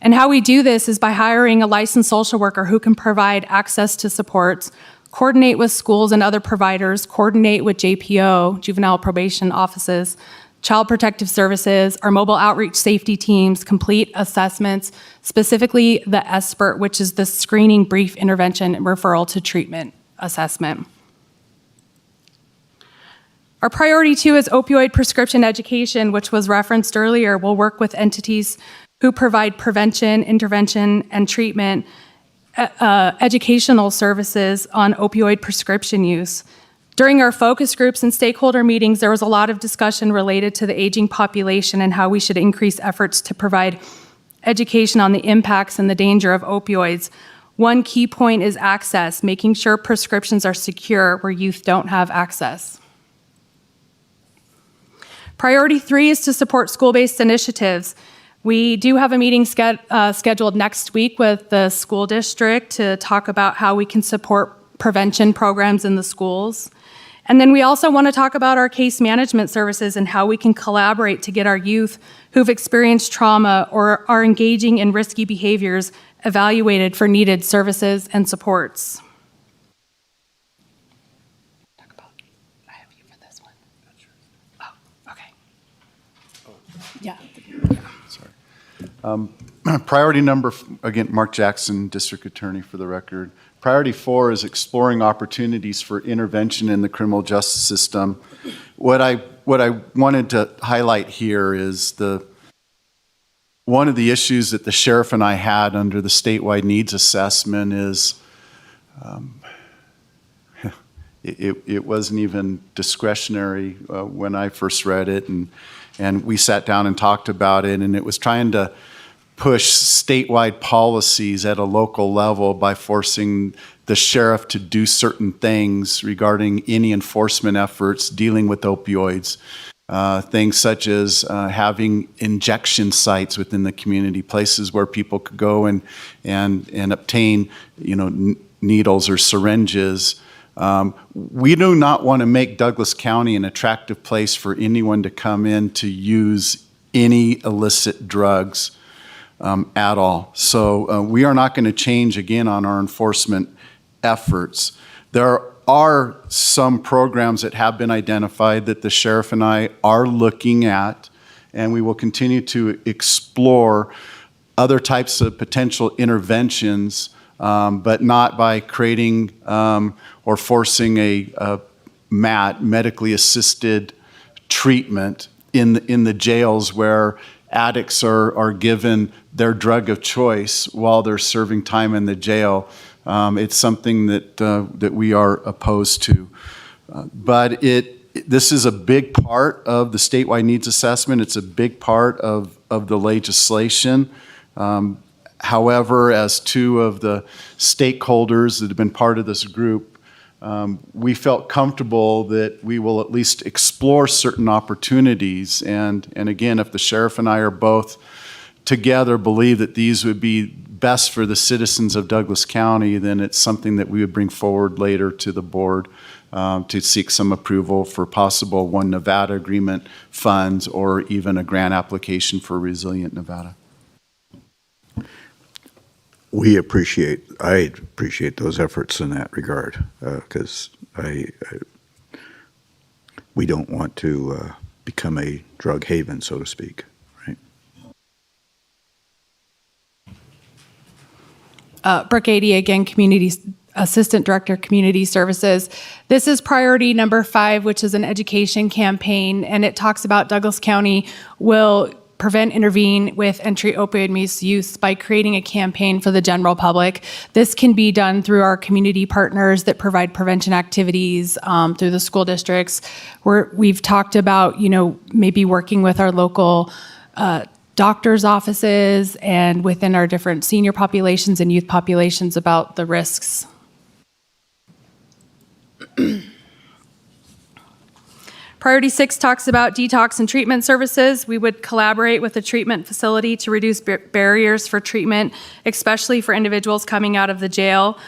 And how we do this is by hiring a licensed social worker who can provide access to supports, coordinate with schools and other providers, coordinate with JPO, juvenile probation offices, Child Protective Services, our mobile outreach safety teams, complete assessments, specifically the SBIRT, which is the screening, brief intervention, and referral to treatment assessment. Our priority 2 is opioid prescription education, which was referenced earlier. We'll work with entities who provide prevention, intervention, and treatment educational services on opioid prescription use. During our focus groups and stakeholder meetings, there was a lot of discussion related to the aging population and how we should increase efforts to provide education on the impacts and the danger of opioids. One key point is access, making sure prescriptions are secure where youth don't have access. Priority 3 is to support school-based initiatives. We do have a meeting scheduled next week with the school district to talk about how we can support prevention programs in the schools. And then we also want to talk about our case management services and how we can collaborate to get our youth who've experienced trauma or are engaging in risky behaviors evaluated for needed services and supports. Yeah. Sorry. Priority number, again, Mark Jackson, District Attorney for the record. Priority 4 is exploring opportunities for intervention in the criminal justice system. What I wanted to highlight here is one of the issues that the sheriff and I had under the statewide needs assessment is it wasn't even discretionary when I first read it, and we sat down and talked about it, and it was trying to push statewide policies at a local level by forcing the sheriff to do certain things regarding any enforcement efforts dealing with opioids. Things such as having injection sites within the community, places where people could go and obtain, needles or syringes. We do not want to make Douglas County an attractive place for anyone to come in to use any illicit drugs at all. So we are not going to change again on our enforcement efforts. There are some programs that have been identified that the sheriff and I are looking at, and we will continue to explore other types of potential interventions, but not by creating or forcing a MAT, medically assisted treatment in the jails where addicts are given their drug of choice while they're serving time in the jail. It's something that we are opposed to. But this is a big part of the statewide needs assessment. It's a big part of the legislation. However, as two of the stakeholders that have been part of this group, we felt comfortable that we will at least explore certain opportunities. And again, if the sheriff and I are both together believe that these would be best for the citizens of Douglas County, then it's something that we would bring forward later to the board to seek some approval for possible One Nevada agreement funds or even a grant application for Resilient Nevada. I appreciate those efforts in that regard, because we don't want to become a drug haven, so to speak, right? Brooke 80, again, Community Assistant Director, Community Services. This is priority number 5, which is an education campaign, and it talks about Douglas County will prevent, intervene with entry opioid misuse by creating a campaign for the general public. This can be done through our community partners that provide prevention activities through the school districts. We've talked about, maybe working with our local doctors' offices and within our different senior populations and youth populations about the risks. Priority 6 talks about detox and treatment services. We would collaborate with a treatment facility to reduce barriers for treatment, especially for individuals coming out of the jail.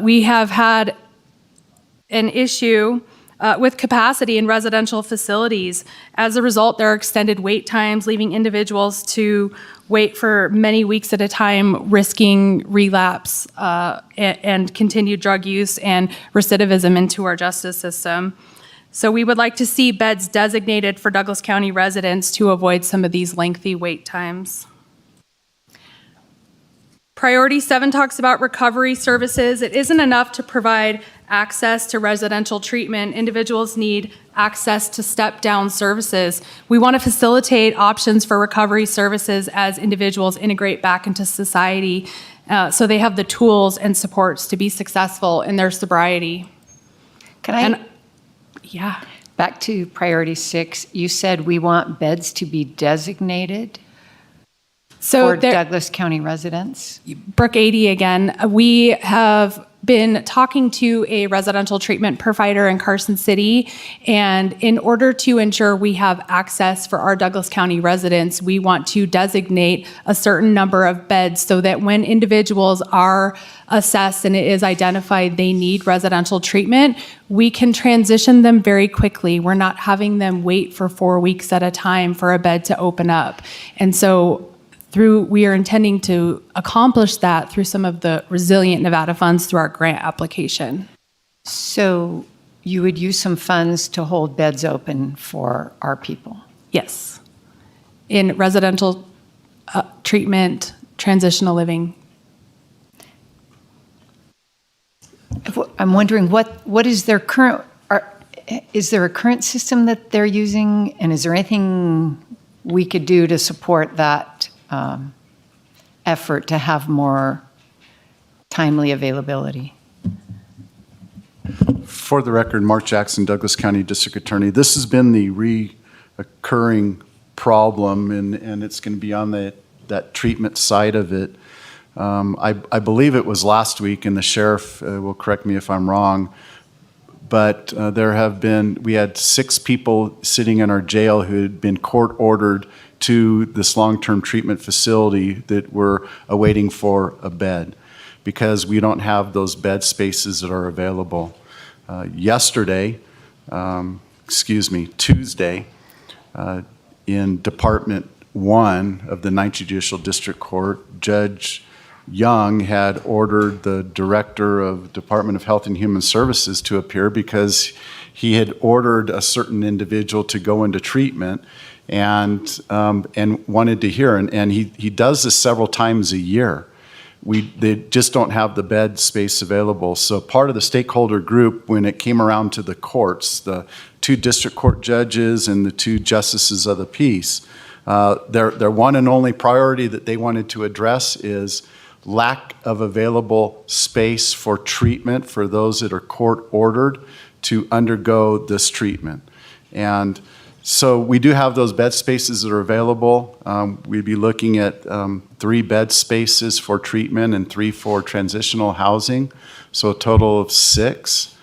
We have had an issue with capacity in residential facilities. As a result, there are extended wait times, leaving individuals to wait for many weeks at a time, risking relapse and continued drug use and recidivism into our justice system. So we would like to see beds designated for Douglas County residents to avoid some of these lengthy wait times. Priority 7 talks about recovery services. It isn't enough to provide access to residential treatment. Individuals need access to step-down services. We want to facilitate options for recovery services as individuals integrate back into society so they have the tools and supports to be successful in their sobriety. Yeah. Back to priority 6, you said we want beds to be designated for Douglas County residents? Brooke 80 again. We have been talking to a residential treatment provider in Carson City, and in order to ensure we have access for our Douglas County residents, we want to designate a certain number of beds so that when individuals are assessed and it is identified they need residential treatment, we can transition them very quickly. We're not having them wait for 4 weeks at a time for a bed to open up. And so we are intending to accomplish that through some of the Resilient Nevada funds through our grant application. So you would use some funds to hold beds open for our people? Yes. In residential treatment, transitional living. I'm wondering what is their current, is there a current system that they're using, and is there anything we could do to support that effort to have more timely availability? For the record, Mark Jackson, Douglas County District Attorney. This has been the recurring problem, and it's going to be on that treatment side of it. I believe it was last week, and the sheriff will correct me if I'm wrong, but we had 6 people sitting in our jail who had been court-ordered to this long-term treatment facility that were awaiting for a bed because we don't have those bed spaces that are available. Tuesday, in Department 1 of the 9th Judicial District Court, Judge Young had ordered the Director of Department of Health and Human Services to appear because he had ordered a certain individual to go into treatment and wanted to hear. And he does this several times a year. They just don't have the bed space available. So part of the stakeholder group, when it came around to the courts, the 2 district court judges and the 2 justices of the peace, their one and only priority that they wanted to address is lack of available space for treatment for those that are court ordered to undergo this treatment. And so we do have those bed spaces that are available. We'd be looking at 3 bed spaces for treatment and 3 for transitional housing, so a total of 6.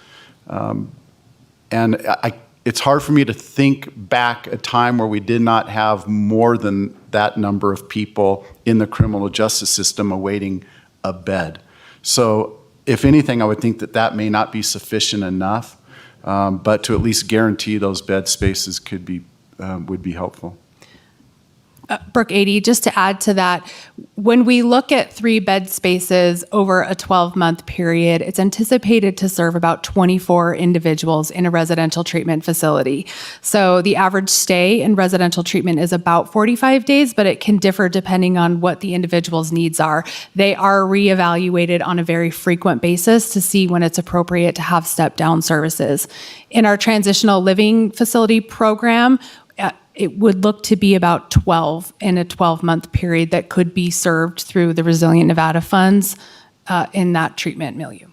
It's hard for me to think back a time where we did not have more than that number of people in the criminal justice system awaiting a bed. So if anything, I would think that may not be sufficient enough. But to at least guarantee those bed spaces would be helpful. Brooke 80, just to add to that, when we look at 3 bed spaces over a 12-month period, it's anticipated to serve about 24 individuals in a residential treatment facility. So the average stay in residential treatment is about 45 days, but it can differ depending on what the individual's needs are. They are reevaluated on a very frequent basis to see when it's appropriate to have step-down services. In our transitional living facility program, it would look to be about 12 in a 12-month period that could be served through the Resilient Nevada funds in that treatment milieu.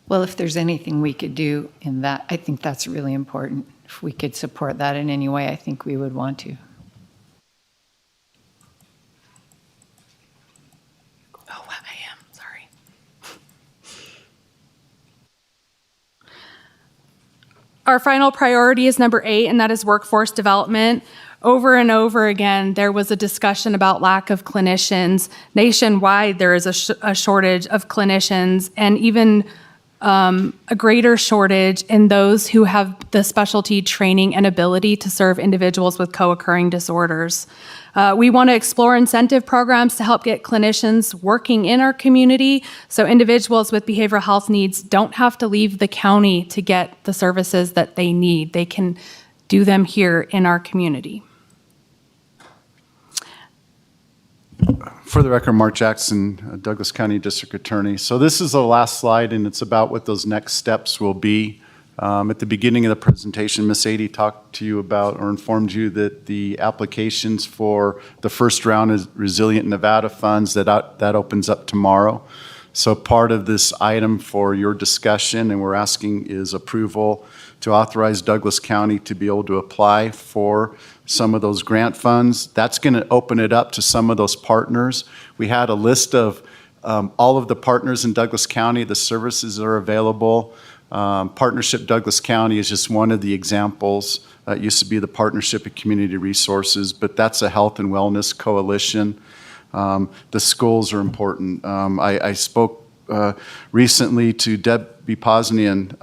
Well, if there's anything we could do in that, I think that's really important. If we could support that in any way, I think we would want to. Oh, I am, sorry. Our final priority is number 8, and that is workforce development. Over and over again, there was a discussion about lack of clinicians. Nationwide, there is a shortage of clinicians, and even a greater shortage in those who have the specialty training and ability to serve individuals with co-occurring disorders. We want to explore incentive programs to help get clinicians working in our community so individuals with behavioral health needs don't have to leave the county to get the services that they need. They can do them here in our community. For the record, Mark Jackson, Douglas County District Attorney. So this is the last slide, and it's about what those next steps will be. At the beginning of the presentation, Ms. Adie talked to you about or informed you that the applications for the first round of Resilient Nevada funds, that opens up tomorrow. So part of this item for your discussion, and we're asking, is approval to authorize Douglas County to be able to apply for some of those grant funds. That's going to open it up to some of those partners. We had a list of all of the partners in Douglas County, the services that are available. Partnership Douglas County is just one of the examples. It used to be the Partnership of Community Resources, but that's a health and wellness coalition. The schools are important. I spoke recently to Debbie Posnian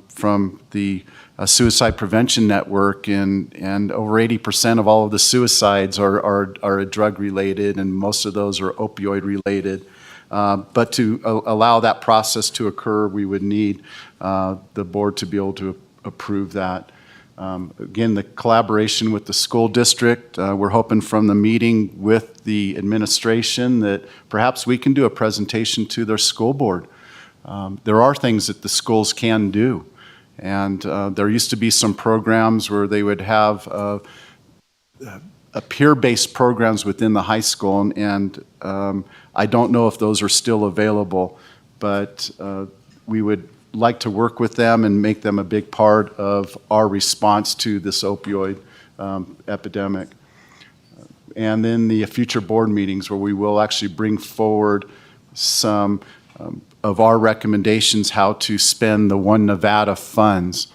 from the Suicide Prevention Network, and over 80% of all of the suicides are drug related, and most of those are opioid related. But to allow that process to occur, we would need the board to be able to approve that. Again, the collaboration with the school district, we're hoping from the meeting with the administration that perhaps we can do a presentation to their school board. There are things that the schools can do. And there used to be some programs where they would have a peer-based programs within the high school, and I don't know if those are still available, but we would like to work with them and make them a big part of our response to this opioid epidemic. And then the future board meetings where we will actually bring forward some of our recommendations how to spend the One Nevada funds.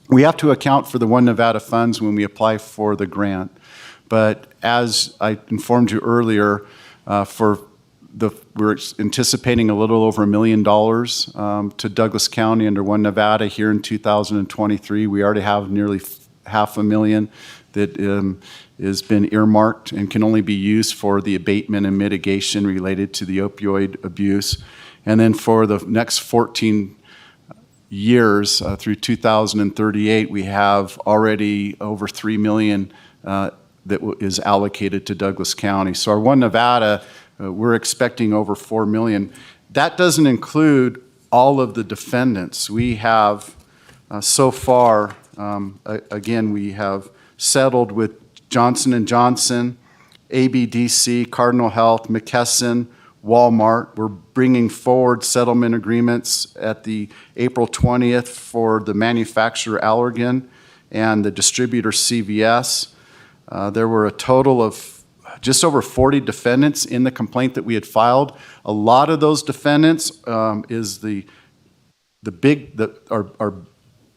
We have to account for the One Nevada funds when we apply for the grant. But as I informed you earlier, we're anticipating a little over $1 million to Douglas County under One Nevada here in 2023. We already have nearly $500,000 that has been earmarked and can only be used for the abatement and mitigation related to the opioid abuse. And then for the next 14 years through 2038, we have already over $3 million that is allocated to Douglas County. So our One Nevada, we're expecting over $4 million. That doesn't include all of the defendants. We have so far, again, we have settled with Johnson & Johnson, ABDC, Cardinal Health, McKesson, Walmart. We're bringing forward settlement agreements at the April 20th for the manufacturer Allergan and the distributor CVS. There were a total of just over 40 defendants in the complaint that we had filed. A lot of those defendants is our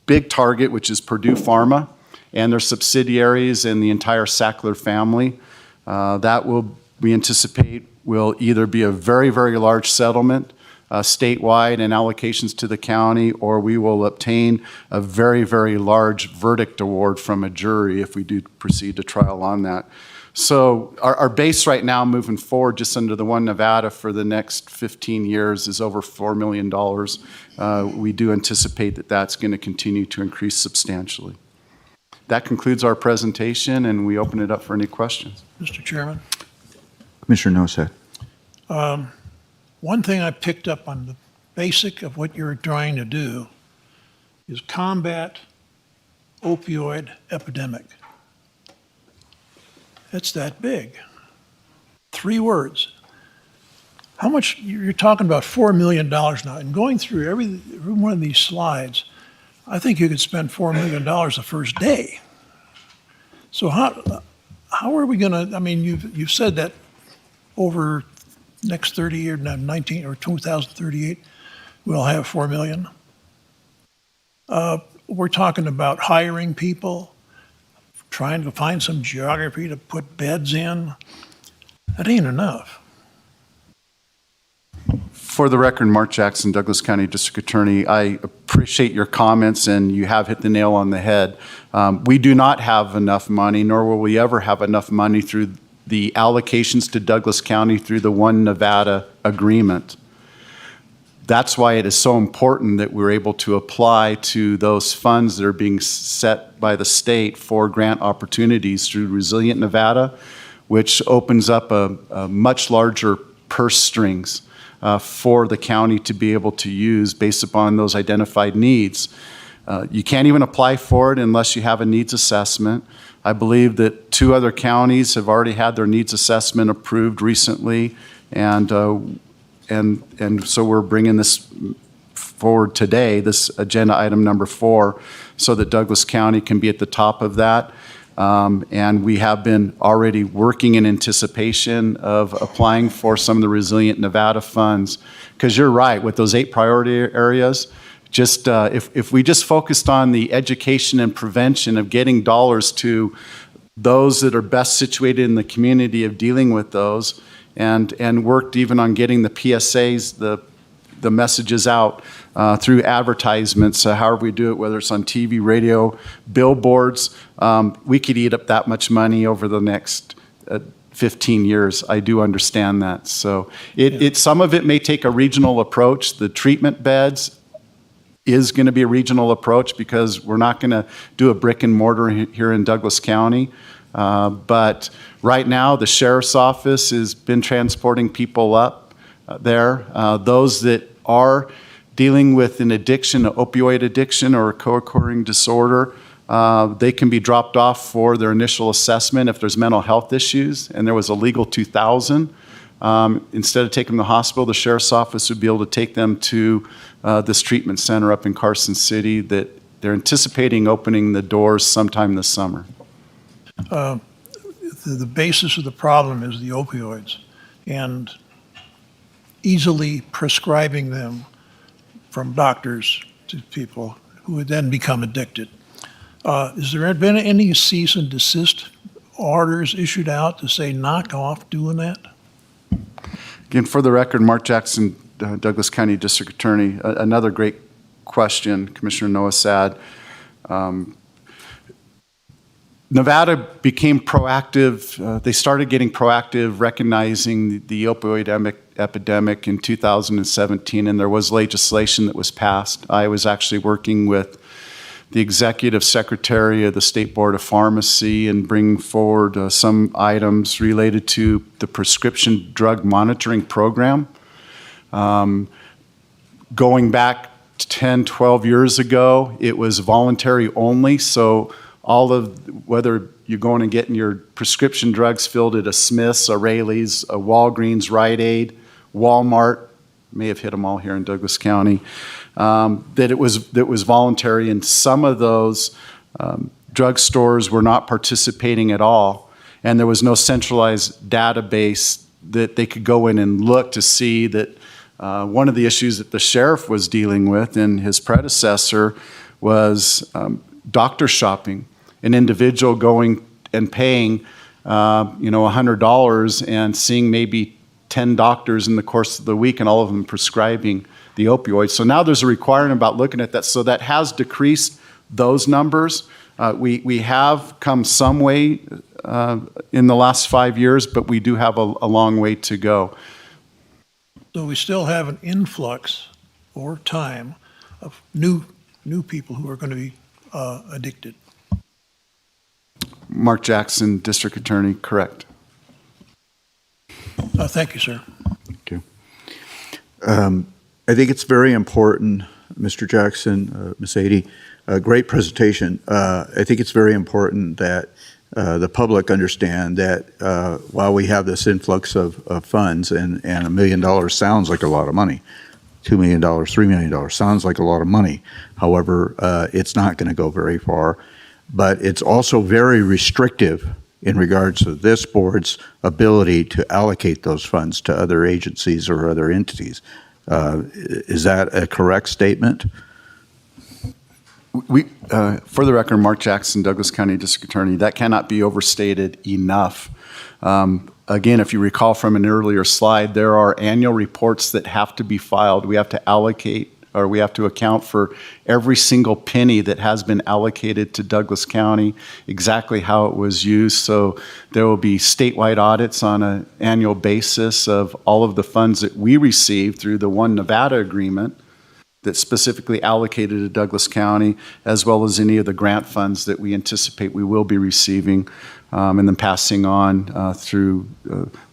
big target, which is Purdue Pharma and their subsidiaries and the entire Sackler family. We anticipate will either be a very, very large settlement statewide and allocations to the county, or we will obtain a very, very large verdict award from a jury if we do proceed to trial on that. So our base right now moving forward just under the One Nevada for the next 15 years is over $4 million. We do anticipate that that's going to continue to increase substantially. That concludes our presentation, and we open it up for any questions. Mr. Chairman, Commissioner Nosad. one thing I picked up on the basic of what you're trying to do is combat opioid epidemic. It's that big. 3 words. How much, you're talking about $4 million now, and going through every one of these slides, I think you could spend $4 million the first day. So how are we gonna, I mean, you've said that over next 30 years, 19 or 2038, we'll have 4 million. We're talking about hiring people, trying to find some geography to put beds in. That ain't enough. For the record, Mark Jackson, Douglas County District Attorney, I appreciate your comments, and you have hit the nail on the head. We do not have enough money, nor will we ever have enough money through the allocations to Douglas County through the One Nevada agreement. That's why it is so important that we're able to apply to those funds that are being set by the state for grant opportunities through Resilient Nevada, which opens up a much larger purse strings for the county to be able to use based upon those identified needs. You can't even apply for it unless you have a needs assessment. I believe that 2 other counties have already had their needs assessment approved recently, and so we're bringing this forward today, this agenda item number 4, so that Douglas County can be at the top of that. And we have been already working in anticipation of applying for some of the Resilient Nevada funds. Because you're right, with those 8 priority areas, just if we just focused on the education and prevention of getting dollars to those that are best situated in the community of dealing with those, and worked even on getting the PSAs, the messages out through advertisements, however we do it, whether it's on TV, radio, billboards, we could eat up that much money over the next 15 years. I do understand that. So some of it may take a regional approach. The treatment beds is going to be a regional approach because we're not going to do a brick and mortar here in Douglas County. But right now, the sheriff's office has been transporting people up there. Those that are dealing with an addiction, an opioid addiction or a co-occurring disorder, they can be dropped off for their initial assessment if there's mental health issues. And there was a legal 2000. Instead of taking them to the hospital, the sheriff's office would be able to take them to this treatment center up in Carson City that they're anticipating opening the doors sometime this summer. The basis of the problem is the opioids and easily prescribing them from doctors to people who would then become addicted. Has there been any cease and desist orders issued out to say knock off doing that? Again, for the record, Mark Jackson, Douglas County District Attorney. Another great question, Commissioner Nosad. Nevada became proactive. They started getting proactive, recognizing the opioid epidemic in 2017, and there was legislation that was passed. I was actually working with the executive secretary of the State Board of Pharmacy and bringing forward some items related to the prescription drug monitoring program. Going back 10, 12 years ago, it was voluntary only, so all of, whether you're going and getting your prescription drugs filled at a Smith's, a Raley's, a Walgreens, Rite Aid, Walmart, may have hit them all here in Douglas County, that it was voluntary, and some of those drugstores were not participating at all, and there was no centralized database that they could go in and look to see that one of the issues that the sheriff was dealing with and his predecessor was doctor shopping. An individual going and paying $100 and seeing maybe 10 doctors in the course of the week and all of them prescribing the opioids. So now there's a requirement about looking at that. So that has decreased those numbers. We have come some way in the last 5 years, but we do have a long way to go. So we still have an influx over time of new people who are going to be addicted. Mark Jackson, District Attorney, correct. Thank you, sir. Thank you. I think it's very important, Mr. Jackson, Ms. Adie, great presentation. I think it's very important that the public understand that while we have this influx of funds and $1 million sounds like a lot of money, $2 million, $3 million sounds like a lot of money. However, it's not going to go very far, but it's also very restrictive in regards to this board's ability to allocate those funds to other agencies or other entities. Is that a correct statement? For the record, Mark Jackson, Douglas County District Attorney, that cannot be overstated enough. Again, if you recall from an earlier slide, there are annual reports that have to be filed. We have to allocate, or we have to account for every single penny that has been allocated to Douglas County, exactly how it was used. So there will be statewide audits on an annual basis of all of the funds that we receive through the One Nevada agreement that's specifically allocated to Douglas County, as well as any of the grant funds that we anticipate we will be receiving, and then passing on through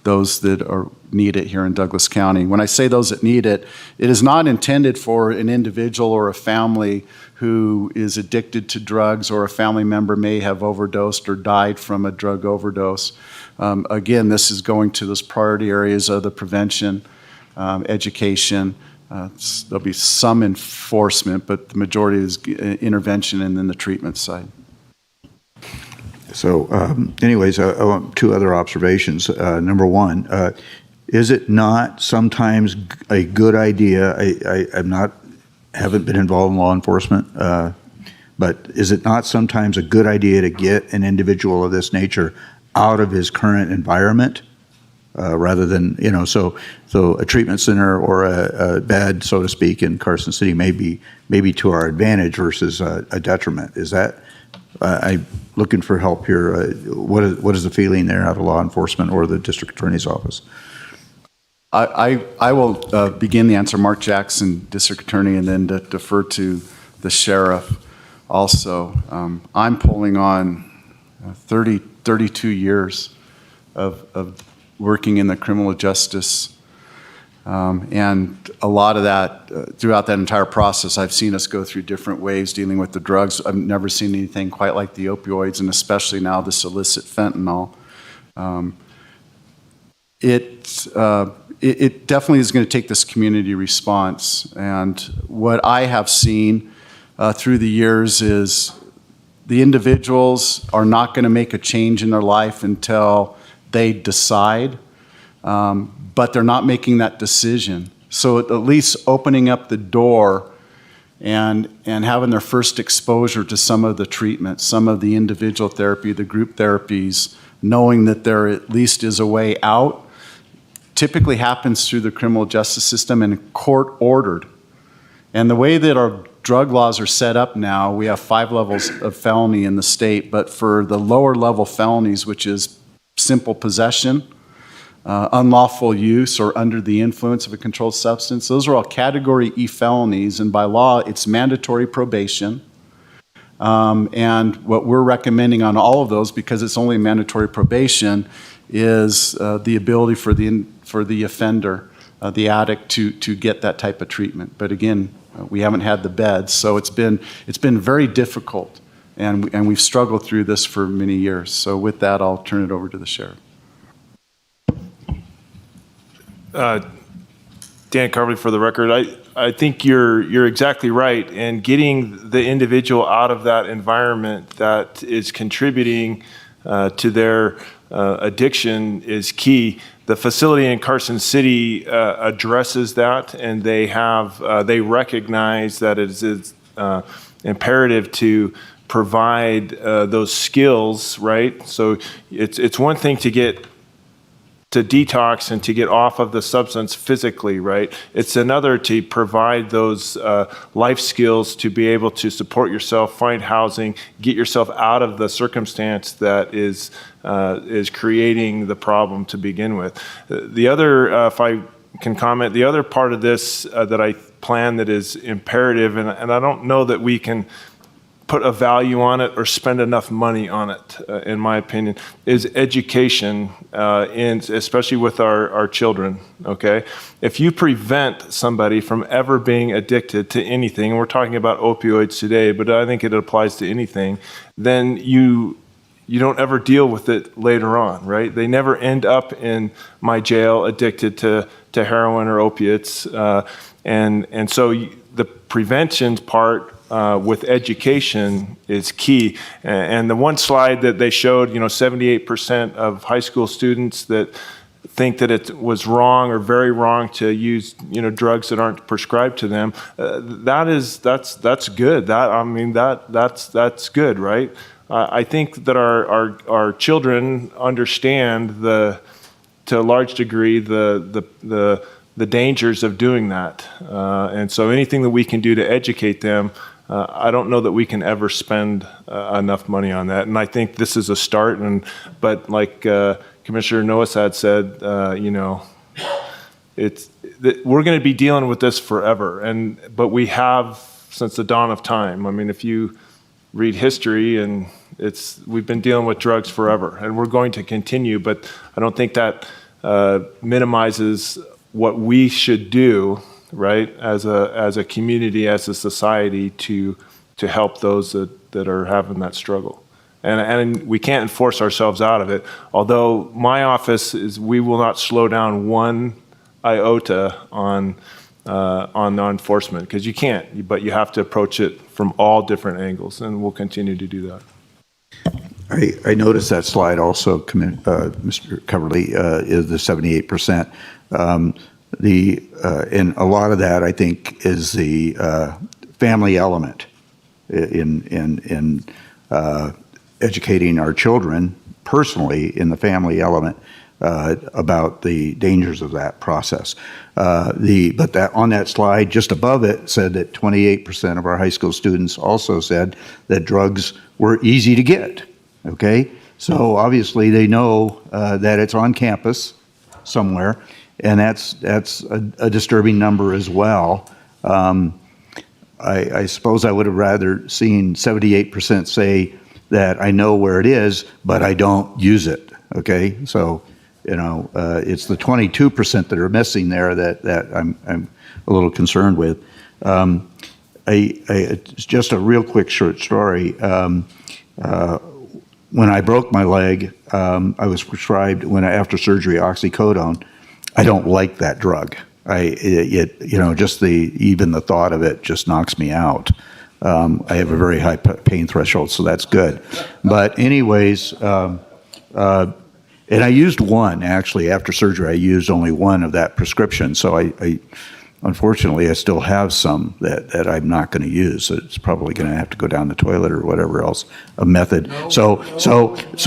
those that need it here in Douglas County. When I say those that need it, it is not intended for an individual or a family who is addicted to drugs, or a family member may have overdosed or died from a drug overdose. Again, this is going to those priority areas of the prevention, education. There'll be some enforcement, but the majority is intervention and then the treatment side. So anyways, I want two other observations. Number one, is it not sometimes a good idea, haven't been involved in law enforcement, but is it not sometimes a good idea to get an individual of this nature out of his current environment? Rather than, so a treatment center or a bed, so to speak, in Carson City may be to our advantage versus a detriment. Is that, I'm looking for help here. What is the feeling there out of law enforcement or the district attorney's office? I will begin the answer, Mark Jackson, District Attorney, and then defer to the sheriff also. I'm pulling on 32 years of working in the criminal justice, and a lot of that, throughout that entire process, I've seen us go through different waves dealing with the drugs. I've never seen anything quite like the opioids, and especially now this illicit fentanyl. It definitely is going to take this community response, and what I have seen through the years is the individuals are not going to make a change in their life until they decide, but they're not making that decision. So at least opening up the door and having their first exposure to some of the treatment, some of the individual therapy, the group therapies, knowing that there at least is a way out, typically happens through the criminal justice system and court ordered. And the way that our drug laws are set up now, we have 5 levels of felony in the state, but for the lower level felonies, which is simple possession, unlawful use, or under the influence of a controlled substance. Those are all Category E felonies, and by law, it's mandatory probation. And what we're recommending on all of those, because it's only mandatory probation, is the ability for the offender, the addict, to get that type of treatment. But again, we haven't had the beds, so it's been very difficult. And we've struggled through this for many years. So with that, I'll turn it over to the sheriff. Dan Carvey, for the record, I think you're exactly right. And getting the individual out of that environment that is contributing to their addiction is key. The facility in Carson City addresses that, and they recognize that it is imperative to provide those skills, right? So it's one thing to detox and to get off of the substance physically, right? It's another to provide those life skills to be able to support yourself, find housing, get yourself out of the circumstance that is creating the problem to begin with. The other, if I can comment, the other part of this that I plan that is imperative, and I don't know that we can put a value on it or spend enough money on it, in my opinion, is education, especially with our children, okay? If you prevent somebody from ever being addicted to anything, and we're talking about opioids today, but I think it applies to anything, then you don't ever deal with it later on, right? They never end up in my jail addicted to heroin or opiates. And so the prevention part with education is key. And the one slide that they showed, 78% of high school students that think that it was wrong or very wrong to use, drugs that aren't prescribed to them. That's good. That's good, right? I think that our children understand to a large degree the dangers of doing that, and so anything that we can do to educate them, I don't know that we can ever spend enough money on that. And I think this is a start. But like Commissioner Noasad said, we're going to be dealing with this forever. But we have since the dawn of time. I mean, if you read history, and we've been dealing with drugs forever, and we're going to continue. But I don't think that minimizes what we should do, right, as a community, as a society, to help those that are having that struggle. And we can't enforce ourselves out of it. Although my office we will not slow down one iota on enforcement, because you can't, but you have to approach it from all different angles, and we'll continue to do that. I noticed that slide also, Mr. Coverly, is the 78%. And a lot of that, I think, is the family element in educating our children personally in the family element about the dangers of that process. But that on that slide, just above it, said that 28% of our high school students also said that drugs were easy to get. Okay, so obviously they know that it's on campus somewhere. And that's a disturbing number as well. I suppose I would have rather seen 78% say that I know where it is, but I don't use it. Okay, so it's the 22% that are missing there that I'm a little concerned with. It's just a real quick short story. When I broke my leg, I was prescribed after surgery oxycodone. I don't like that drug. Even the thought of it just knocks me out. I have a very high pain threshold, so that's good. But anyways, and I used one actually after surgery. I used only one of that prescription. So I unfortunately I still have some that I'm not going to use. So it's probably going to have to go down the toilet or whatever else a method. So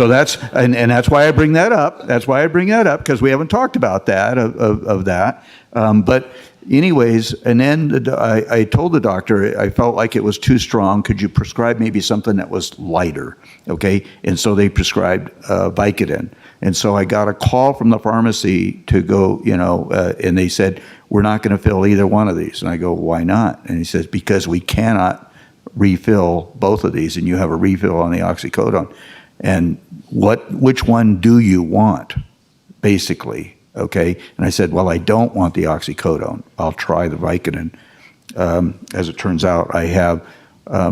that's and that's why I bring that up. That's why I bring that up, because we haven't talked about that of that. But anyways, and then I told the doctor I felt like it was too strong. Could you prescribe maybe something that was lighter? Okay, and so they prescribed Vicodin. And so I got a call from the pharmacy to go, and they said, we're not going to fill either one of these. And I go, why not? And he says, because we cannot refill both of these, and you have a refill on the oxycodone. And which one do you want, basically? Okay. And I said, well, I don't want the oxycodone. I'll try the Vicodin. As it turns out, I have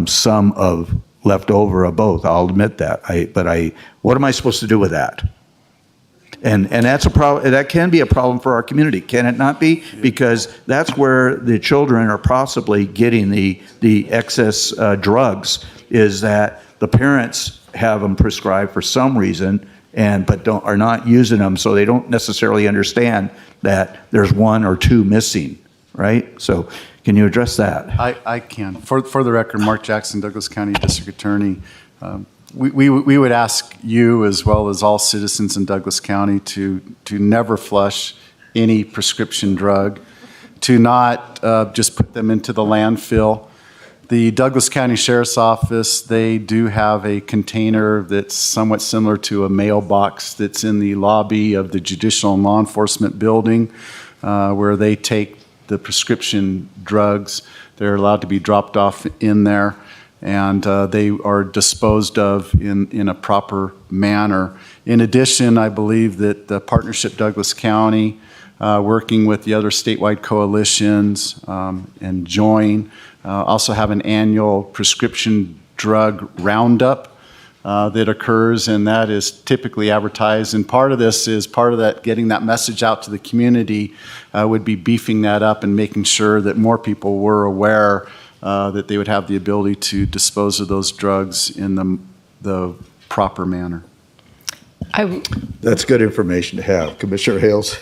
some of left over of both. I'll admit that. What am I supposed to do with that? And that's a problem. That can be a problem for our community, can it not be? Because that's where the children are possibly getting the excess drugs. Is that the parents have them prescribed for some reason, but are not using them, so they don't necessarily understand that there's one or two missing, right? So, can you address that? I can. For the record, Mark Jackson, Douglas County District Attorney. We would ask you, as well as all citizens in Douglas County, to never flush any prescription drug, to not just put them into the landfill. The Douglas County Sheriff's Office, they do have a container that's somewhat similar to a mailbox that's in the lobby of the Judicial and Law Enforcement Building, where they take the prescription drugs. They're allowed to be dropped off in there, and they are disposed of in a proper manner. In addition, I believe that the Partnership Douglas County, working with the other statewide coalitions and JOIN, also have an annual prescription drug roundup that occurs, and that is typically advertised. And part of this is part of that, getting that message out to the community would be beefing that up and making sure that more people were aware that they would have the ability to dispose of those drugs in the proper manner. That's good information to have. Commissioner Hales?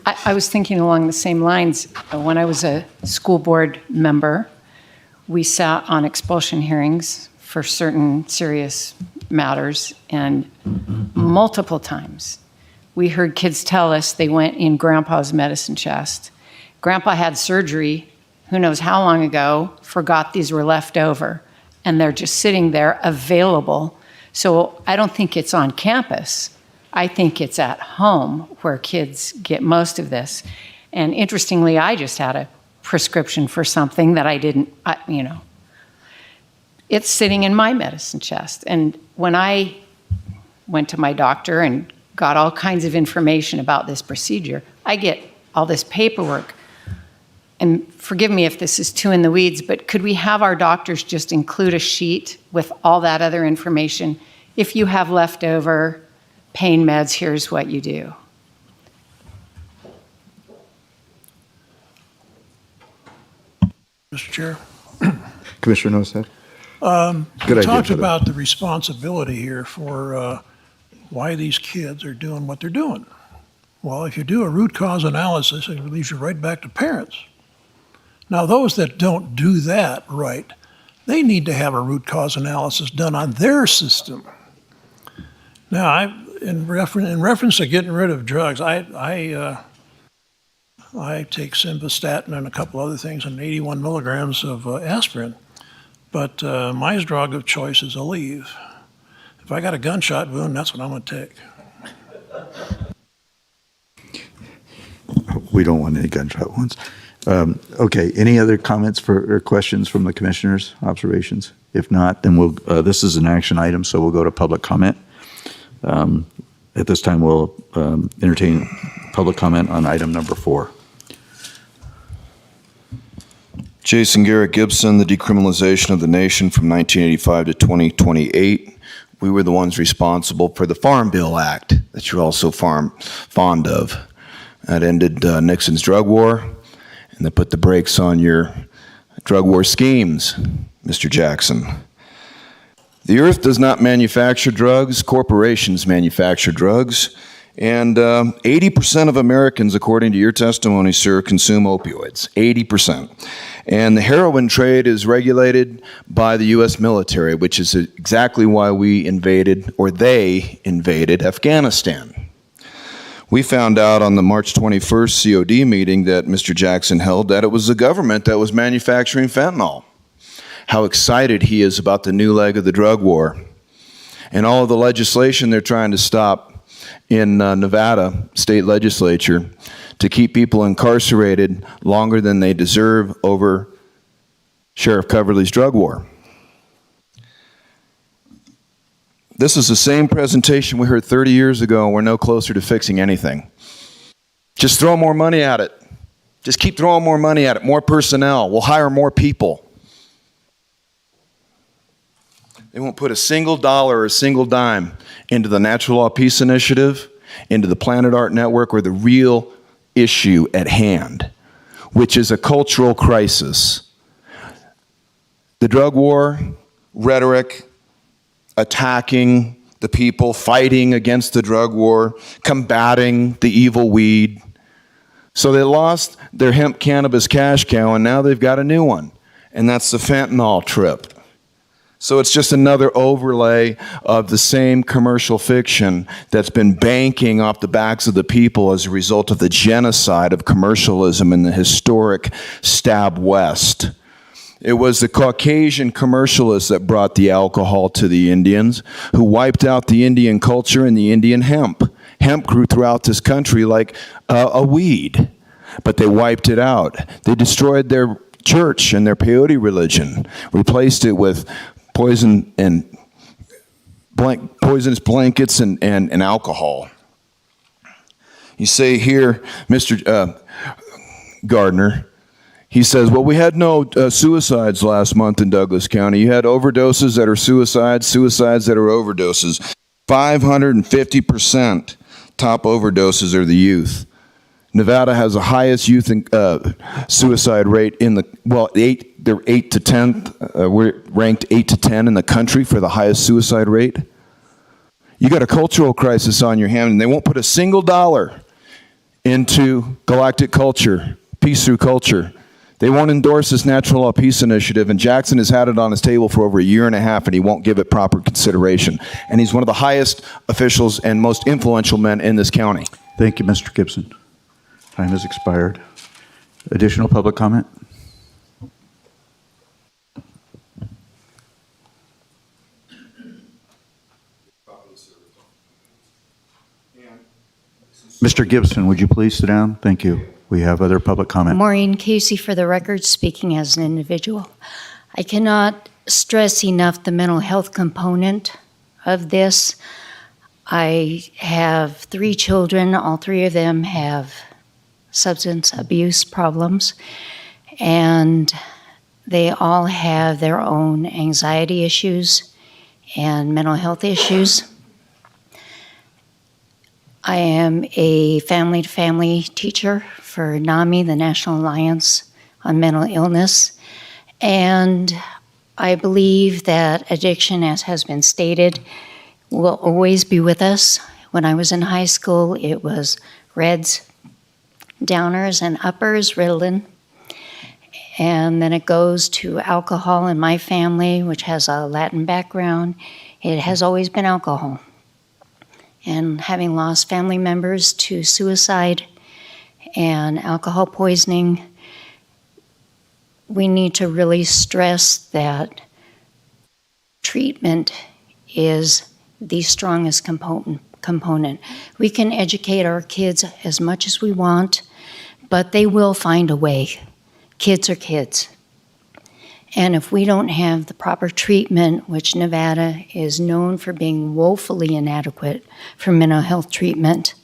I was thinking along the same lines. When I was a school board member, we sat on expulsion hearings for certain serious matters, and multiple times we heard kids tell us they went in Grandpa's medicine chest. Grandpa had surgery, who knows how long ago, forgot these were left over, and they're just sitting there available. So I don't think it's on campus. I think it's at home where kids get most of this. And interestingly, I just had a prescription for something that I didn't, it's sitting in my medicine chest. And when I went to my doctor and got all kinds of information about this procedure, I get all this paperwork. And forgive me if this is too in the weeds, but could we have our doctors just include a sheet with all that other information? If you have leftover pain meds, here's what you do. Mr. Chair. Commissioner Nosat? You Good idea, talked Heather. about the responsibility here for why these kids are doing what they're doing. Well, if you do a root cause analysis, it leads you right back to parents. Now, those that don't do that right, they need to have a root cause analysis done on their system. Now, in reference to getting rid of drugs, I take simvastatin and a couple other things and 81 milligrams of aspirin. But my drug of choice is Aleve. If I got a gunshot wound, that's what I'm going to take. We don't want any gunshot wounds. Okay, any other comments or questions from the commissioners, observations? If not, then this is an action item, so we'll go to public comment. At this time, we'll entertain public comment on item number 4. Jason Garrett Gibson, the decriminalization of the nation from 1985 to 2028. We were the ones responsible for the Farm Bill Act that you're all so fond of. That ended Nixon's drug war, and that put the brakes on your drug war schemes, Mr. Jackson. The earth does not manufacture drugs, corporations manufacture drugs, and 80% of Americans, according to your testimony, sir, consume opioids, 80%. And the heroin trade is regulated by the U.S. military, which is exactly why we invaded, or they invaded, Afghanistan. We found out on the March 21st COD meeting that Mr. Jackson held that it was the government that was manufacturing fentanyl. How excited he is about the new leg of the drug war. And all of the legislation they're trying to stop in Nevada state legislature to keep people incarcerated longer than they deserve over Sheriff Coverly's drug war. This is the same presentation we heard 30 years ago, and we're no closer to fixing anything. Just throw more money at it. Just keep throwing more money at it, more personnel. We'll hire more people. They won't put a single dollar or a single dime into the Natural Law Peace Initiative, into the Planet Art Network, or the real issue at hand, which is a cultural crisis. The drug war, rhetoric, attacking the people, fighting against the drug war, combating the evil weed. So they lost their hemp cannabis cash cow, and now they've got a new one, and that's the fentanyl trip. So it's just another overlay of the same commercial fiction that's been banking off the backs of the people as a result of the genocide of commercialism in the historic Stab West. It was the Caucasian commercialists that brought the alcohol to the Indians, who wiped out the Indian culture and the Indian hemp. Hemp grew throughout this country like a weed, but they wiped it out. They destroyed their church and their peyote religion, replaced it with poison and poisonous blankets and alcohol. You say here, Mr. Gardner, he says, well, we had no suicides last month in Douglas County. You had overdoses that are suicides, suicides that are overdoses. 550% top overdoses are the youth. Nevada has the highest youth suicide rate in the, well, they're 8 to 10th. We're ranked 8 to 10 in the country for the highest suicide rate. You got a cultural crisis on your hand, and they won't put a single dollar into galactic culture, peace through culture. They won't endorse this Natural Law Peace Initiative, and Jackson has had it on his table for over a year and a half, and he won't give it proper consideration. And he's one of the highest officials and most influential men in this county. Thank you, Mr. Gibson. Time has expired. Additional public comment? Mr. Gibson, would you please sit down? Thank you. We have other public comment. Maureen Casey, for the record, speaking as an individual. I cannot stress enough the mental health component of this. I have 3 children. All 3 of them have substance abuse problems, and they all have their own anxiety issues and mental health issues. I am a family-to-family teacher for NAMI, the National Alliance on Mental Illness, and I believe that addiction, as has been stated, will always be with us. When I was in high school, it was Reds, downers, and uppers, Ritalin, and then it goes to alcohol. In my family, which has a Latin background, it has always been alcohol. And having lost family members to suicide and alcohol poisoning, we need to really stress that treatment is the strongest component. We can educate our kids as much as we want, but they will find a way. Kids are kids. And if we don't have the proper treatment, which Nevada is known for being woefully inadequate for mental health treatment,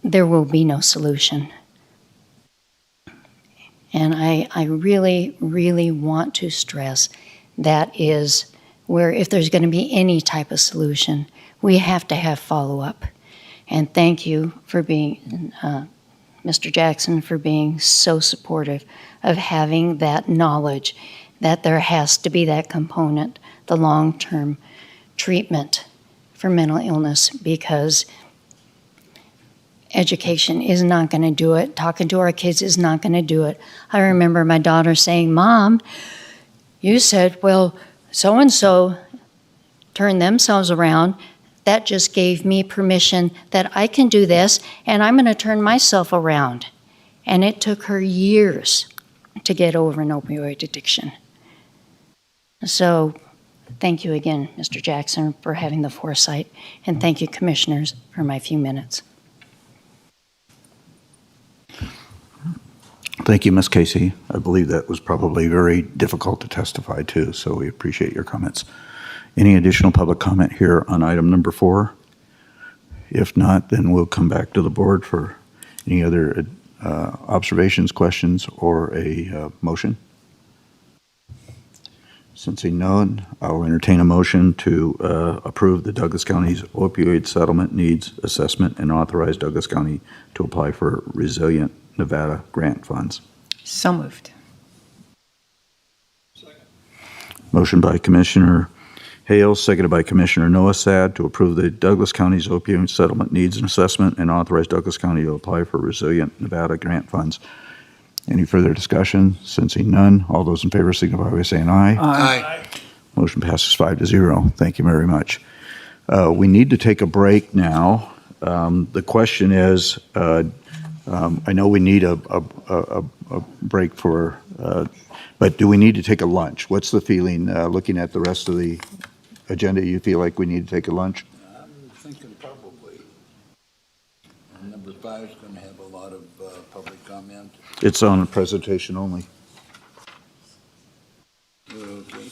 there will be no solution. And I really, really want to stress that is where if there's going to be any type of solution, we have to have follow-up. And thank you for being, Mr. Jackson, for being so supportive of having that knowledge that there has to be that component, the long-term treatment for mental illness, because education is not going to do it. Talking to our kids is not going to do it. I remember my daughter saying, "Mom, you said, well, so-and-so turned themselves around. That just gave me permission that I can do this, and I'm going to turn myself around." And it took her years to get over an opioid addiction. So thank you again, Mr. Jackson, for having the foresight, and thank you, commissioners, for my few minutes. Thank you, Ms. Casey. I believe that was probably very difficult to testify to, so we appreciate your comments. Any additional public comment here on item number 4? If not, then we'll come back to the board for any other observations, questions, or a motion. Since seeing none, I'll entertain a motion to approve the Douglas County's opioid settlement needs assessment and authorize Douglas County to apply for Resilient Nevada grant funds. So moved. Motion by Commissioner Hales, seconded by Commissioner Noasad, to approve the Douglas County's opioid settlement needs and assessment and authorize Douglas County to apply for Resilient Nevada grant funds. Any further discussion? Sensing none, all those in favor signify by saying aye. Aye. Motion passes 5-0. Thank you very much. We need to take a break now. The question is, I know we need a break for, but do we need to take a lunch? What's the feeling, looking at the rest of the agenda? You feel like we need to take a lunch? I'm thinking probably. And number 5 is going to have a lot of public comment. It's on a presentation only. Okay.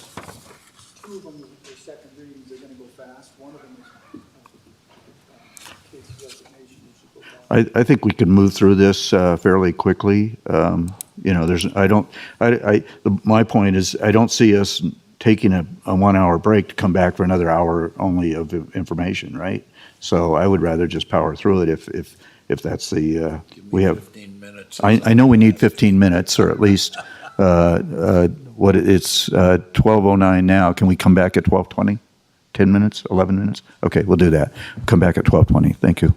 Two of them are second readings, they're going to go fast. One of them is case resignation. I think we can move through this fairly quickly. You know, my point is, I don't see us taking a 1 hour break to come back for another hour only of information, right? So I would rather just power through it if that's the, we have. 15 minutes. I know we need 15 minutes, or at least, it's 12:09 now. Can we come back at 12:20? 10 minutes, 11 minutes? Okay, we'll do that. Come back at 12:20. Thank you.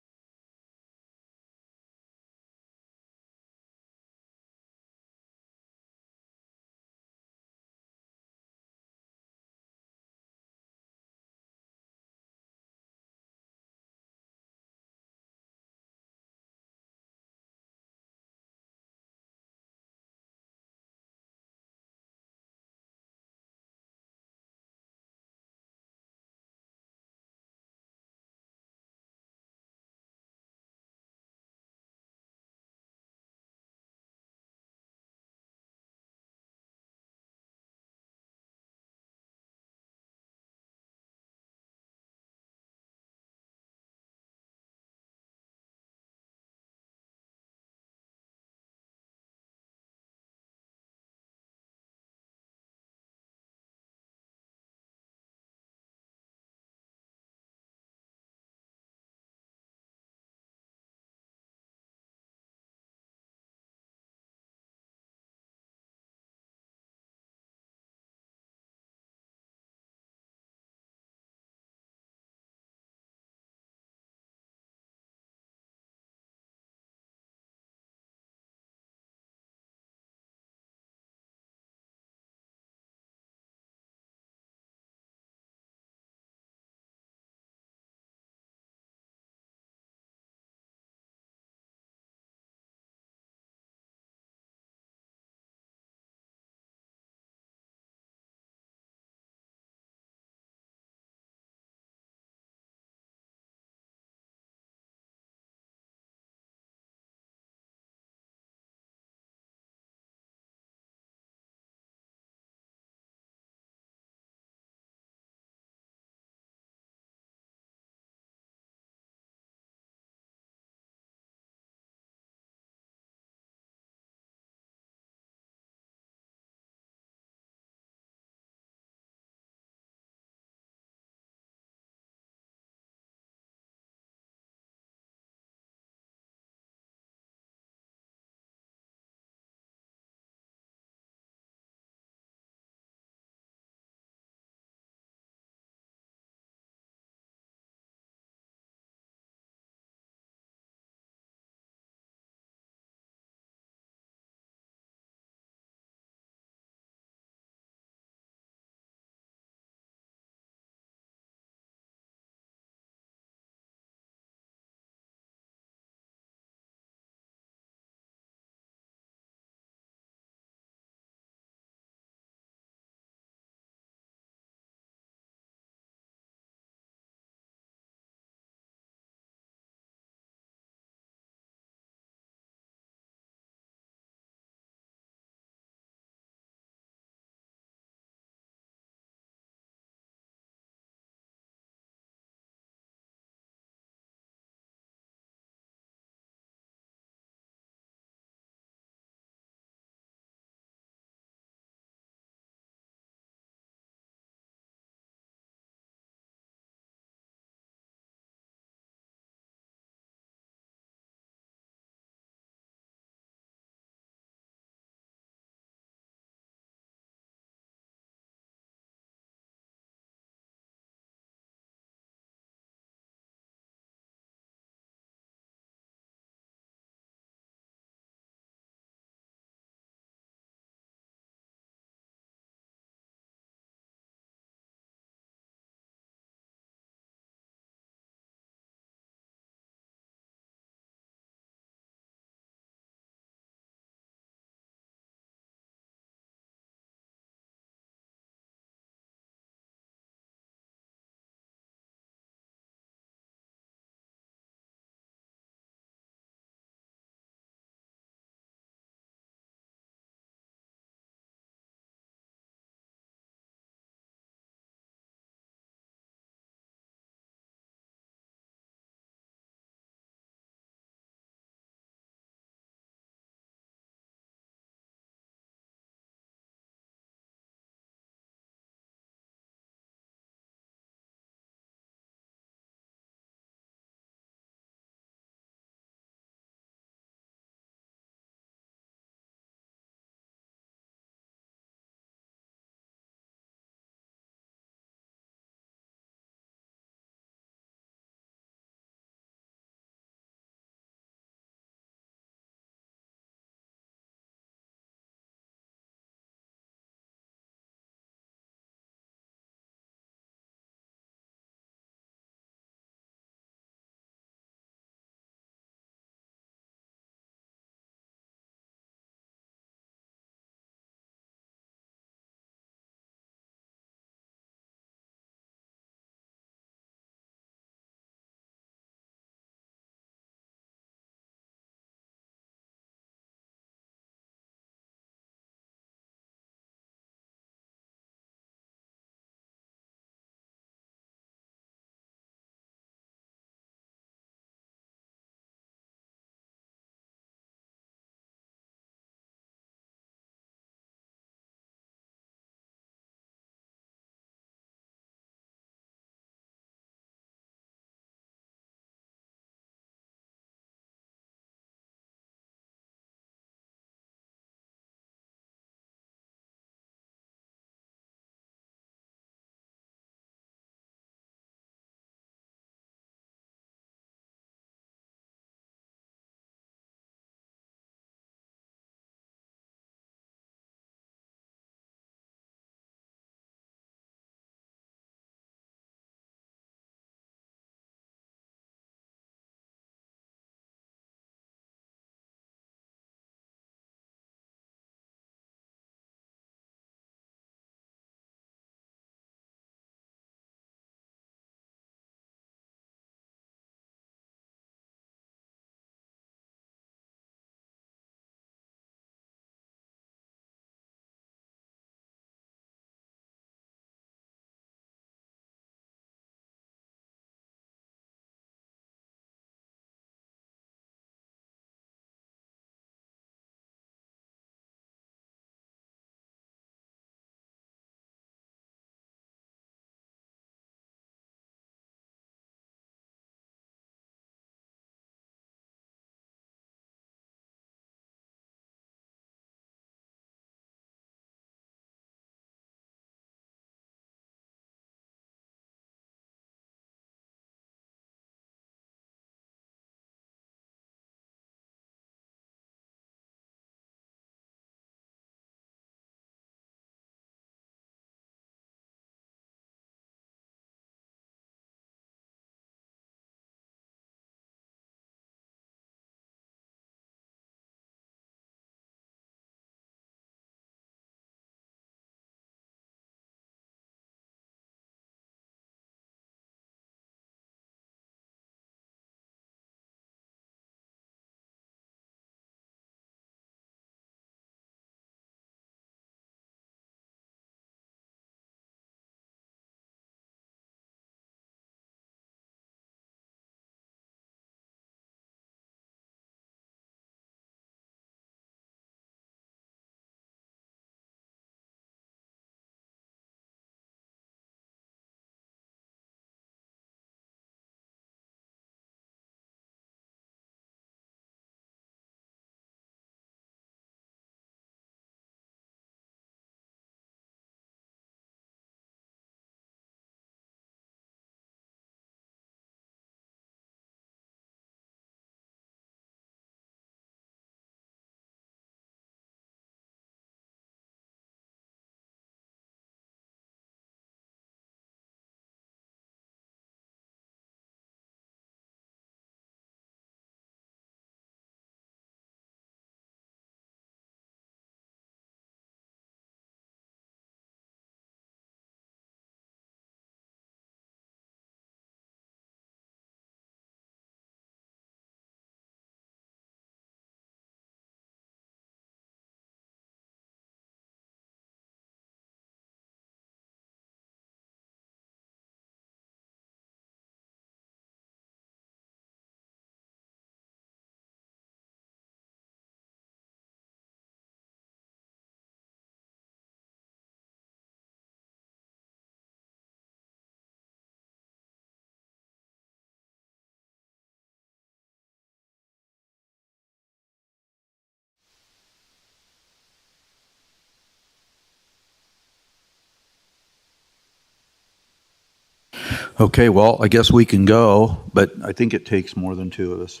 Okay, well, I guess we can go, but I think it takes more than two of us.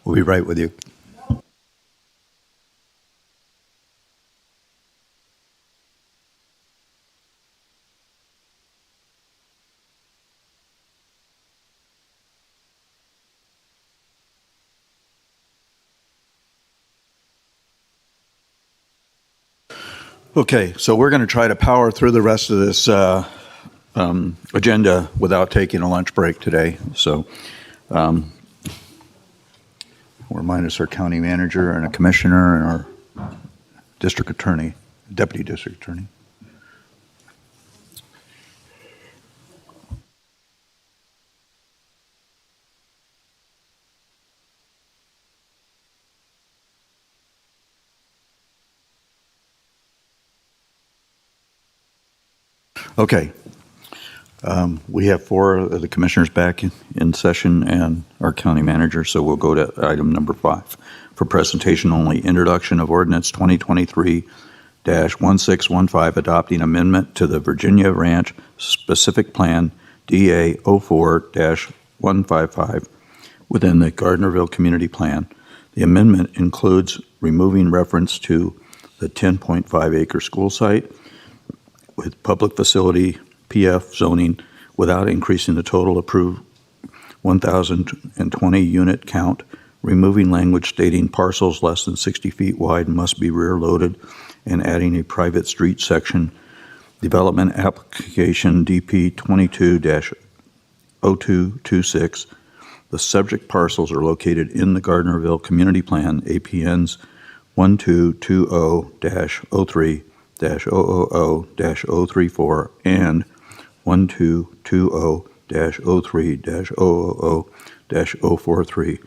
We'll be right with you. Okay, so we're going to try to power through the rest of this agenda without taking a lunch break today. So we're minus our county manager and a commissioner and our district attorney, deputy district attorney. Okay. We have four of the commissioners back in session and our county manager, so we'll go to item number 5 for presentation only. Introduction of ordinance 2023-1615, adopting amendment to the Virginia Ranch Specific Plan DA 04-155 within the Gardnerville Community Plan. The amendment includes removing reference to the 10.5 acre school site with public facility PF zoning without increasing the total approved 1,020 unit count, removing language stating parcels less than 60 feet wide must be rear loaded, and adding a private street section. Development application DP 22-0226. The subject parcels are located in the Gardnerville Community Plan, APNs 1220-03-000-034 and 1220-03-000-043,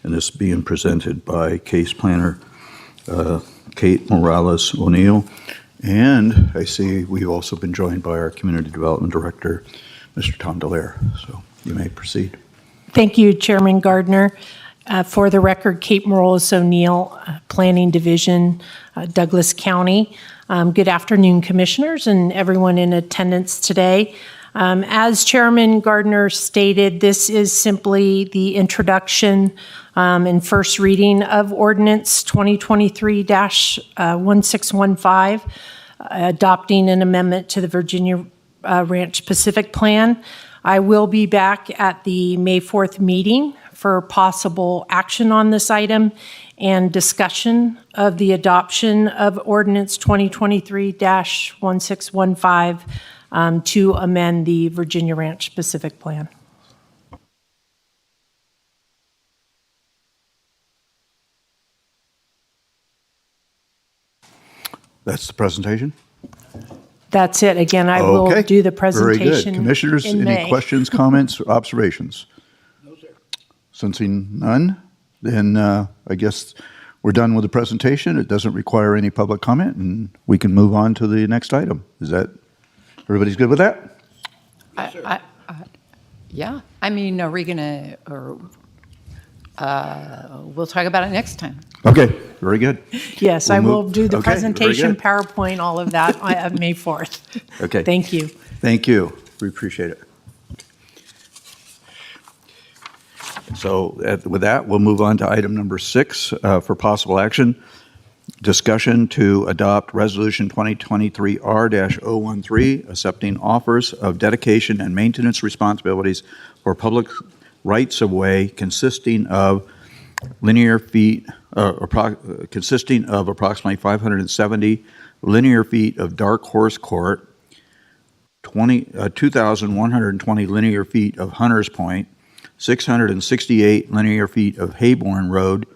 and this being presented by case planner Kate Morales O'Neill. And I see we've also been joined by our community development director, Mr. Tom Dallaire. So you may proceed. Thank you, Chairman Gardner. For the record, Kate Morales O'Neill, Planning Division, Douglas County. Good afternoon, commissioners and everyone in attendance today. As Chairman Gardner stated, this is simply the introduction and first reading of Ordinance 2023-1615, adopting an amendment to the Virginia Ranch Pacific Plan. I will be back at the May 4th meeting for possible action on this item and discussion of the adoption of Ordinance 2023-1615 to amend the Virginia Ranch Pacific Plan. That's the presentation? That's it. Again, I will do the presentation. Very good. Commissioners, in any May. questions, comments, or observations? No, sir. Sensing none, then I guess we're done with the presentation. It doesn't require any public comment, and we can move on to the next item. Is that, everybody's good with that? Yeah. I mean, are we going to, or we'll talk about it next time. Okay, very good. Yes, We'll I will move- do the okay, very presentation, good. PowerPoint, all of that on May 4th. Okay. Thank you. Thank you. We appreciate it. So with that, we'll move on to item number 6 for possible action. Discussion to adopt Resolution 2023-R-013, accepting offers of dedication and maintenance responsibilities for public rights-of-way consisting of approximately 570 linear feet of Dark Horse Court, 2,120 linear feet of Hunters Point, 668 linear feet of Hayborn Road,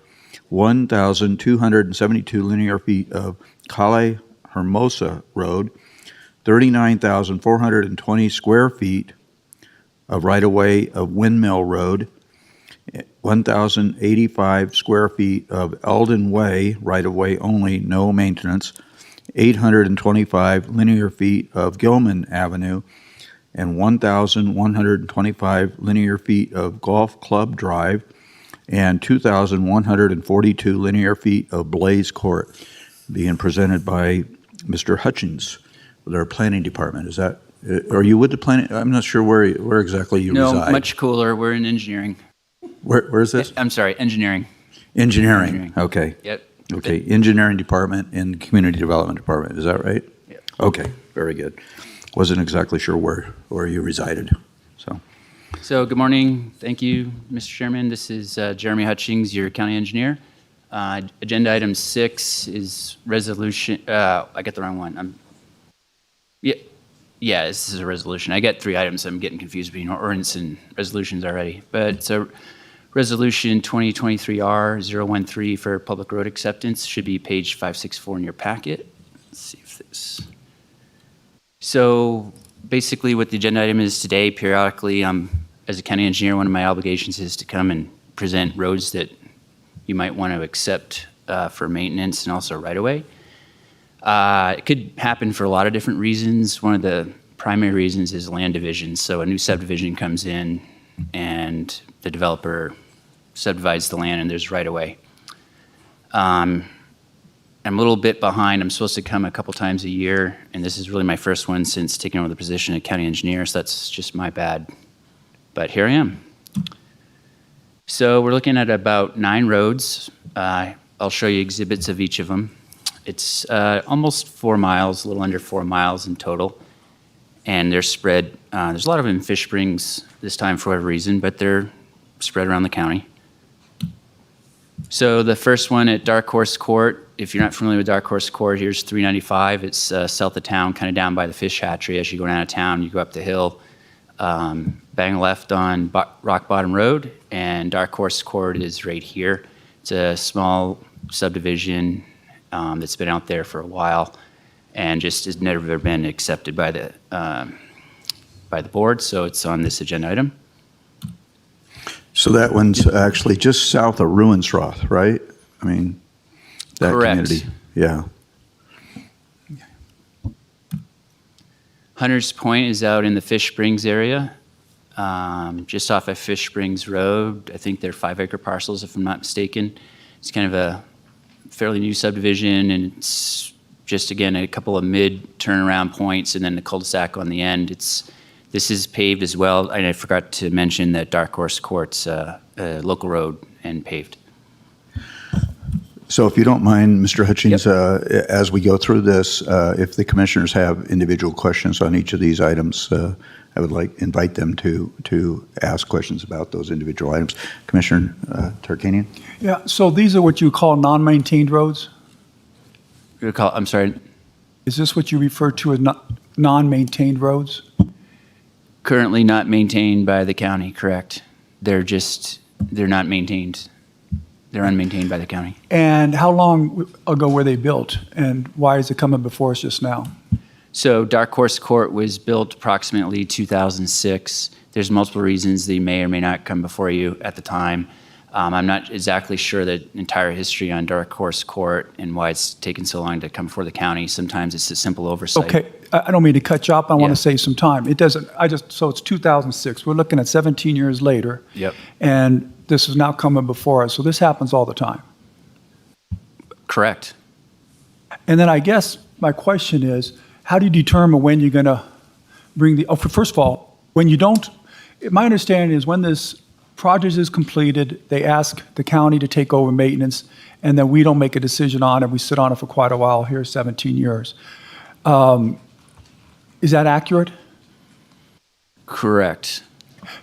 1,272 linear feet of Calle Hermosa Road, 39,420 square feet of right-of-way of Windmill Road, 1,085 square feet of Eldon Way, right-of-way only, no maintenance, 825 linear feet of Gilman Avenue, and 1,125 linear feet of Golf Club Drive, and 2,142 linear feet of Blaze Court, being presented by Mr. Hutchins. their planning department. Is that, are you with the planning? I'm not sure where exactly you No, reside. much cooler. We're in engineering. Where is this? I'm sorry, engineering. Engineering. Okay. Yep. Okay, engineering department and community development department, is that right? Yeah. Okay, very good. Wasn't exactly sure where you resided, so. So good morning. Thank you, Mr. Chairman. This is Jeremy Hutchings, your county engineer. Agenda item 6 is resolution, I got the wrong one. Yeah, this is a resolution. I got 3 items. I'm getting confused between ordinance and resolutions already. But it's a resolution 2023R013 for public road acceptance. Should be page 564 in your packet. Let's see if this. So basically what the agenda item is today, periodically, as a county engineer, one of my obligations is to come and present roads that you might want to accept for maintenance and also right-of-way. It could happen for a lot of different reasons. One of the primary reasons is land division. So a new subdivision comes in and the developer subdivides the land and there's right-of-way. I'm a little bit behind. I'm supposed to come a couple times a year, and this is really my first one since taking over the position of county engineer, so that's just my bad. But here I am. So we're looking at about 9 roads. I'll show you exhibits of each of them. It's almost 4 miles, a little under 4 miles in total. And they're spread, there's a lot of them in Fish Springs this time for whatever reason, but they're spread around the county. So the first one at Dark Horse Court, if you're not familiar with Dark Horse Court, here's 395. It's south of town, kind of down by the fish hatchery. As you go down to town, you go up the hill, bang left on Rock Bottom Road, and Dark Horse Court is right here. It's a small subdivision that's been out there for a while and just has never been accepted by the board, so it's on this agenda item. So that one's actually just south of Ruinsroth, right? I mean, that Correct. community. Yeah. Hunters Point is out in the Fish Springs area, just off of Fish Springs Road. I think they're 5-acre parcels, if I'm not mistaken. It's kind of a fairly new subdivision, and it's just, again, a couple of mid-turnaround points and then the cul-de-sac on the end. This is paved as well, and I forgot to mention that Dark Horse Court's a local road and paved. So if you don't mind, Mr. Hutchings, as we go through this, if the commissioners have individual questions on each of these items, I would like invite them to ask questions about those individual items. Commissioner Tarkanian? Yeah, so these are what you call non-maintained roads? I'm sorry? Is this what you refer to as non-maintained roads? Currently not maintained by the county, correct. They're not maintained. They're unmaintained by the county. And how long ago were they built? And why is it coming before us just now? So Dark Horse Court was built approximately 2006. There's multiple reasons they may or may not come before you at the time. I'm not exactly sure the entire history on Dark Horse Court and why it's taken so long to come before the county. Sometimes it's a simple oversight. Okay, I don't mean to cut you off. I want to save some time. It doesn't, so it's 2006. We're looking at 17 years later. Yep. And this is now coming before us. So this happens all the time. Correct. And then I guess my question is, how do you determine when you're going to bring first of all, when you don't, my understanding is when this project is completed, they ask the county to take over maintenance, and then we don't make a decision on it. We sit on it for quite a while here, 17 years. Is that accurate? Correct.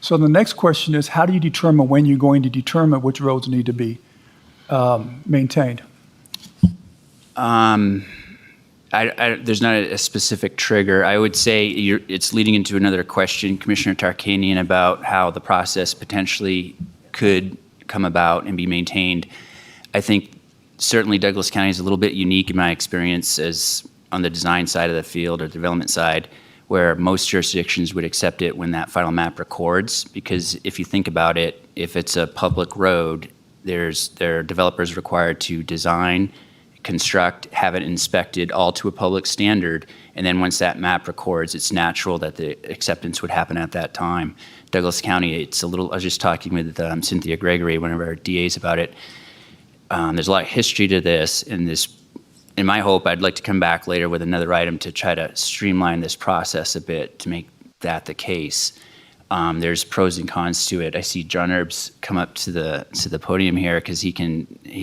So the next question is, how do you determine when you're going to determine which roads need to be maintained? There's not a specific trigger. I would say it's leading into another question, Commissioner Tarkanian, about how the process potentially could come about and be maintained. I think certainly Douglas County is a little bit unique in my experience as on the design side of the field or development side, where most jurisdictions would accept it when that final map records. Because if you think about it, if it's a public road, there are developers required to design, construct, have it inspected, all to a public standard, and then once that map records, it's natural that the acceptance would happen at that time. Douglas County, it's a little, I was just talking with Cynthia Gregory, one of our DAs, about it. There's a lot of history to this, and this in my hope, I'd like to come back later with another item to try to streamline this process a bit to make that the case. There's pros and cons to it. I see John Erbs come up to the podium here because he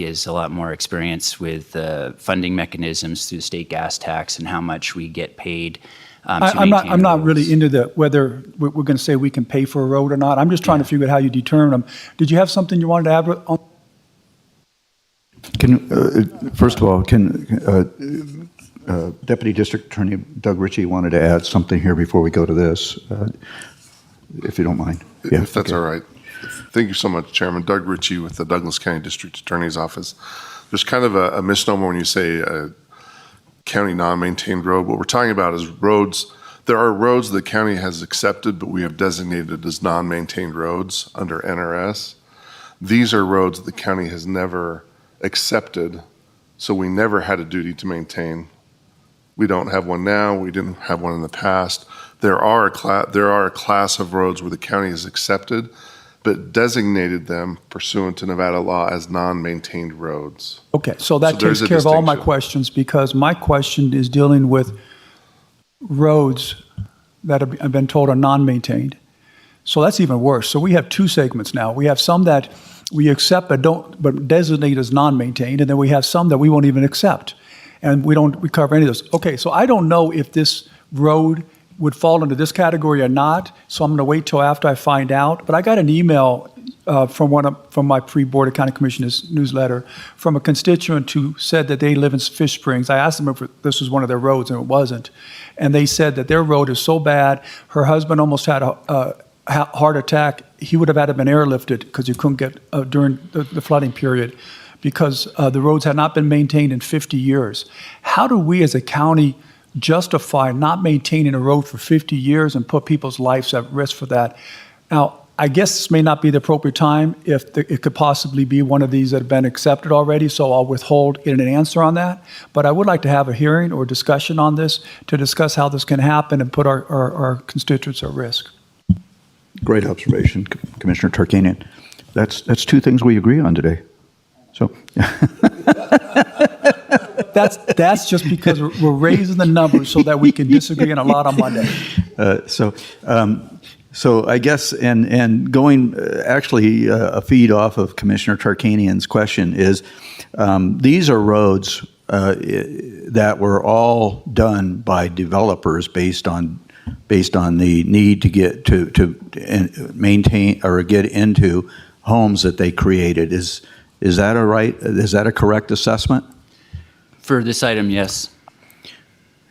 has a lot more experience with funding mechanisms through the state gas tax and how much we get paid. I'm not really into whether we're going to say we can pay for a road or not. I'm just trying to figure out how you determine them. Did you have something you wanted to add on? First of all, Deputy District Attorney Doug Ritchie wanted to add something here before we go to this, if you don't mind. Yeah, if that's all right. Thank you so much, Chairman. Doug Ritchie with the Douglas County District Attorney's Office. There's kind of a misnomer when you say county non-maintained road. What we're talking about is roads. There are roads the county has accepted, but we have designated as non-maintained roads under NRS. These are roads the county has never accepted, so we never had a duty to maintain. We don't have one now. We didn't have one in the past. There are a class of roads where the county has accepted, but designated them pursuant to Nevada law as non-maintained roads. Okay, so that there's takes a care of all my distinction. questions, because my question is dealing with roads that have been told are non-maintained. So that's even worse. So we have two segments now. We have some that we accept but designate as non-maintained, and then we have some that we won't even accept, and we don't cover any of those. Okay, so I don't know if this road would fall into this category or not, so I'm going to wait till after I find out. But I got an email from my pre-Board of County Commissioners newsletter from a constituent who said that they live in Fish Springs. I asked them if this was one of their roads, and it wasn't. And they said that their road is so bad, her husband almost had a heart attack. He would have had to been airlifted because he couldn't get during the flooding period, because the roads had not been maintained in 50 years. How do we as a county justify not maintaining a road for 50 years and put people's lives at risk for that? Now, I guess this may not be the appropriate time if it could possibly be one of these that have been accepted already, so I'll withhold getting an answer on that. But I would like to have a hearing or discussion on this to discuss how this can happen and put our constituents at risk. Great observation, Commissioner Tarkanian. That's two things we agree on today. So that's just because we're raising the numbers so that we can disagree on a lot on Monday. So I guess, and going actually a feed off of Commissioner Tarkanian's question is, these are roads that were all done by developers based on the need to get to maintain or get into homes that they created. Is that a correct assessment? For this item, yes.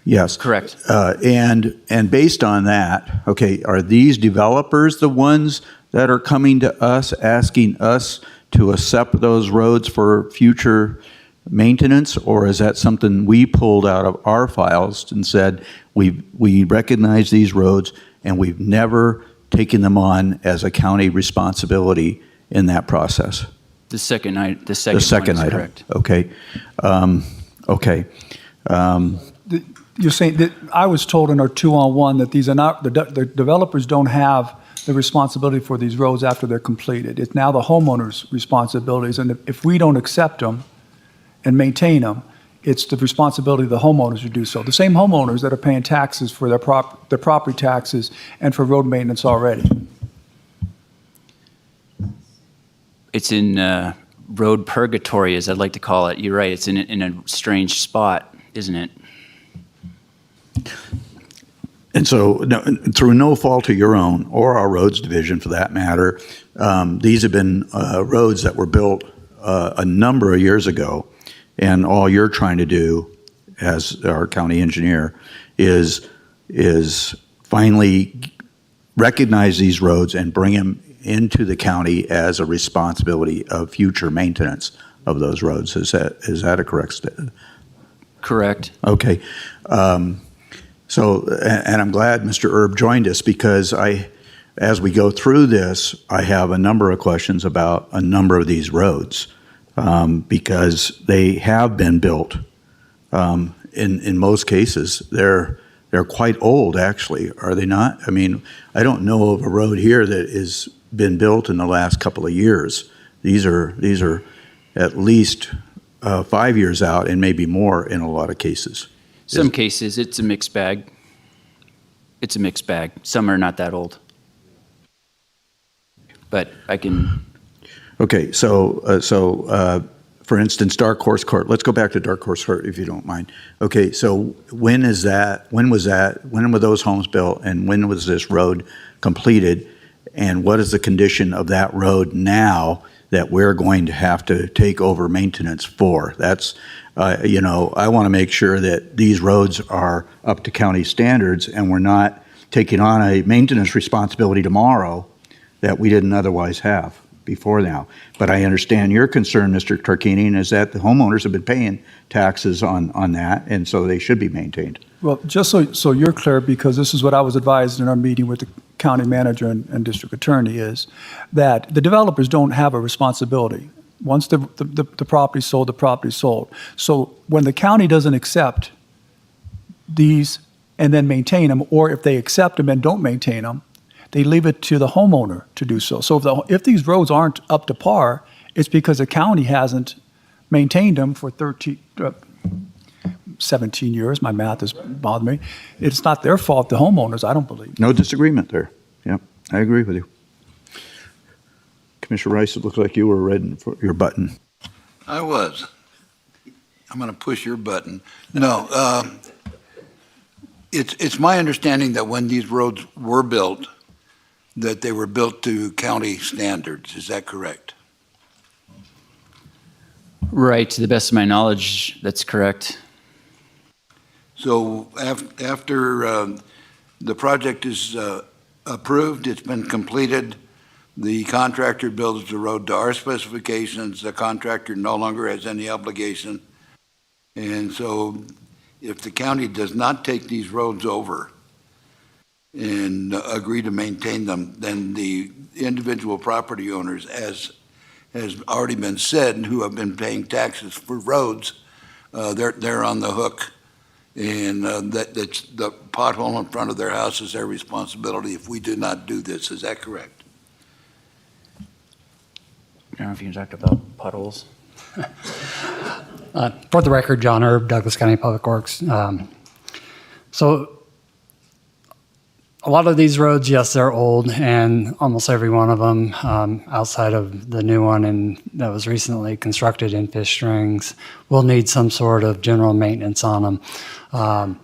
Yes. Correct. And based on that, okay, are these developers the ones that are coming to us, asking us to accept those roads for future maintenance, or is that something we pulled out of our files and said, we recognize these roads and we've never taken them on as a county responsibility in that process? The second one is item. correct. Okay. Okay. You're saying that I was told in our 2-on-1 that these are not, the developers don't have the responsibility for these roads after they're completed. It's now the homeowners' responsibilities, and if we don't accept them and maintain them, it's the responsibility of the homeowners to do so. The same homeowners that are paying taxes for their property taxes and for road maintenance already. It's in road purgatory, as I'd like to call it. You're right. It's in a strange spot, isn't it? And so, through no fault of your own, or our roads division for that matter, these have been roads that were built a number of years ago, and all you're trying to do, as our county engineer, is finally recognize these roads and bring them into the county as a responsibility of future maintenance of those roads. Is that a correct statement? Correct. Okay. So, and I'm glad Mr. Erb joined us, because as we go through this, I have a number of questions about a number of these roads, because they have been built. In most cases, they're quite old, actually, are they not? I mean, I don't know of a road here that has been built in the last couple of years. These are at least 5 years out and maybe more in a lot of cases. Some cases, it's a mixed bag. It's a mixed bag. Some are not that old. But I can, Okay, for instance, Dark Horse Court, let's go back to Dark Horse Court if you don't mind. Okay, so when were those homes built and when was this road completed? And what is the condition of that road now that we're going to have to take over maintenance for? That's, I want to make sure that these roads are up to county standards and we're not taking on a maintenance responsibility tomorrow that we didn't otherwise have before now. But I understand your concern, Mr. Tarkanian, is that the homeowners have been paying taxes on that, and so they should be maintained. Well, just so you're clear, because this is what I was advised in our meeting with the county manager and district attorney, is that the developers don't have a responsibility. Once the property's sold, the property's sold. So when the county doesn't accept these and then maintain them, or if they accept them and don't maintain them, they leave it to the homeowner to do so. So if these roads aren't up to par, it's because the county hasn't maintained them for 17 years. My math has bothered me. It's not their fault, the homeowners, I don't believe. No disagreement there. Yeah, I agree with you. Commissioner Rice, it looks like you were ready for your button. I was. I'm going to push your button. No, it's my understanding that when these roads were built, that they were built to county standards. Is that correct? right, to the best of my knowledge, that's correct. So after the project is approved, it's been completed, the contractor builds the road to our specifications, the contractor no longer has any obligation. And so if the county does not take these roads over and agree to maintain them, then the individual property owners, as has already been said, who have been paying taxes for roads, they're on the hook. And that's the pothole in front of their house is their responsibility if we do not do this. Is that correct? I don't know if you can talk about potholes. For the record, John Erb, Douglas County Public Works. So a lot of these roads, yes, they're old, and almost every one of them, outside of the new one and that was recently constructed in Fish Springs, will need some sort of general maintenance on them.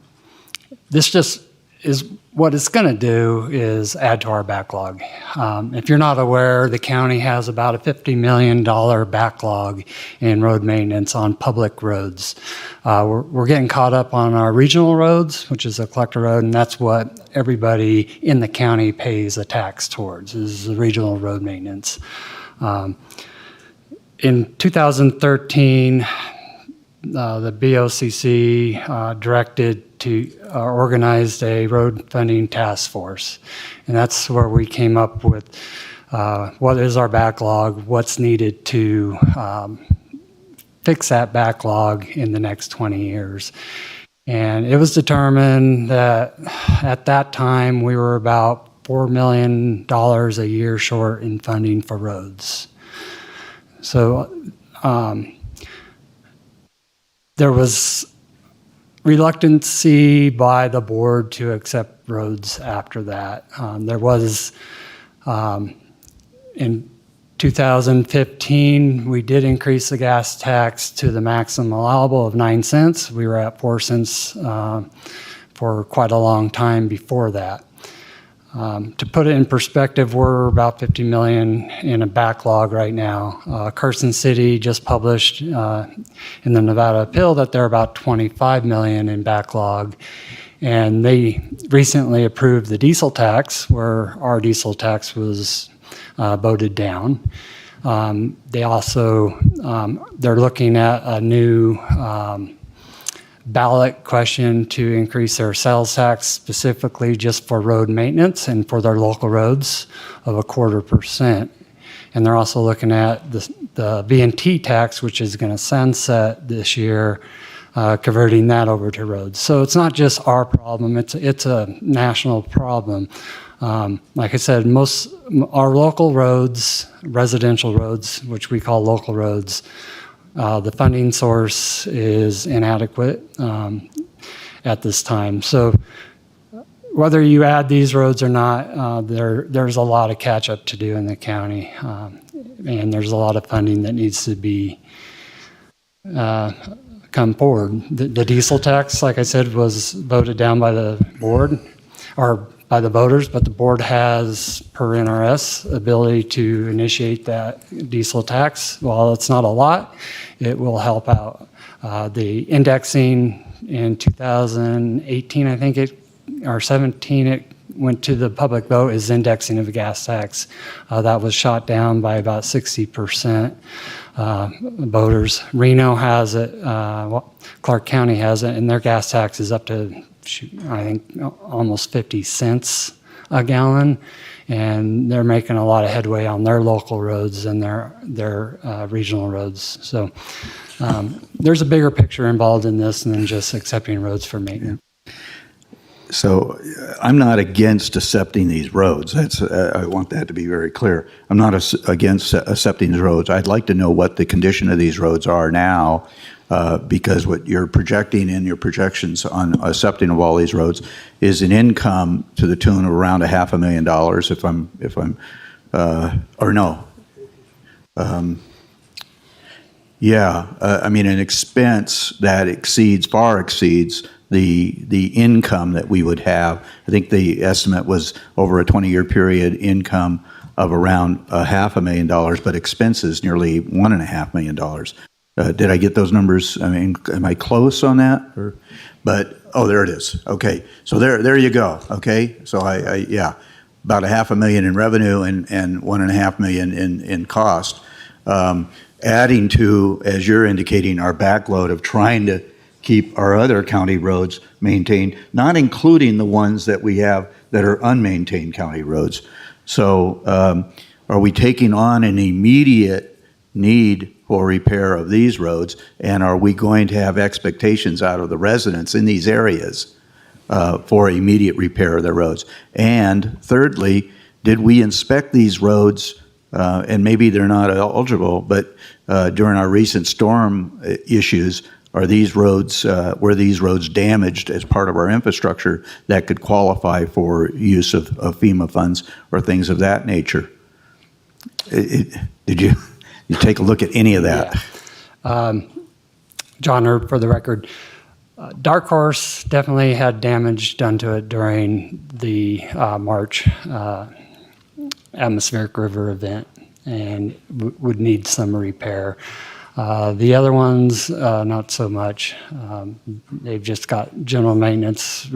This just is what it's going to do is add to our backlog. If you're not aware, the county has about a $50 million backlog in road maintenance on public roads. We're getting caught up on our regional roads, which is a collector road, and that's what everybody in the county pays a tax towards, is the regional road maintenance. In 2013, the BOCC directed to organize a road funding task force. And that's where we came up with what is our backlog, what's needed to fix that backlog in the next 20 years. And it was determined that at that time we were about $4 million a year short in funding for roads. So there was reluctancy by the board to accept roads after that. There was, in 2015, we did increase the gas tax to the maximum allowable of 9 cents. We were at 4 cents for quite a long time before that. To put it in perspective, we're about 50 million in a backlog right now. Carson City just published in the Nevada Appeal that they're about 25 million in backlog. And they recently approved the diesel tax, where our diesel tax was voted down. They also, they're looking at a new ballot question to increase their sales tax specifically just for road maintenance and for their local roads of 0.25%. And they're also looking at the B&T tax, which is going to sunset this year, converting that over to roads. So it's not just our problem, it's a national problem. Like I said, our local roads, residential roads, which we call local roads, The funding source is inadequate at this time. So whether you add these roads or not, there's a lot of catch up to do in the county. And there's a lot of funding that needs to be come forward. The diesel tax, like I said, was voted down by the board or by the voters, but the board has, per NRS, ability to initiate that diesel tax. While it's not a lot, it will help out. The indexing in 2018, I think or 17, it went to the public vote, is indexing of the gas tax. That was shot down by about 60%. Voters. Reno has it, Clark County has it, and their gas tax is up to, I think, almost 50 cents a gallon, and they're making a lot of headway on their local roads and their regional roads. So there's a bigger picture involved in this than just accepting roads for maintenance. So I'm not against accepting these roads. I want that to be very clear. I'm not against accepting these roads. I'd like to know what the condition of these roads are now, because what you're projecting in your projections on accepting of all these roads is an income to the tune of around $500,000 I mean, an expense that far exceeds the income that we would have. I think the estimate was over a 20-year period income of around $500,000, but expenses nearly $1.5 million. Did I get those numbers? I mean, am I close on that? There it is. Okay, so there you go. Okay, so about $500,000 in revenue and $1.5 million in cost. Adding to, as you're indicating, our backload of trying to keep our other county roads maintained, not including the ones that we have that are unmaintained county roads. So are we taking on an immediate need for repair of these roads, and are we going to have expectations out of the residents in these areas for immediate repair of their roads? And thirdly, did we inspect these roads, and maybe they're not eligible, but during our recent storm issues, were these roads damaged as part of our infrastructure that could qualify for use of FEMA funds or things of that nature? Did you take a look at any of that? Yeah. John Herb, for the record. Dark Horse definitely had damage done to it during the March atmospheric river event and would need some repair. The other ones, not so much. They've just got general maintenance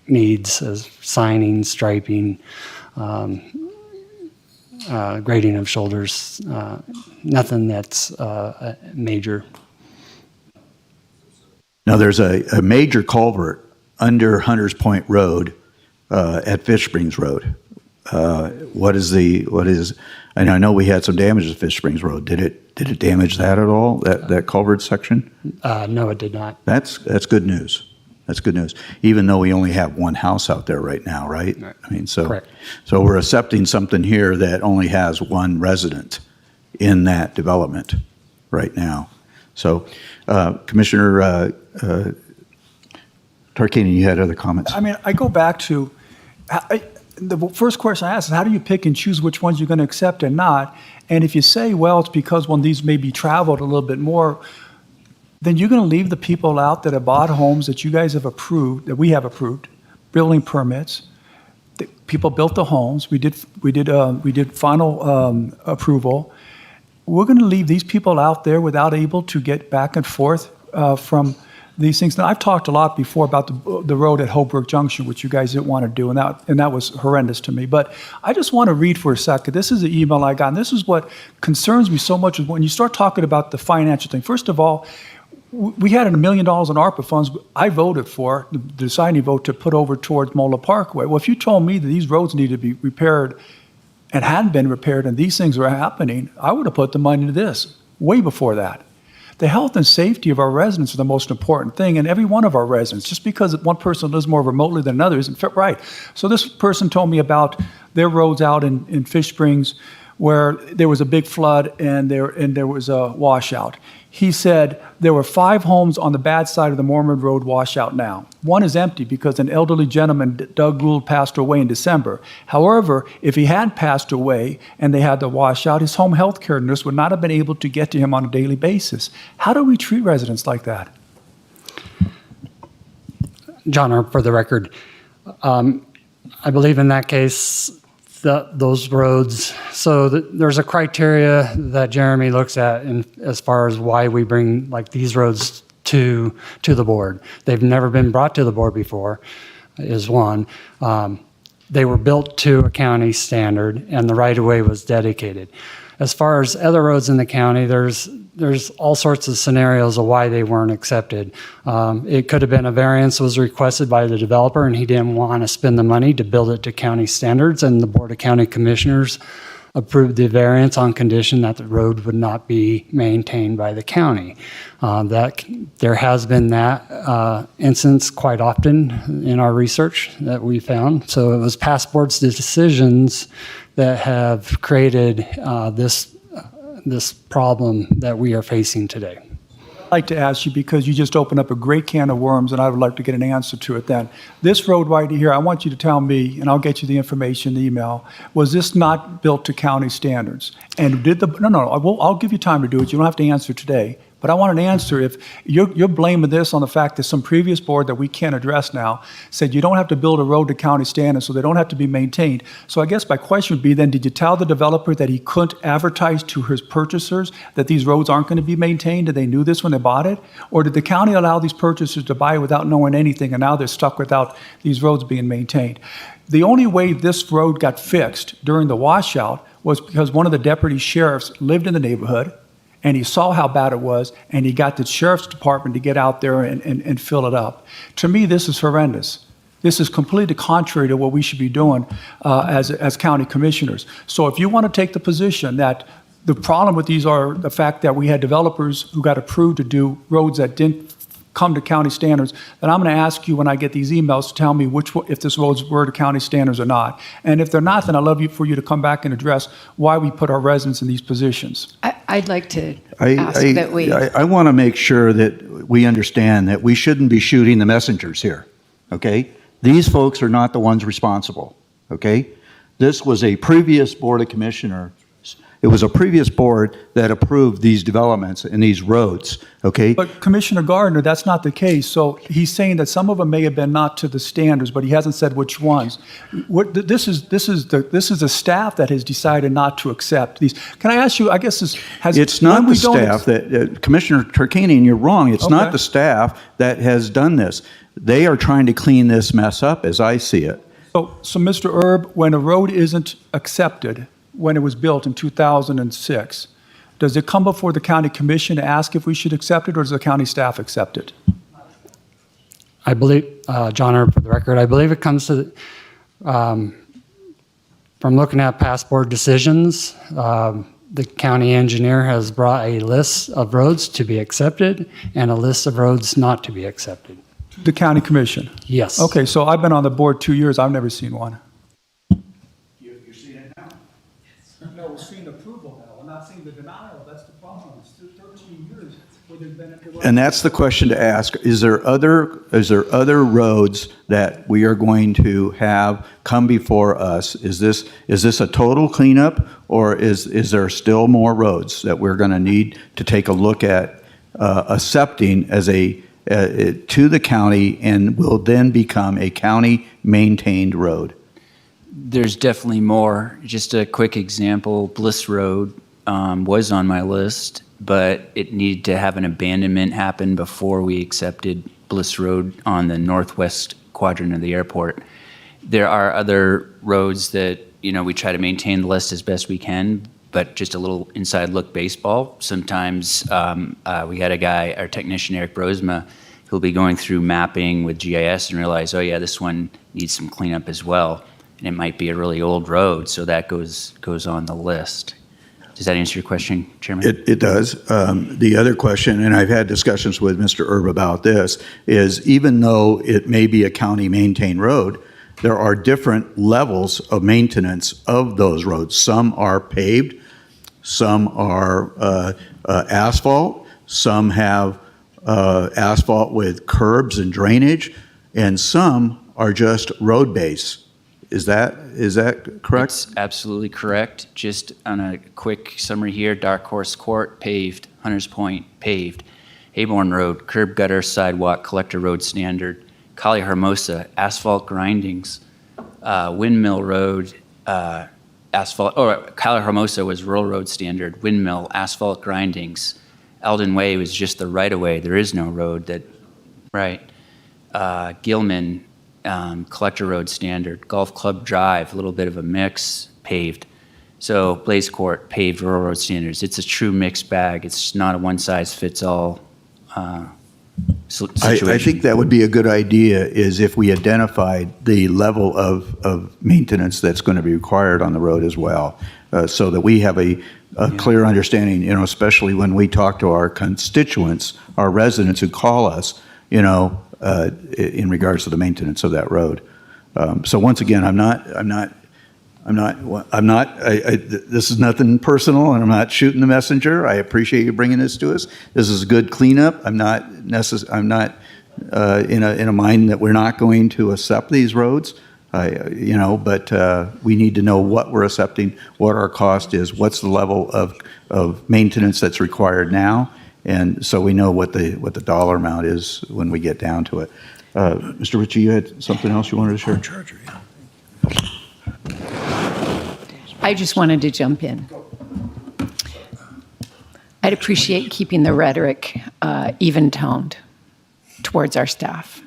needs as signing, striping, grading of shoulders, nothing that's major. Now, there's a major culvert under Hunters Point Road at Fish Springs Road. And I know we had some damage to Fish Springs Road. Did it damage that at all, that culvert section? No, it did not. That's good news. That's good news. Even though we only have one house out there right now, right? I mean, Correct. So we're accepting something here that only has one resident in that development right now. So, Commissioner Tarkanian, you had other comments? I mean, I go back to, the first question I asked is, how do you pick and choose which ones you're going to accept and not? And if you say, well, it's because when these may be traveled a little bit more, then you're going to leave the people out that have bought homes that you guys have approved, that we have approved, building permits. The people built the homes. We did final approval. We're going to leave these people out there without able to get back and forth from these things. Now, I've talked a lot before about the road at Holbrook Junction, which you guys didn't want to do, and that was horrendous to me. But I just want to read for a second. This is the email I got, and this is what concerns me so much is when you start talking about the financial thing. First of all, we had $1 million in ARPA funds I voted for, the deciding vote, to put over towards Mola Parkway. Well, if you told me that these roads needed to be repaired and hadn't been repaired and these things were happening, I would have put the money into this way before that. The health and safety of our residents are the most important thing, and every one of our residents. Just because one person lives more remotely than another isn't right. So this person told me about their roads out in Fish Springs where there was a big flood and there was a washout. He said there were 5 homes on the bad side of the Mormon Road washout now. One is empty because an elderly gentleman, Doug Gould, passed away in December. However, if he had passed away and they had the washout, his home health care nurse would not have been able to get to him on a daily basis. How do we treat residents like that? John Earp, for the record. I believe in that case, those roads, so there's a criteria that Jeremy looks at as far as why we bring like these roads to the board. They've never been brought to the board before, is one. They were built to a county standard and the right-of-way was dedicated. As far as other roads in the county, there's all sorts of scenarios of why they weren't accepted. It could have been a variance was requested by the developer and he didn't want to spend the money to build it to county standards, and the Board of County Commissioners approved the variance on condition that the road would not be maintained by the county. There has been that instance quite often in our research that we found. So it was past board's decisions that have created this problem that we are facing today. I'd like to ask you, because you just opened up a great can of worms, and I would like to get an answer to it then. This road right here, I want you to tell me, and I'll get you the information, the email, was this not built to county standards? And did I'll give you time to do it. You don't have to answer today. But I want an answer if you're blaming this on the fact that some previous board that we can't address now said you don't have to build a road to county standards, so they don't have to be maintained. So I guess my question would be then, did you tell the developer that he couldn't advertise to his purchasers that these roads aren't going to be maintained, and they knew this when they bought it? Or did the county allow these purchasers to buy it without knowing anything, and now they're stuck without these roads being maintained? The only way this road got fixed during the washout was because one of the deputy sheriffs lived in the neighborhood, and he saw how bad it was, and he got the sheriff's department to get out there and fill it up. To me, this is horrendous. This is completely contrary to what we should be doing as county commissioners. So if you want to take the position that the problem with these are the fact that we had developers who got approved to do roads that didn't come to county standards, then I'm going to ask you when I get these emails to tell me if this roads were to county standards or not. And if they're not, then I'd love for you to come back and address why we put our residents in these positions. I'd like to ask that we... I want to make sure that we understand that we shouldn't be shooting the messengers here, okay? These folks are not the ones responsible, okay? This was a previous Board of Commissioners. It was a previous board that approved these developments and these roads, okay? But Commissioner Gardner, that's not the case. So he's saying that some of them may have been not to the standards, but he hasn't said which ones. This is the staff that has decided not to accept these. Can I ask you? I guess it's not the staff that Commissioner Tarkanian, you're wrong. It's not the staff that has done this. They are trying to clean this mess up, as I see it. So Mr. Erb, when a road isn't accepted, when it was built in 2006, does it come before the county commission to ask if we should accept it, or does the county staff accept it? I believe, John Earp, for the record, I believe it comes to, from looking at past board decisions, the county engineer has brought a list of roads to be accepted and a list of roads not to be accepted. The county commission? Yes. Okay, so I've been on the board 2 years. I've never seen one. You're seeing it now? No, we're seeing approval now. We're not seeing the denial. That's the problem. It's 13 years where there's been... And that's the question to ask. Is there other roads that we are going to have come before us? Is this a total cleanup, or is there still more roads that we're going to need to take a look at accepting as to the county and will then become a county-maintained road? There's definitely more. Just a quick example, Bliss Road was on my list, but it needed to have an abandonment happen before we accepted Bliss Road on the northwest quadrant of the airport. There are other roads that, we try to maintain the list as best we can, but just a little inside look baseball. Sometimes we had a guy, our technician, Eric Brosma, who'll be going through mapping with GIS and realize, oh yeah, this one needs some cleanup as well. And it might be a really old road, so that goes on the list. Does that answer your question, Chairman? It does. The other question, and I've had discussions with Mr. Erb about this, is even though it may be a county-maintained road, there are different levels of maintenance of those roads. Some are paved, some are asphalt, some have asphalt with curbs and drainage, and some are just road base. Is that correct? That's absolutely correct. Just on a quick summary here, Dark Horse Court paved, Hunters Point paved, Hayborn Road, curb gutter, sidewalk, collector road standard, Kali Hermosa, asphalt grindings, Windmill Road, asphalt, Kali Hermosa was rural road standard, Windmill, asphalt grindings, Eldon Way was just the right-of-way, there is no road that, right. Gilman, collector road standard, Golf Club Drive, a little bit of a mix, paved. So Blaze Court, paved rural road standards. It's a true mixed bag. It's not a one-size-fits-all situation. I think that would be a good idea, is if we identified the level of maintenance that's going to be required on the road as well, so that we have a clear understanding, especially when we talk to our constituents, our residents who call us, in regards to the maintenance of that road. So once again, this is nothing personal, and I'm not shooting the messenger. I appreciate you bringing this to us. This is a good cleanup. I'm not in a mind that we're not going to accept these roads. But we need to know what we're accepting, what our cost is, what's the level of maintenance that's required now, and so we know what the dollar amount is when we get down to it. Mr. Ritchie, you had something else you wanted to share? I just wanted to jump in. I'd appreciate keeping the rhetoric even-toned towards our staff.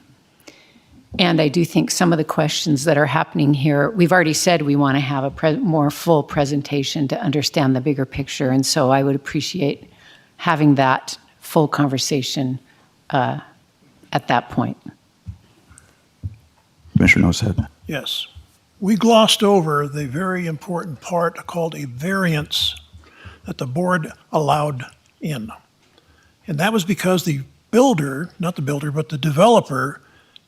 And I do think some of the questions that are happening here, we've already said we want to have a more full presentation to understand the bigger picture, and so I would appreciate having that full conversation at that point. Commissioner Nosed. Yes. We glossed over the very important part called a variance that the board allowed in. And that was because the builder, not the builder, but the developer,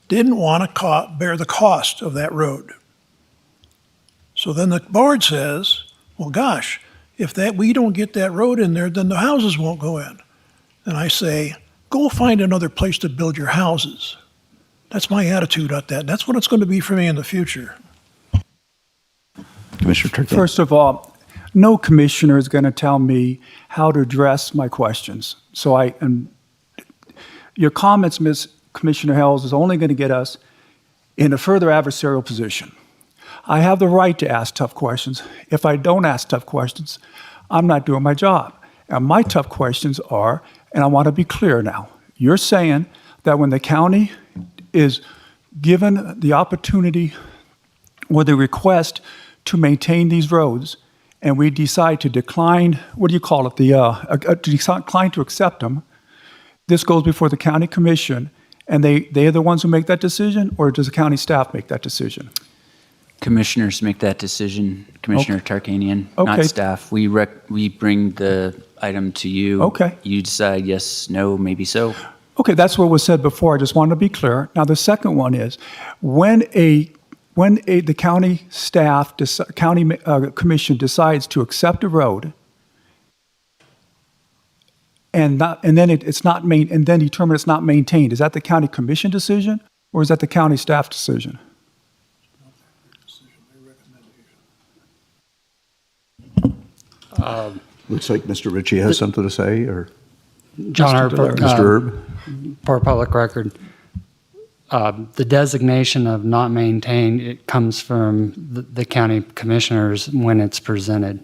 didn't want to bear the cost of that road. So then the board says, well, gosh, if we don't get that road in there, then the houses won't go in. And I say, go find another place to build your houses. That's my attitude on that. That's what it's going to be for me in the future. Commissioner Turkey. First of all, no commissioner is going to tell me how to address my questions. Your comments, Ms. Commissioner Hells, is only going to get us in a further adversarial position. I have the right to ask tough questions. If I don't ask tough questions, I'm not doing my job. And my tough questions are, and I want to be clear now, you're saying that when the county is given the opportunity or the request to maintain these roads, and we decide to decline, what do you call it, to decline to accept them, this goes before the county commission, and they are the ones who make that decision, or does the county staff make that decision? Commissioners make that decision, Commissioner Tarkanian, Okay. not staff. We bring the item to you. Okay. You decide yes, no, maybe so. Okay, that's what was said before. I just wanted to be clear. Now, the second one is, when the county staff, county commission decides to accept a road, and then determine it's not maintained, is that the county commission decision, or is that the county staff decision? Looks like Mr. Ritchie has something to say, or John Herb, Mr. Herb. for public record, the designation of not maintained, it comes from the county commissioners when it's presented.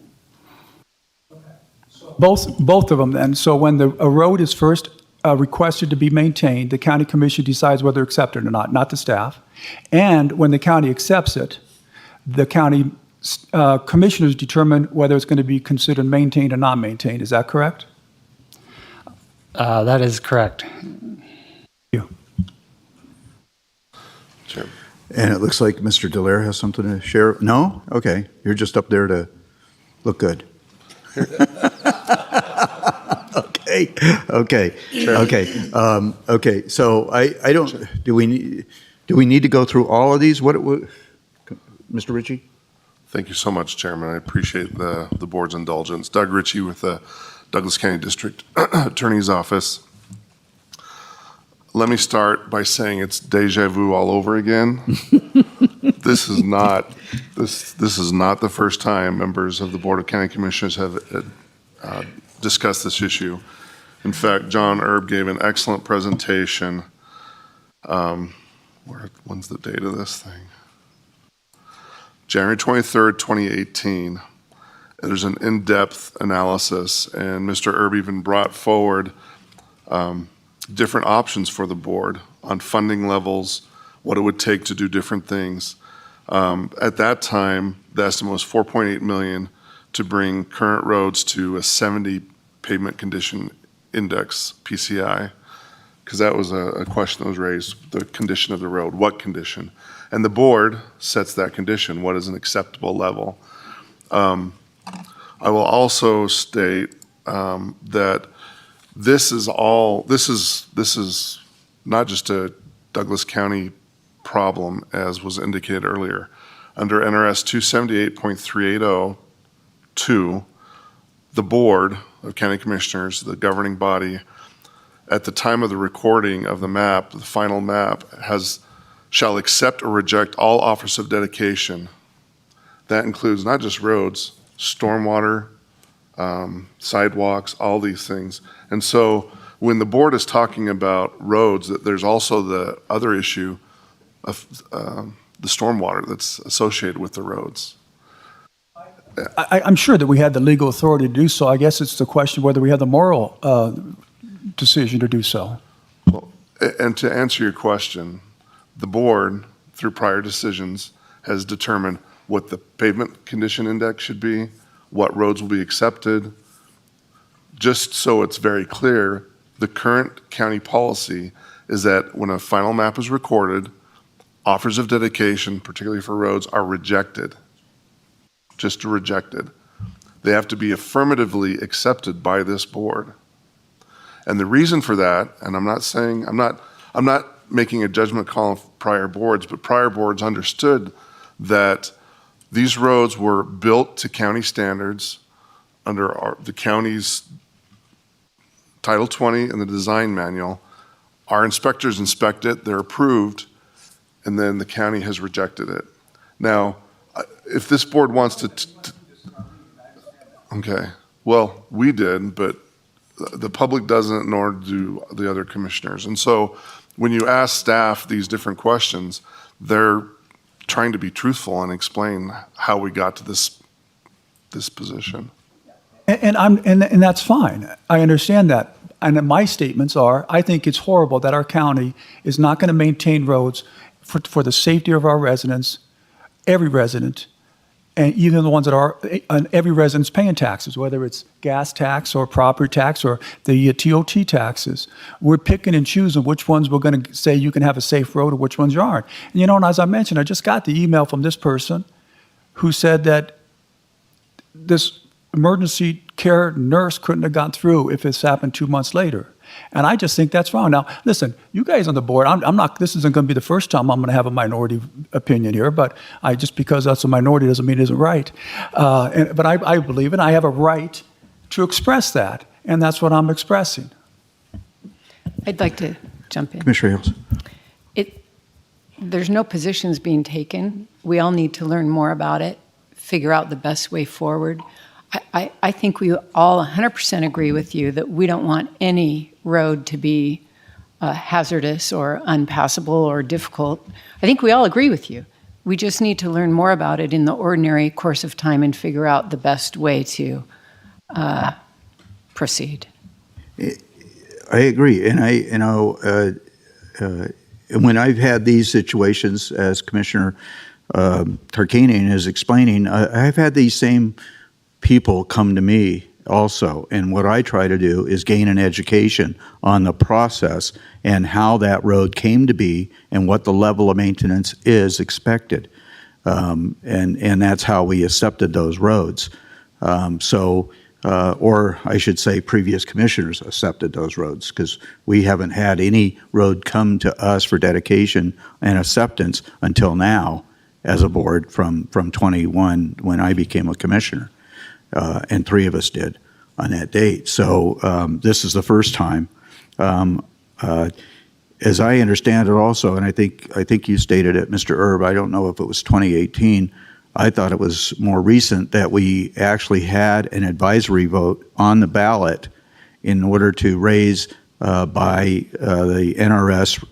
Both of them then. So when a road is first requested to be maintained, the county commission decides whether to accept it or not the staff. And when the county accepts it, the county commissioners determine whether it's going to be considered maintained or not maintained. Is that correct? That is correct. Sure. And it looks like Mr. Dallaire has something to share. No? Okay. You're just up there to look good. Okay. Okay. Sure. Okay. Okay. So I don't. Do we need to go through all of these? Mr. Ritchie? Thank you so much, Chairman. I appreciate the board's indulgence. Doug Ritchie with the Douglas County District Attorney's Office. Let me start by saying it's deja vu all over again. This is not the first time members of the Board of County Commissioners have discussed this issue. In fact, John Erb gave an excellent presentation. When's the date of this thing? January 23rd, 2018. There's an in-depth analysis, and Mr. Erb even brought forward different options for the board on funding levels, what it would take to do different things. At that time, the estimate was $4.8 million to bring current roads to a 70 pavement condition index, PCI, because that was a question that was raised, the condition of the road, what condition? And the board sets that condition, what is an acceptable level? I will also state that this is not just a Douglas County problem, as was indicated earlier. Under NRS 278.380.2, the Board of County Commissioners, the governing body, at the time of the recording of the map, the final map, shall accept or reject all offers of dedication. That includes not just roads, stormwater, sidewalks, all these things. And so when the board is talking about roads, there's also the other issue of the stormwater that's associated with the roads. I'm sure that we had the legal authority to do so. I guess it's the question whether we have the moral decision to do so. And to answer your question, the board, through prior decisions, has determined what the pavement condition index should be, what roads will be accepted. Just so it's very clear, the current county policy is that when a final map is recorded, offers of dedication, particularly for roads, are rejected. Just rejected. They have to be affirmatively accepted by this board. And the reason for that, and I'm not making a judgment call on prior boards, but prior boards understood that these roads were built to county standards under the county's Title 20 and the design manual. Our inspectors inspect it, they're approved, and then the county has rejected it. Now, if this board wants to, okay, well, we did, but the public doesn't, nor do the other commissioners. And so when you ask staff these different questions, they're trying to be truthful and explain how we got to this position. And that's fine. I understand that. And my statements are, I think it's horrible that our county is not going to maintain roads for the safety of our residents, every resident, and even the ones that are, and every resident's paying taxes, whether it's gas tax or property tax or the TOT taxes. We're picking and choosing which ones we're going to say you can have a safe road or which ones you aren't. And and as I mentioned, I just got the email from this person who said that this emergency care nurse couldn't have gone through if it's happened 2 months later. And I just think that's wrong. Now, listen, you guys on the board, I'm not, this isn't going to be the first time I'm going to have a minority opinion here, but just because that's a minority doesn't mean it isn't right. But I believe it. I have a right to express that, and that's what I'm expressing. I'd like to jump in. Commissioner Hales. There's no positions being taken. We all need to learn more about it, figure out the best way forward. I think we all 100% agree with you that we don't want any road to be hazardous or unpassable or difficult. I think we all agree with you. We just need to learn more about it in the ordinary course of time and figure out the best way to proceed. I agree. And when I've had these situations, as Commissioner Tarkanian is explaining, I've had these same people come to me also. And what I try to do is gain an education on the process and how that road came to be and what the level of maintenance is expected. And that's how we accepted those roads. Or I should say previous commissioners accepted those roads, because we haven't had any road come to us for dedication and acceptance until now. as a board from 21 when I became a commissioner, and 3 of us did on that date. So this is the first time. As I understand it also, and I think you stated it, Mr. Erb, I don't know if it was 2018, I thought it was more recent that we actually had an advisory vote on the ballot in order to raise by the NRS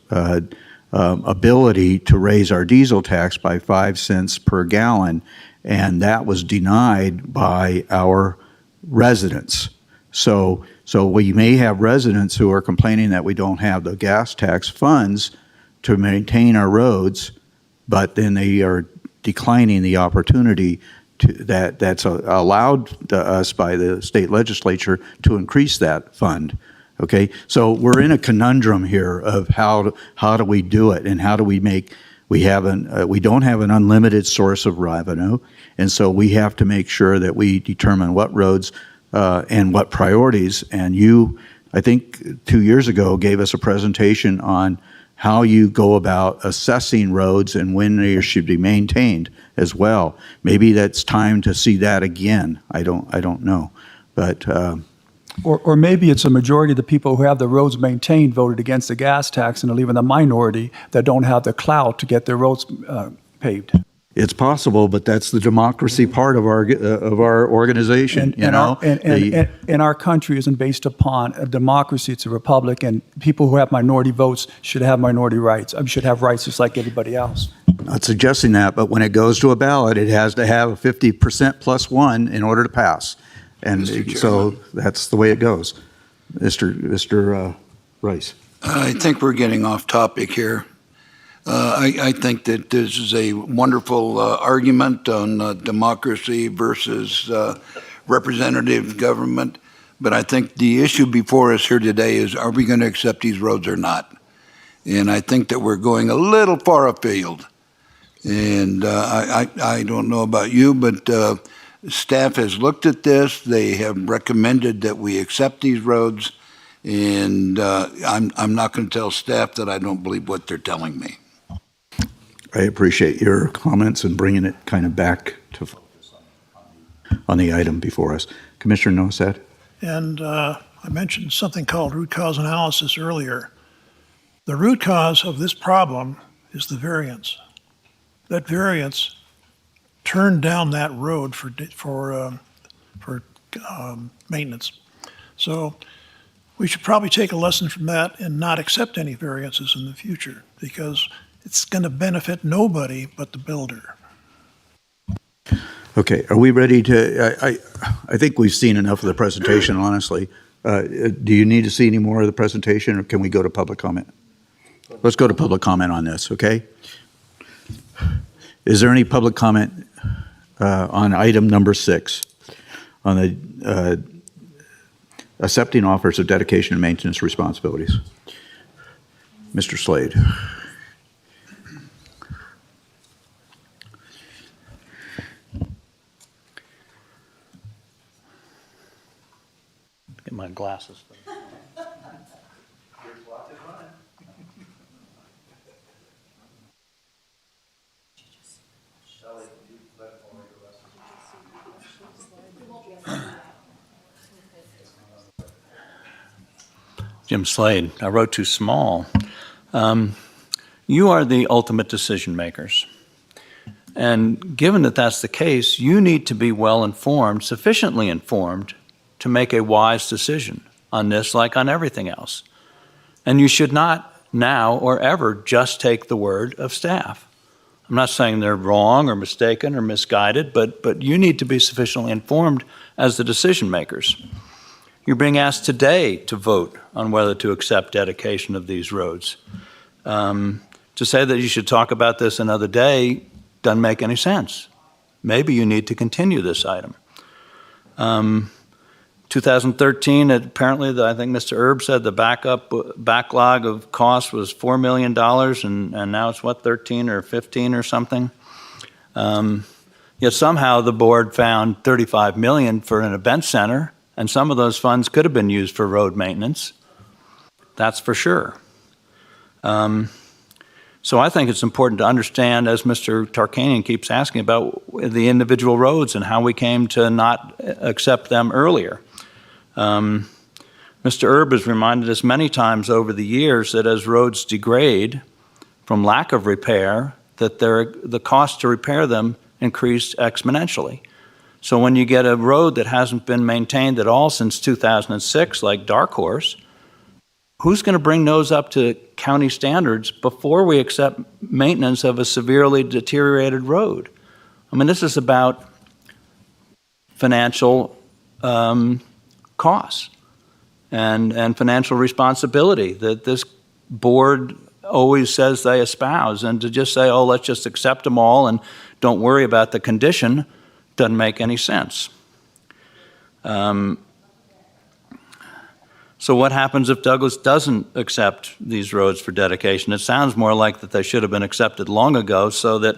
ability to raise our diesel tax by 5 cents per gallon, and that was denied by our residents. So we may have residents who are complaining that we don't have the gas tax funds to maintain our roads, but then they are declining the opportunity that's allowed to us by the state legislature to increase that fund. Okay, so we're in a conundrum here of how do we do it, and how do we make we don't have an unlimited source of revenue, and so we have to make sure that we determine what roads and what priorities. And you, I think 2 years ago, gave us a presentation on how you go about assessing roads and when they should be maintained as well. Maybe that's time to see that again. I don't know, but. Or maybe it's a majority of the people who have the roads maintained voted against the gas tax, and they're leaving the minority that don't have the clout to get their roads paved. It's possible, but that's the democracy part of our organization. And our country isn't based upon a democracy; it's a republic, and people who have minority votes should have minority rights. Should have rights just like everybody else. Not suggesting that, but when it goes to a ballot, it has to have a 50% plus one in order to pass. And so that's the way it goes. Mr. Rice. I think we're getting off topic here. I think that this is a wonderful argument on democracy versus representative government. But I think the issue before us here today is, are we going to accept these roads or not? And I think that we're going a little far afield. And I don't know about you, but staff has looked at this. They have recommended that we accept these roads, and I'm not going to tell staff that I don't believe what they're telling me. I appreciate your comments and bringing it kind of back to focus on the item before us. Commissioner Nosat? And I mentioned something called root cause analysis earlier. The root cause of this problem is the variance. That variance turned down that road for maintenance. So we should probably take a lesson from that and not accept any variances in the future, because it's going to benefit nobody but the builder. Okay, are we ready to, I think we've seen enough of the presentation, honestly. Do you need to see any more of the presentation, or can we go to public comment? Let's go to public comment on this, okay? Is there any public comment on item number 6 on the accepting offers of dedication and maintenance responsibilities? Mr. Slade. Get my glasses. Jim Slade, I wrote too small. You are the ultimate decision makers. And given that that's the case, you need to be well informed, sufficiently informed, to make a wise decision on this like on everything else. And you should not now or ever just take the word of staff. I'm not saying they're wrong or mistaken or misguided, but you need to be sufficiently informed as the decision makers. You're being asked today to vote on whether to accept dedication of these roads. To say that you should talk about this another day doesn't make any sense. Maybe you need to continue this item. 2013, apparently, I think Mr. Erb said the backlog of costs was $4 million, and now it's, what, 13 or 15 or something? Yet somehow the board found $35 million for an event center, and some of those funds could have been used for road maintenance. That's for sure. So I think it's important to understand, as Mr. Tarkanian keeps asking, about the individual roads and how we came to not accept them earlier. Mr. Erb has reminded us many times over the years that as roads degrade from lack of repair, that the cost to repair them increased exponentially. So when you get a road that hasn't been maintained at all since 2006, like Dark Horse, who's going to bring those up to county standards before we accept maintenance of a severely deteriorated road? I mean, this is about financial costs and financial responsibility that this board always says they espouse. And to just say, oh, let's just accept them all and don't worry about the condition doesn't make any sense. So what happens if Douglas doesn't accept these roads for dedication? It sounds more like that they should have been accepted long ago, so that,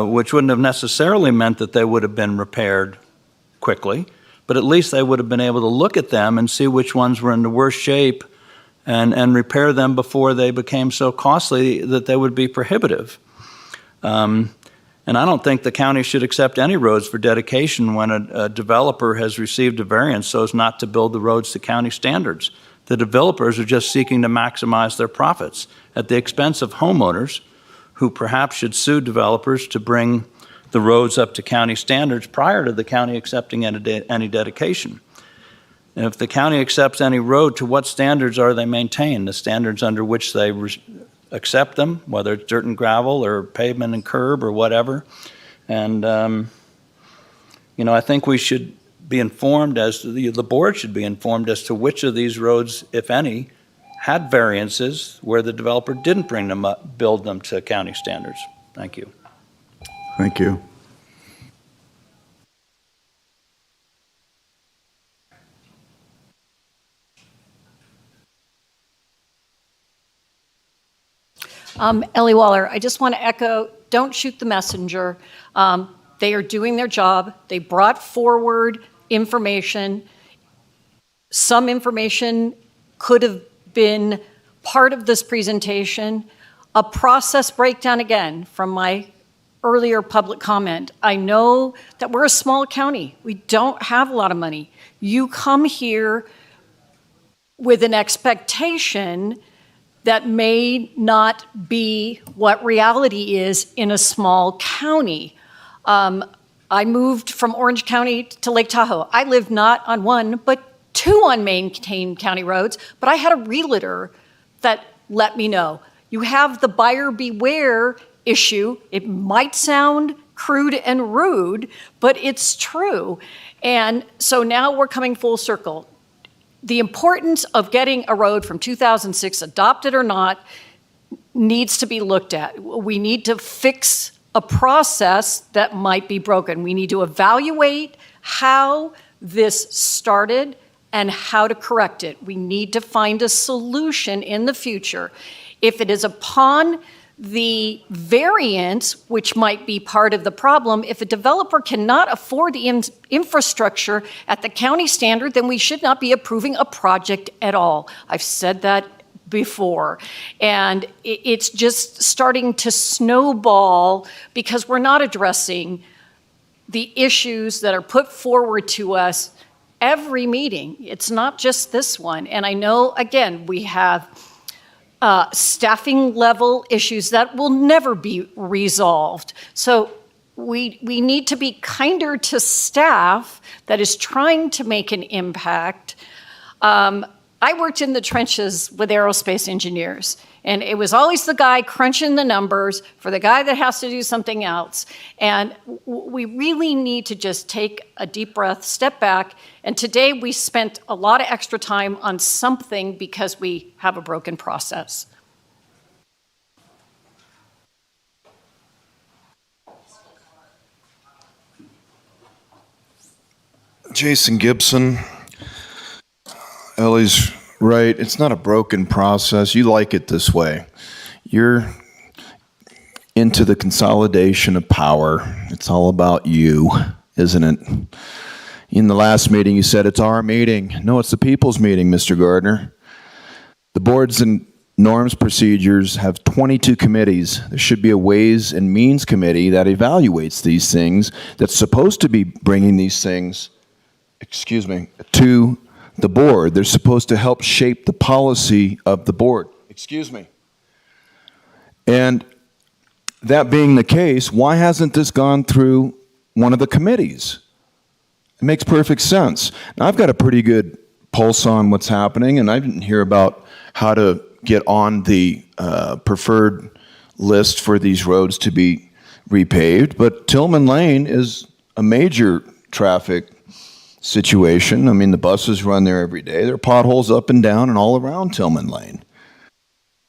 which wouldn't have necessarily meant that they would have been repaired quickly, but at least they would have been able to look at them and see which ones were in the worst shape and repair them before they became so costly that they would be prohibitive. And I don't think the county should accept any roads for dedication when a developer has received a variance so as not to build the roads to county standards. The developers are just seeking to maximize their profits at the expense of homeowners who perhaps should sue developers to bring the roads up to county standards prior to the county accepting any dedication. And if the county accepts any road, to what standards are they maintained? The standards under which they accept them, whether it's dirt and gravel or pavement and curb or whatever. And, I think we should be informed the board should be informed as to which of these roads, if any, had variances where the developer didn't bring them up, build them to county standards. Thank you. Thank you. Ellie Waller, I just want to echo, don't shoot the messenger. They are doing their job. They brought forward information. Some information could have been part of this presentation. A process breakdown, again, from my earlier public comment. I know that we're a small county. We don't have a lot of money. You come here with an expectation that may not be what reality is in a small county. I moved from Orange County to Lake Tahoe. I lived not on one, but two unmaintained county roads, but I had a realtor that let me know. You have the buyer beware issue. It might sound crude and rude, but it's true. And so now we're coming full circle. The importance of getting a road from 2006, adopted or not, needs to be looked at. We need to fix a process that might be broken. We need to evaluate how this started and how to correct it. We need to find a solution in the future. If it is upon the variance, which might be part of the problem, if a developer cannot afford the infrastructure at the county standard, then we should not be approving a project at all. I've said that before. And it's just starting to snowball because we're not addressing the issues that are put forward to us every meeting. It's not just this one. And I know, again, we have staffing level issues that will never be resolved. So we need to be kinder to staff that is trying to make an impact. I worked in the trenches with aerospace engineers, and it was always the guy crunching the numbers for the guy that has to do something else. And we really need to just take a deep breath, step back. And today we spent a lot of extra time on something because we have a broken process. Jason Gibson. Ellie's right. It's not a broken process. You like it this way. You're into the consolidation of power. It's all about you, isn't it? In the last meeting, you said it's our meeting. No, it's the people's meeting, Mr. Gardner. The board's norms, procedures have 22 committees. There should be a Ways and Means Committee that evaluates these things, that's supposed to be bringing these things, to the board. They're supposed to help shape the policy of the board. And that being the case, why hasn't this gone through one of the committees? It makes perfect sense. Now, I've got a pretty good pulse on what's happening, and I didn't hear about how to get on the preferred list for these roads to be repaved, but Tillman Lane is a major traffic situation. I mean, the buses run there every day. There are potholes up and down and all around Tillman Lane.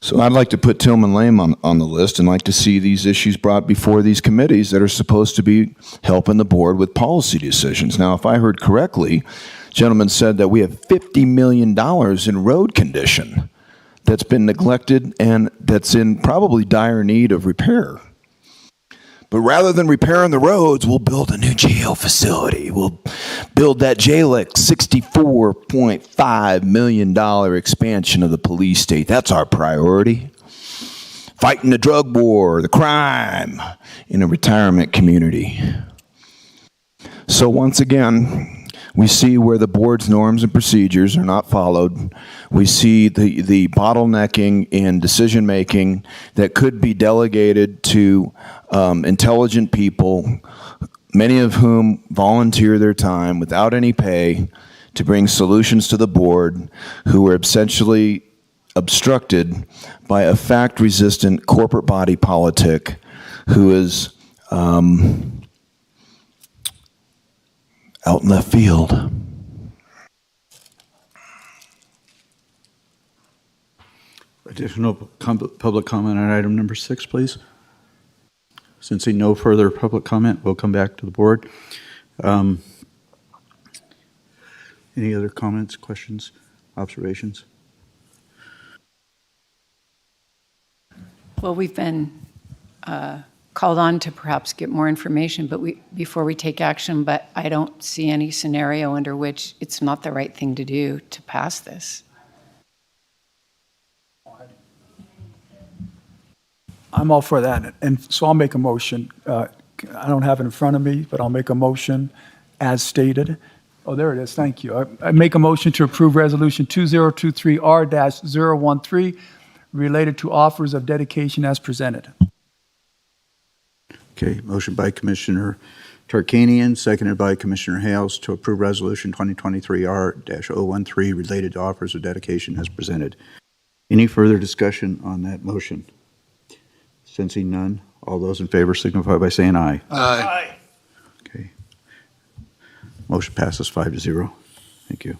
So I'd like to put Tillman Lane on the list and like to see these issues brought before these committees that are supposed to be helping the board with policy decisions. Now, if I heard correctly, gentleman said that we have $50 million in road condition that's been neglected and that's in probably dire need of repair. But rather than repairing the roads, we'll build a new jail facility. We'll build that JLEC $64.5 million expansion of the police state. That's our priority. Fighting the drug war, the crime in a retirement community. So once again, we see where the board's norms and procedures are not followed. We see the bottlenecking in decision-making that could be delegated to intelligent people, many of whom volunteer their time without any pay to bring solutions to the board, who are essentially obstructed by a fact-resistant corporate body politic who is out in left field. Additional public comment on item number 6, please. Since no further public comment, we'll come back to the board. Any other comments, questions, observations? Well, we've been called on to perhaps get more information before we take action, but I don't see any scenario under which it's not the right thing to do to pass this. I'm all for that, and so I'll make a motion. I don't have it in front of me, but I'll make a motion as stated. Oh, there it is, thank you. I make a motion to approve Resolution 2023R-013 related to offers of dedication as presented. Okay, motion by Commissioner Tarkanian, seconded by Commissioner Hales to approve Resolution 2023R-013 related to offers of dedication as presented. Any further discussion on that motion? Sensing none, all those in favor signify by saying aye. Aye. Okay. Motion passes 5-0. Thank you.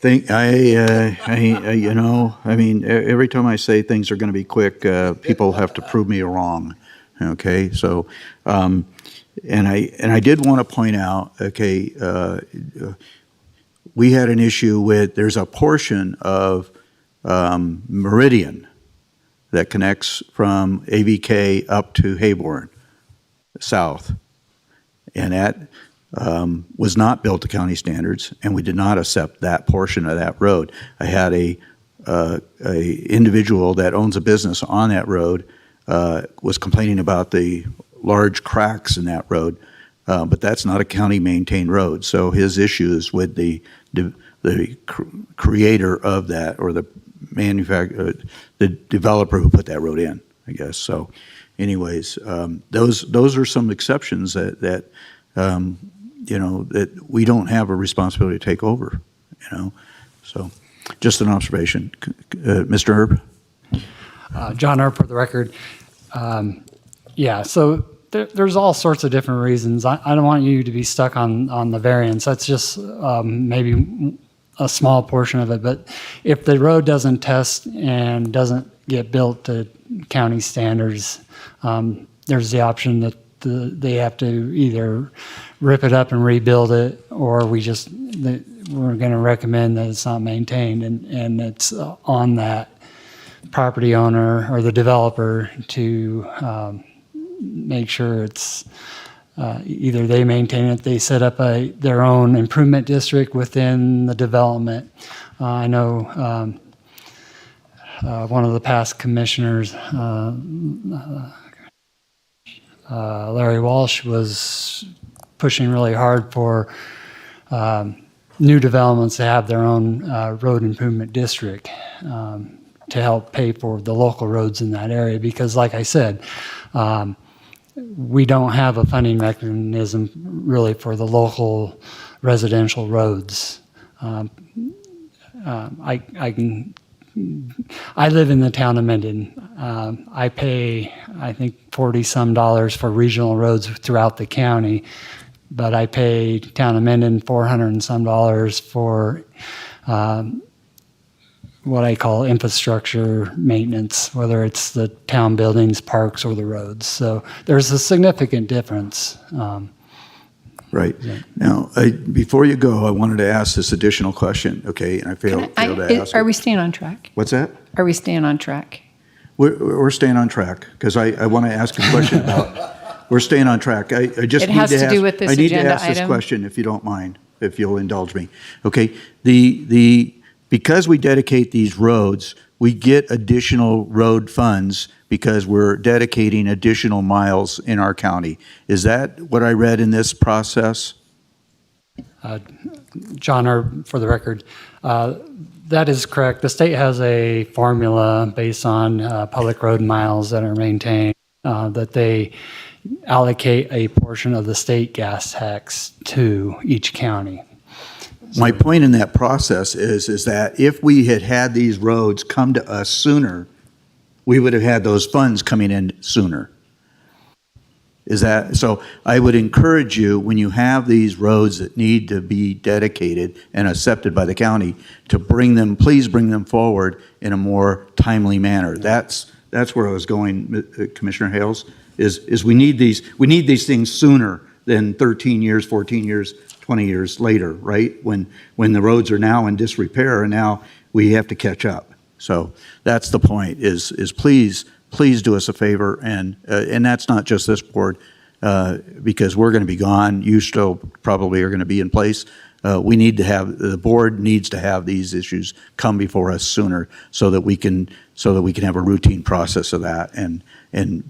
Every time I say things are going to be quick, people have to prove me wrong. Okay, so, and I did want to point out, okay, we had an issue with, there's a portion of Meridian that connects from AVK up to Hayborn, south. And that was not built to county standards, and we did not accept that portion of that road. I had a individual that owns a business on that road was complaining about the large cracks in that road, but that's not a county-maintained road. So his issue is with the creator of that, or the the developer who put that road in, I guess. So, anyways, those are some exceptions that that we don't have a responsibility to take over. So just an observation. Mr. Herb. John Herb for the record. So there's all sorts of different reasons. I don't want you to be stuck on the variance. That's just maybe a small portion of it. But if the road doesn't test and doesn't get built to county standards, there's the option that they have to either rip it up and rebuild it, or we're going to recommend that it's not maintained, and it's on that property owner or the developer to make sure it's either they maintain it, they set up their own improvement district within the development. I know one of the past commissioners, Larry Walsh, was pushing really hard for new developments to have their own road improvement district to help pay for the local roads in that area. Because like I said, we don't have a funding mechanism really for the local residential roads. I live in the town of Minden. I pay, I think, $40 for regional roads throughout the county, but I pay town of Minden $400 and some for what I call infrastructure maintenance, whether it's the town buildings, parks, or the roads. So there's a significant difference. Right. Now, before you go, I wanted to ask this additional question, okay? And I failed to ask Are it. we staying on track? What's that? Are we staying on track? We're staying on track, because I want to ask a question about, we're staying on track. I just It need has to to ask, do with this I need to agenda ask this item? question, if you don't mind, if you'll indulge me. Okay, because we dedicate these roads, we get additional road funds because we're dedicating additional miles in our county. Is that what I read in this process? John, for the record, that is correct. The state has a formula based on public road miles that are maintained, that they allocate a portion of the state gas tax to each county. My point in that process is that if we had had these roads come to us sooner, we would have had those funds coming in sooner. Is that, so I would encourage you, when you have these roads that need to be dedicated and accepted by the county, to please bring them forward in a more timely manner. That's where I was going, Commissioner Hales, is we need these things sooner than 13 years, 14 years, 20 years later, right? When the roads are now in disrepair and now we have to catch up. So that's the point, is please do us a favor, and that's not just this board, because we're going to be gone. You still probably are going to be in place. The board needs to have these issues come before us sooner, so that we can have a routine process of that and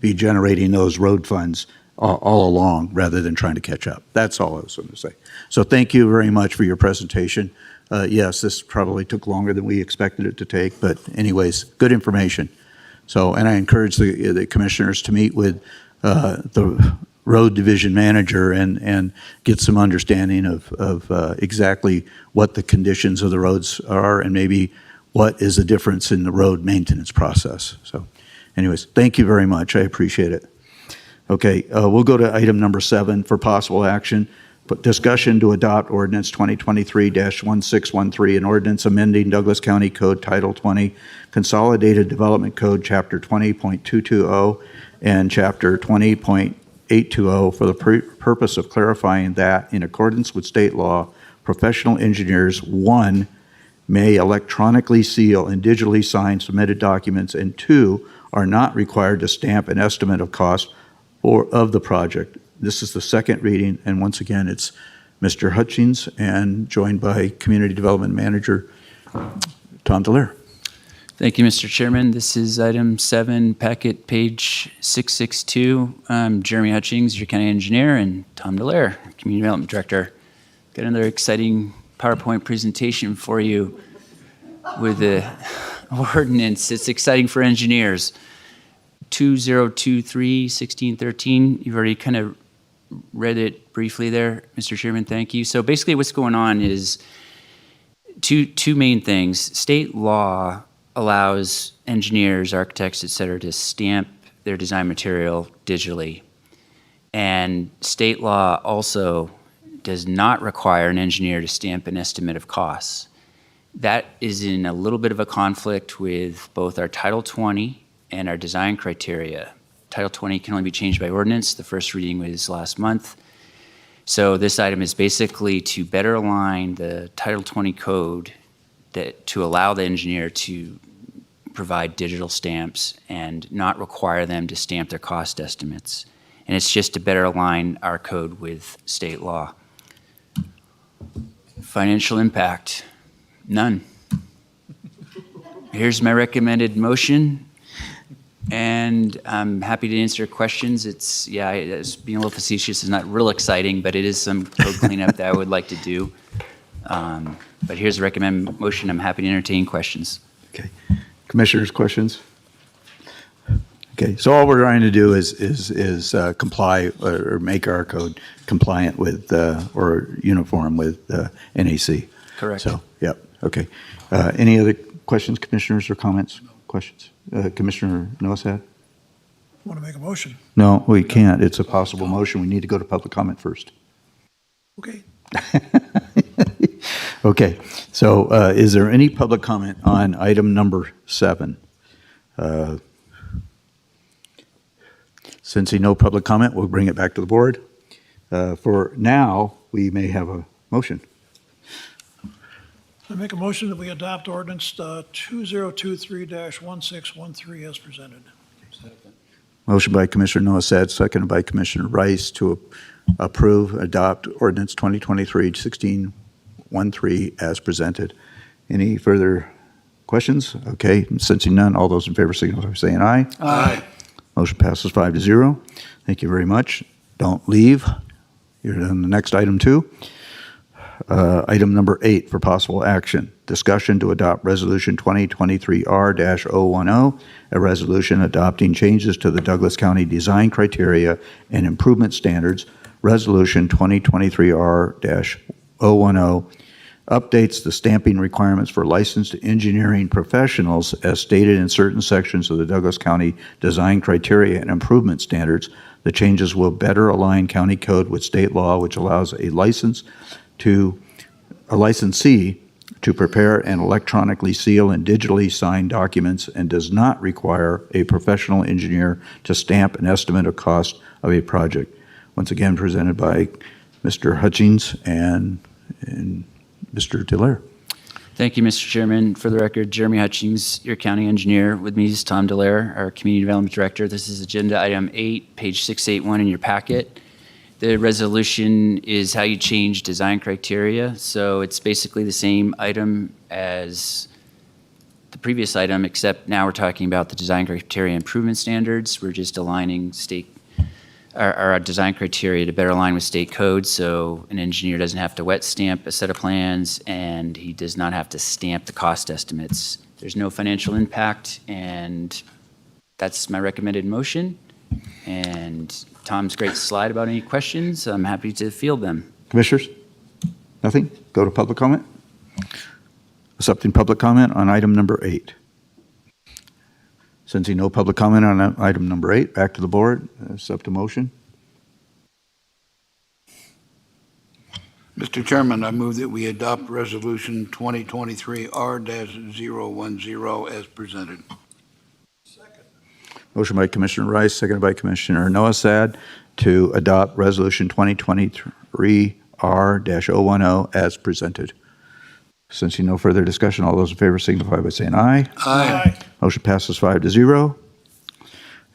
be generating those road funds all along, rather than trying to catch up. That's all I was going to say. So thank you very much for your presentation. Yes, this probably took longer than we expected it to take, but anyways, good information. So, and I encourage the commissioners to meet with the road division manager and get some understanding of exactly what the conditions of the roads are, and maybe what is the difference in the road maintenance process. So anyways, thank you very much. I appreciate it. Okay, we'll go to item number 7 for possible action. But discussion to adopt ordinance 2023-1613, an ordinance amending Douglas County Code Title 20, Consolidated Development Code, Chapter 20.220 and Chapter 20.820 for the purpose of clarifying that, in accordance with state law, professional engineers, 1, may electronically seal and digitally sign submitted documents, and 2, are not required to stamp an estimate of cost of the project. This is the second reading, and once again, it's Mr. Hutchings, and joined by Community Development Manager Tom Delaire. Thank you, Mr. Chairman. This is item 7, packet page 662. I'm Jeremy Hutchings, your county engineer, and Tom Delaire, Community Development Director. Got another exciting PowerPoint presentation for you with the ordinance. It's exciting for engineers. 2023-1613, you've already kind of read it briefly there, Mr. Chairman, thank you. So basically what's going on is two main things. State law allows engineers, architects, et cetera, to stamp their design material digitally. And state law also does not require an engineer to stamp an estimate of costs. That is in a little bit of a conflict with both our Title 20 and our design criteria. Title 20 can only be changed by ordinance. The first reading was last month. So this item is basically to better align the Title 20 code to allow the engineer to provide digital stamps and not require them to stamp their cost estimates. And it's just to better align our code with state law. Financial impact, none. here's my recommended motion, and I'm happy to answer questions. It's being a little facetious. It's not real exciting, but it is some code cleanup that I would like to do. But here's the recommended motion. I'm happy to entertain questions. Commissioners, questions? Okay, so all we're trying to do is comply or make our code compliant with or uniform with NAC. Correct. So, yep, okay. Any other questions, commissioners, or comments? Questions? Commissioner Nosad? Want to make a motion? No, we can't. It's a possible motion. We need to go to public comment first. Okay. Okay, so is there any public comment on item number 7? Since no public comment, we'll bring it back to the board. For now, we may have a motion. I make a motion that we adopt ordinance 2023-1613 as presented. Motion by Commissioner Nosad, seconded by Commissioner Rice to adopt ordinance 2023-1613 as presented. Any further questions? Okay, sensing none, all those in favor signify by saying aye. Aye. Motion passes 5-0. Thank you very much. Don't leave. You're on the next item 2. Item number 8 for possible action. Discussion to adopt Resolution 2023-R-010, a resolution adopting changes to the Douglas County Design Criteria and Improvement Standards. Resolution 2023-R-010 updates the stamping requirements for licensed engineering professionals as stated in certain sections of the Douglas County Design Criteria and Improvement Standards. The changes will better align county code with state law, which allows a licensee to prepare and electronically seal and digitally sign documents and does not require a professional engineer to stamp an estimate of cost of a project. Once again, presented by Mr. Hutchings and Mr. Delaire. Thank you, Mr. Chairman. For the record, Jeremy Hutchings, your county engineer. With me is Tom Delaire, our Community Development Director. This is Agenda Item 8, page 681 in your packet. The resolution is how you change design criteria. So it's basically the same item as the previous item, except now we're talking about the design criteria improvement standards. We're just aligning our design criteria to better align with state code, so an engineer doesn't have to wet stamp a set of plans and he does not have to stamp the cost estimates. There's no financial impact, and that's my recommended motion. And Tom's great slide about any questions. I'm happy to field them. Commissioners? Nothing? Go to public comment? Accepting public comment on item number 8. Sensing no public comment on item number 8, back to the board. Accept a motion. Mr. Chairman, I move that we adopt Resolution 2023-R-010 as presented. Motion by Commissioner Rice, seconded by Commissioner Nosad to adopt Resolution 2023-R-010 as presented. Since no further discussion, all those in favor signify by saying aye. Aye. Motion passes 5-0.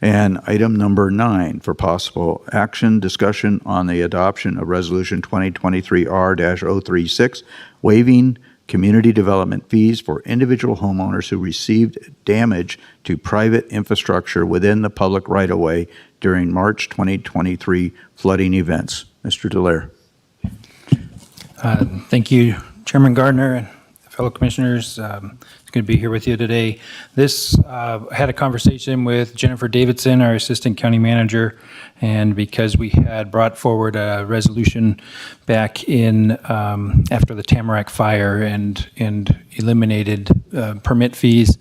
And item number 9 for possible action, discussion on the adoption of Resolution 2023-R-036, waiving community development fees for individual homeowners who received damage to private infrastructure within the public right-of-way during March 2023 flooding events. Mr. Delaire. Thank you, Chairman Gardner and fellow commissioners. It's good to be here with you today. Had a conversation with Jennifer Davidson, our assistant county manager, and because we had brought forward a resolution back in after the Tamarack fire and eliminated permit fees,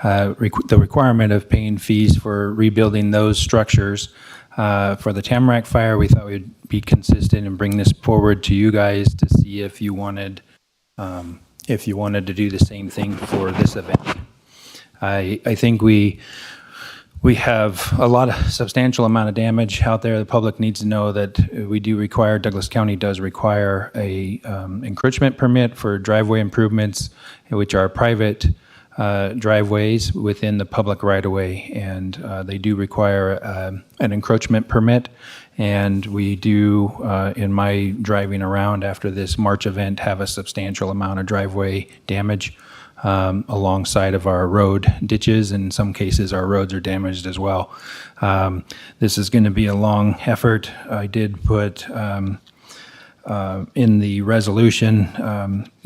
the requirement of paying fees for rebuilding those structures. For the Tamarack fire, we thought we'd be consistent and bring this forward to you guys to see if you wanted to do the same thing for this event. I think we have a substantial amount of damage out there. The public needs to know that Douglas County does require a encroachment permit for driveway improvements, which are private driveways within the public right-of-way, and they do require an encroachment permit. And we do, in my driving around after this March event, have a substantial amount of driveway damage. alongside of our road ditches. In some cases, our roads are damaged as well. This is going to be a long effort. I did put in the resolution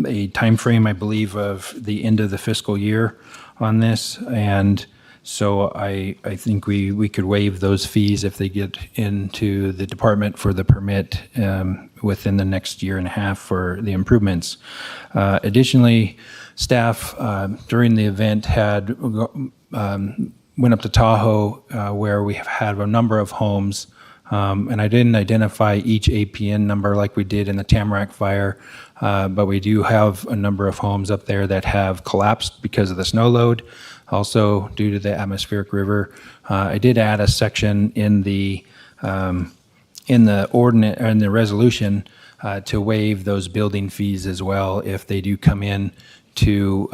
a time frame, I believe, of the end of the fiscal year on this. And so I think we could waive those fees if they get into the department for the permit within the next year and a half for the improvements. Additionally, staff during the event had went up to Tahoe where we have had a number of homes, and I didn't identify each APN number like we did in the Tamarack fire, but we do have a number of homes up there that have collapsed because of the snow load. Also, due to the atmospheric river, I did add a section in the ordinance, in the resolution, to waive those building fees as well if they do come in to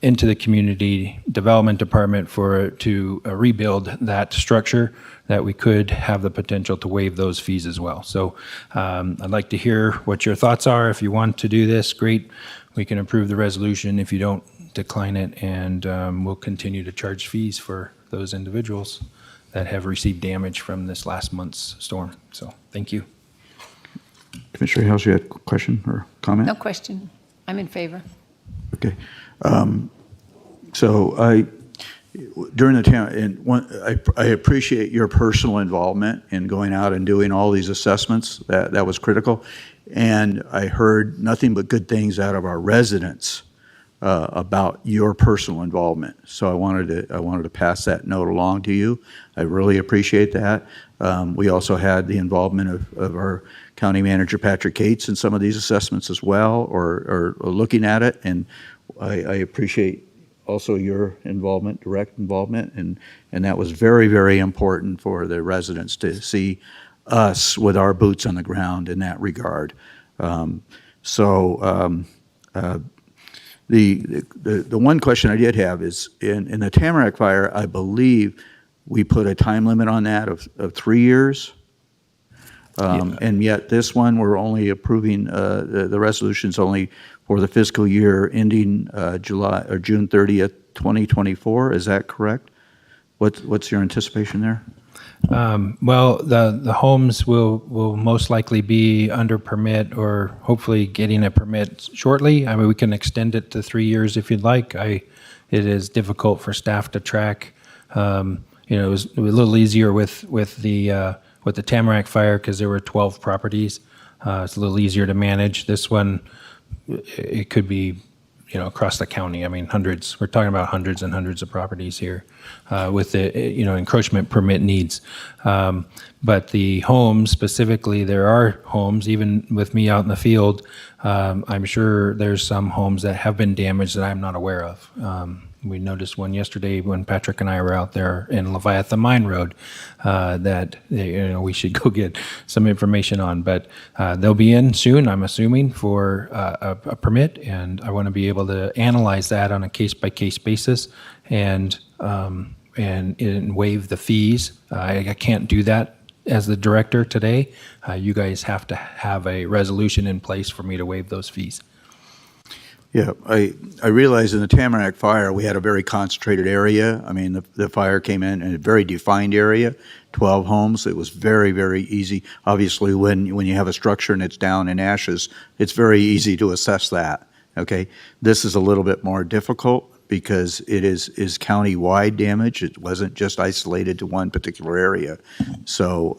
into the community development department to rebuild that structure. That we could have the potential to waive those fees as well. So I'd like to hear what your thoughts are. If you want to do this, great. We can approve the resolution. If you don't, decline it, and we'll continue to charge fees for those individuals that have received damage from this last month's storm. So thank you. Commissioner Hales, you had a question or comment? No question. I'm in favor. Okay. During the town, and I appreciate your personal involvement in going out and doing all these assessments. That was critical. And I heard nothing but good things out of our residents about your personal involvement. So I wanted to pass that note along to you. I really appreciate that. We also had the involvement of our county manager, Patrick Cates, in some of these assessments as well, or looking at it. And I appreciate also your involvement, direct involvement, and that was very, very important for the residents to see us with our boots on the ground in that regard. The one question I did have is in the Tamarack fire, I believe we put a time limit on that of 3 years. And yet this one, we're only approving, the resolution's only for the fiscal year ending July or June 30th, 2024. Is that correct? What's your anticipation there? Well, the homes will most likely be under permit or hopefully getting a permit shortly. I mean, we can extend it to 3 years if you'd like. It is difficult for staff to track. It was a little easier with the Tamarack fire because there were 12 properties. It's a little easier to manage. This one, it could be across the county. I mean, hundreds. We're talking about hundreds and hundreds of properties here with the encroachment permit needs. But the homes specifically, there are homes, even with me out in the field, I'm sure there's some homes that have been damaged that I'm not aware of. We noticed one yesterday when Patrick and I were out there in Leviathan Mine Road that we should go get some information on. But they'll be in soon, I'm assuming, for a permit, and I want to be able to analyze that on a case-by-case basis and waive the fees. I can't do that as the director today. You guys have to have a resolution in place for me to waive those fees. Yeah, I realize in the Tamarack fire, we had a very concentrated area. I mean, the fire came in a very defined area, 12 homes. It was very, very easy. Obviously, when you have a structure and it's down in ashes, it's very easy to assess that, okay? This is a little bit more difficult because it is county-wide damage. It wasn't just isolated to one particular area. So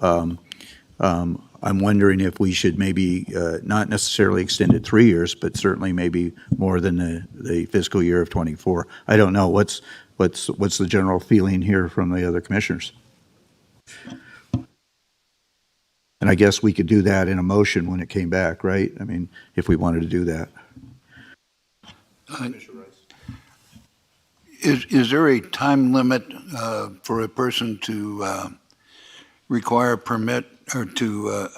I'm wondering if we should maybe not necessarily extend it 3 years, but certainly maybe more than the fiscal year of '24. I don't know. What's the general feeling here from the other commissioners? And I guess we could do that in a motion when it came back, right? I mean, if we wanted to do that. Is there a time limit for a person to require a permit or to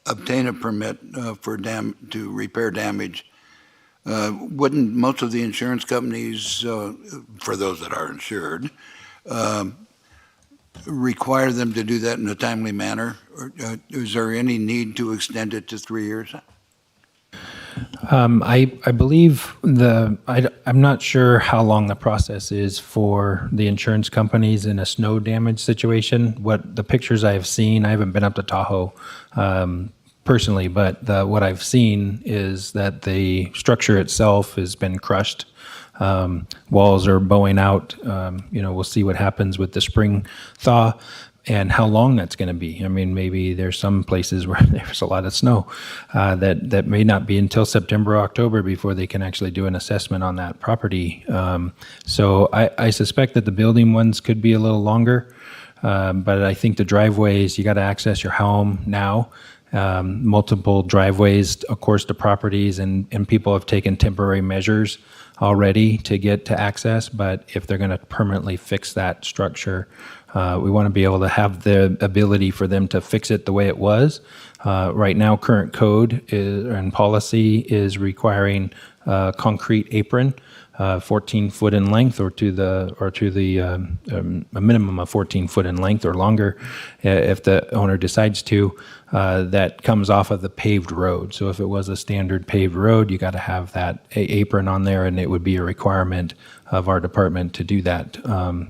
obtain a permit to repair damage? Wouldn't most of the insurance companies, for those that are insured, require them to do that in a timely manner? Or is there any need to extend it to 3 years? I believe I'm not sure how long the process is for the insurance companies in a snow damage situation. What the pictures I have seen, I haven't been up to Tahoe personally, but what I've seen is that the structure itself has been crushed. Walls are bowing out. We'll see what happens with the spring thaw and how long that's going to be. I mean, maybe there's some places where there's a lot of snow that may not be until September or October before they can actually do an assessment on that property. So I suspect that the building ones could be a little longer, but I think the driveways, you got to access your home now. Multiple driveways, of course, to properties, and people have taken temporary measures already to get to access, but if they're going to permanently fix that structure, we want to be able to have the ability for them to fix it the way it was. Right now, current code and policy is requiring a concrete apron, 14 foot in length, or to the a minimum of 14 foot in length or longer, if the owner decides to. That comes off of the paved road. So if it was a standard paved road, you got to have that apron on there, and it would be a requirement of our department to do that,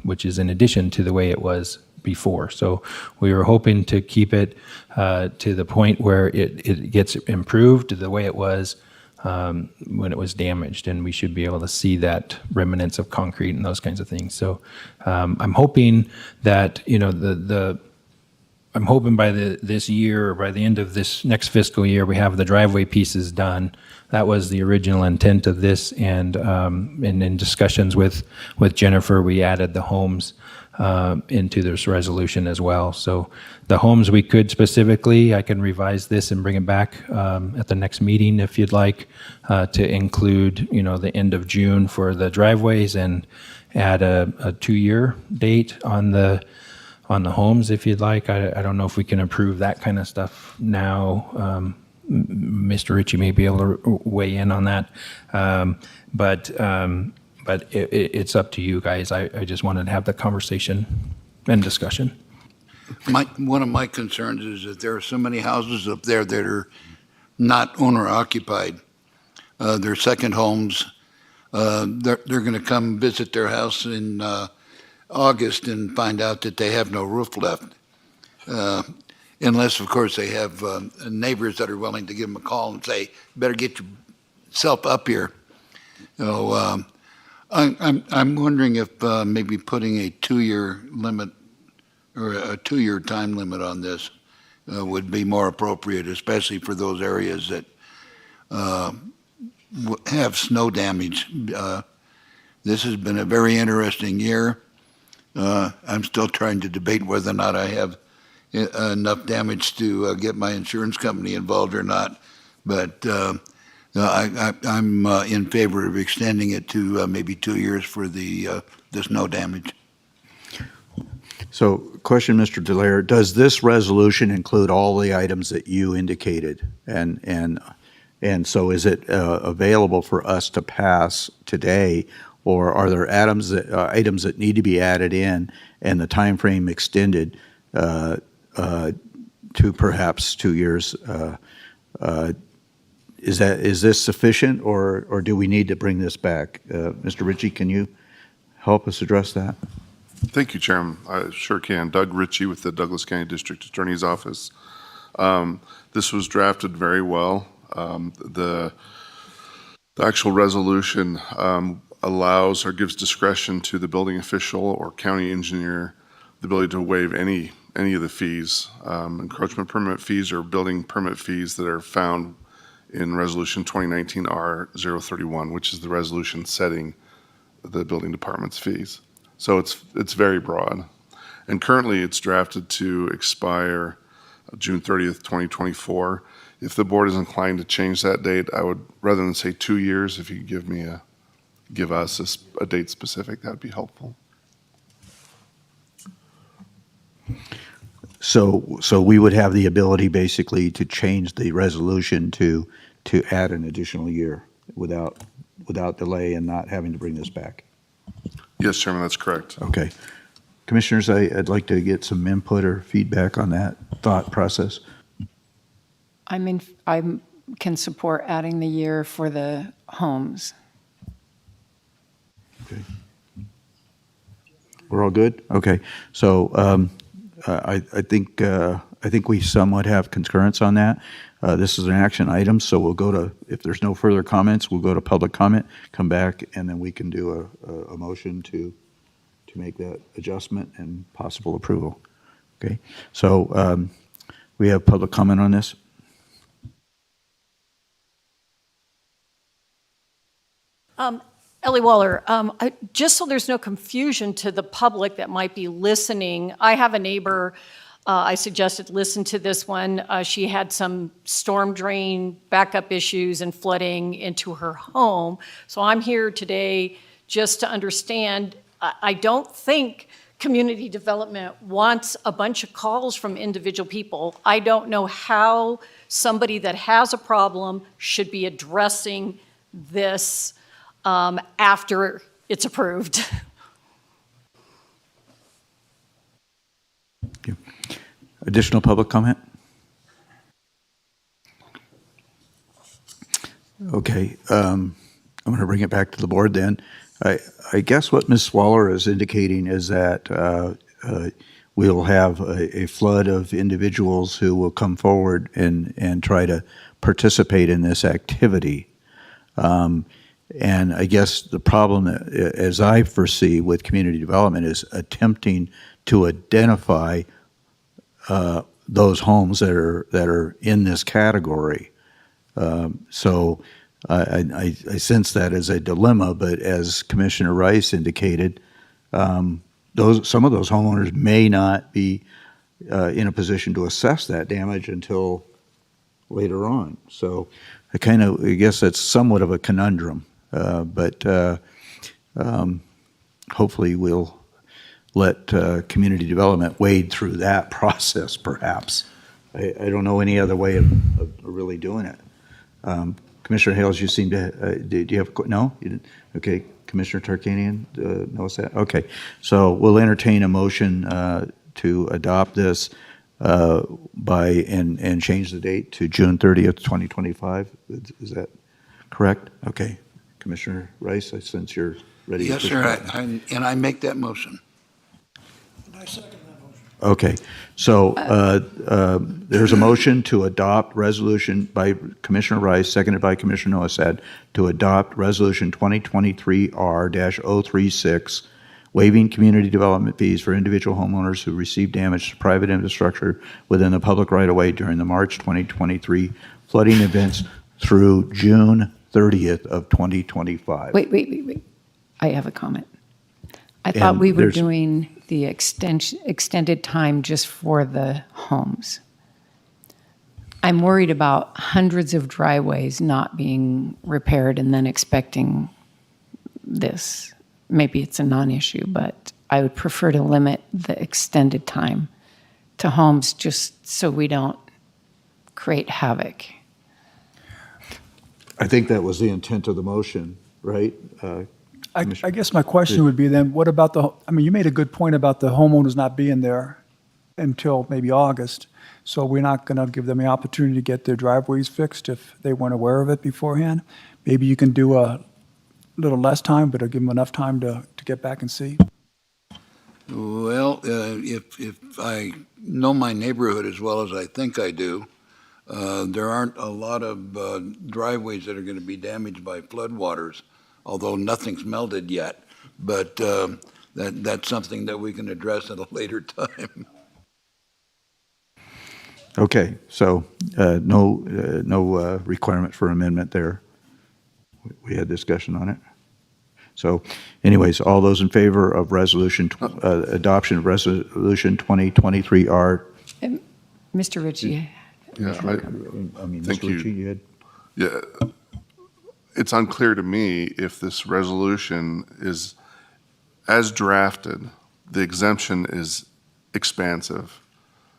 which is in addition to the way it was before. So we were hoping to keep it to the point where it gets improved to the way it was when it was damaged, and we should be able to see that remnants of concrete and those kinds of things. So I'm hoping that I'm hoping by this year, or by the end of this next fiscal year, we have the driveway pieces done. That was the original intent of this, and in discussions with Jennifer, we added the homes into this resolution as well. So the homes we could specifically, I can revise this and bring it back at the next meeting if you'd like, to include the end of June for the driveways, and add a 2-year date on the homes if you'd like. I don't know if we can approve that kind of stuff now. Mr. Ritchie may be able to weigh in on that. But it's up to you guys. I just wanted to have the conversation and discussion. One of my concerns is that there are so many houses up there that are not owner occupied. They're second homes. They're going to come visit their house in August and find out that they have no roof left. Unless, of course, they have neighbors that are willing to give them a call and say, better get yourself up here. So I'm wondering if maybe putting a 2-year limit or a 2-year time limit on this would be more appropriate, especially for those areas that have snow damage. This has been a very interesting year. I'm still trying to debate whether or not I have enough damage to get my insurance company involved or not. But I'm in favor of extending it to maybe 2 years for the snow damage. So, question, Mr. Delaire, does this resolution include all the items that you indicated? And so is it available for us to pass today, or are there items that need to be added in and the time frame extended to perhaps 2 years? Is this sufficient, or do we need to bring this back? Mr. Ritchie, can you help us address that? Thank you, Chairman. I sure can. Doug Ritchie with the Douglas County District Attorney's Office. This was drafted very well. The actual resolution allows or gives discretion to the building official or county engineer the ability to waive any of the fees, encroachment permit fees or building permit fees that are found in Resolution 2019 R031, which is the resolution setting the building department's fees. So it's very broad. And currently it's drafted to expire June 30th, 2024. If the board is inclined to change that date, I would, rather than say 2 years, if you could give us a date specific, that would be helpful. So we would have the ability basically to change the resolution to add an additional year without delay and not having to bring this back? Yes, Chairman, that's correct. Okay. Commissioners, I'd like to get some input or feedback on that thought process. I'm can support adding the year for the homes. We're all good? Okay. So I think we somewhat have concurrence on that. This is an action item, so we'll go to, if there's no further comments, we'll go to public comment, come back, and then we can do a motion to make that adjustment and possible approval. Okay? So we have public comment on this? Ellie Waller, just so there's no confusion to the public that might be listening, I have a neighbor, I suggested listen to this one. She had some storm drain backup issues and flooding into her home. So I'm here today just to understand, I don't think community development wants a bunch of calls from individual people. I don't know how somebody that has a problem should be addressing this after it's approved. Additional public comment? Okay, I'm going to bring it back to the board then. I guess what Ms. Waller is indicating is that we'll have a flood of individuals who will come forward and try to participate in this activity. And I guess the problem, as I foresee with community development, is attempting to identify those homes that are in this category. So I sense that as a dilemma, but as Commissioner Rice indicated, some of those homeowners may not be in a position to assess that damage until later on. So I guess that's somewhat of a conundrum. But hopefully we'll let community development wade through that process, perhaps. I don't know any other way of really doing it. Commissioner Hales, you seem to, do you have, no? You didn't? Okay. Commissioner Tarkanian knows that? Okay. So we'll entertain a motion to adopt this and change the date to June 30th, 2025. Is that correct? Okay. Commissioner Rice, I sense you're ready. Yes, sir, and I make that motion. Okay, so there's a motion to adopt resolution by Commissioner Rice, seconded by Commissioner Noasad, to adopt Resolution 2023-R-036, waiving community development fees for individual homeowners who receive damage to private infrastructure within the public right-of-way during the March 2023 flooding events through June 30th of 2025. Wait. I have a comment. I thought we were doing the extended time just for the homes. I'm worried about hundreds of driveways not being repaired and then expecting this. Maybe it's a non-issue, but I would prefer to limit the extended time to homes just so we don't create havoc. I think that was the intent of the motion, right? I guess my question would be then, what about you made a good point about the homeowners not being there until maybe August. So we're not going to give them the opportunity to get their driveways fixed if they weren't aware of it beforehand. Maybe you can do a little less time, but give them enough time to get back and see. Well, if I know my neighborhood as well as I think I do, there aren't a lot of driveways that are going to be damaged by floodwaters, although nothing's melted yet. But that's something that we can address at a later time. Okay, so no requirement for amendment there. We had discussion on it. So anyways, all those in favor of adoption of Resolution 2023-R. Mr. Ritchie. Thank you. Yeah, it's unclear to me if this resolution is, as drafted, the exemption is expansive.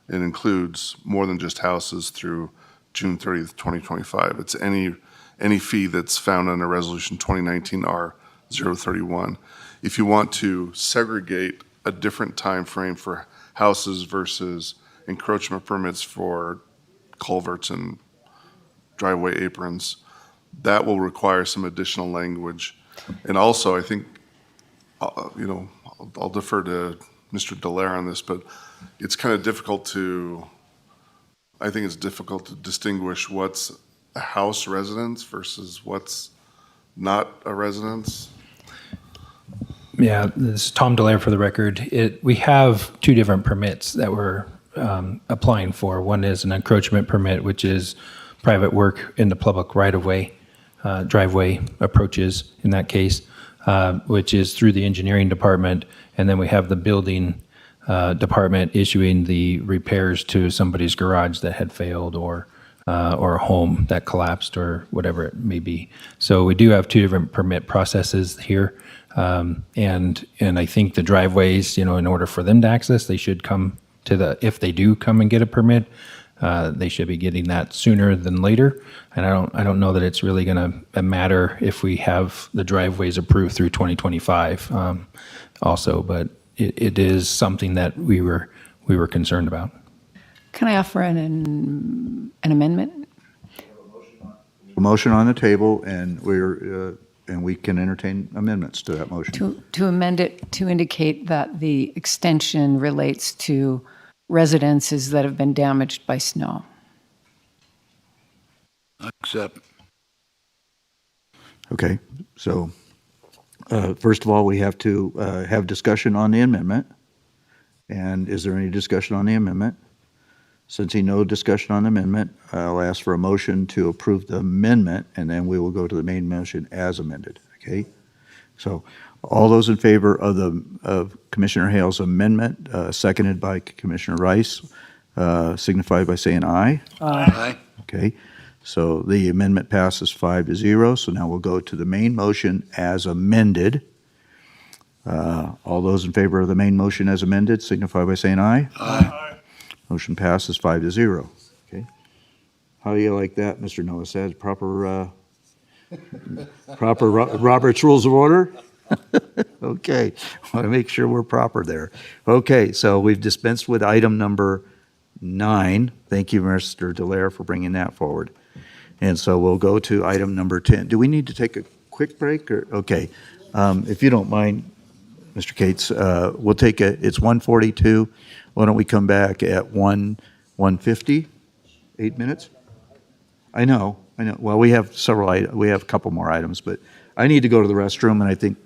It includes more than just houses through June 30th, 2025. It's any fee that's found under Resolution 2019-R-031. If you want to segregate a different time frame for houses versus encroachment permits for culverts and driveway aprons. That will require some additional language. And also, I think, I'll defer to Mr. Dallaire on this, but it's kind of difficult to, I think it's difficult to distinguish what's a house residence versus what's not a residence. Yeah, this is Tom Dallaire for the record. We have two different permits that we're applying for. One is an encroachment permit, which is private work in the public right-of-way, driveway approaches in that case, which is through the engineering department. And then we have the building department issuing the repairs to somebody's garage that had failed or a home that collapsed or whatever it may be. So we do have two different permit processes here. And I think the driveways, in order for them to access, they should come to if they do come and get a permit, they should be getting that sooner than later. And I don't know that it's really going to matter if we have the driveways approved through 2025 also, but it is something that we were concerned about. Can I offer an amendment? A motion on the table, and we can entertain amendments to that motion. To amend it to indicate that the extension relates to residences that have been damaged by snow. Accept. Okay, so first of all, we have to have discussion on the amendment. And is there any discussion on the amendment? Since no discussion on the amendment, I'll ask for a motion to approve the amendment, and then we will go to the main motion as amended, okay? So all those in favor of Commissioner Hale's amendment, seconded by Commissioner Rice, signify by saying aye. Aye. Okay, so the amendment passes 5-0. So now we'll go to the main motion as amended. All those in favor of the main motion as amended, signify by saying aye. Aye. Motion passes 5-0. Okay. How do you like that, Mr. Noah said? Proper Robert's Rules of Order? Okay. Want to make sure we're proper there. Okay, so we've dispensed with item number 9. Thank you, Mr. Dallaire, for bringing that forward. And so we'll go to item number 10. Do we need to take a quick break? Okay. If you don't mind, Mr. Cates, we'll take it's 1:42. Why don't we come back at 1:50? 8 minutes? I know. Well, we have we have a couple more items, but I need to go to the restroom, and I think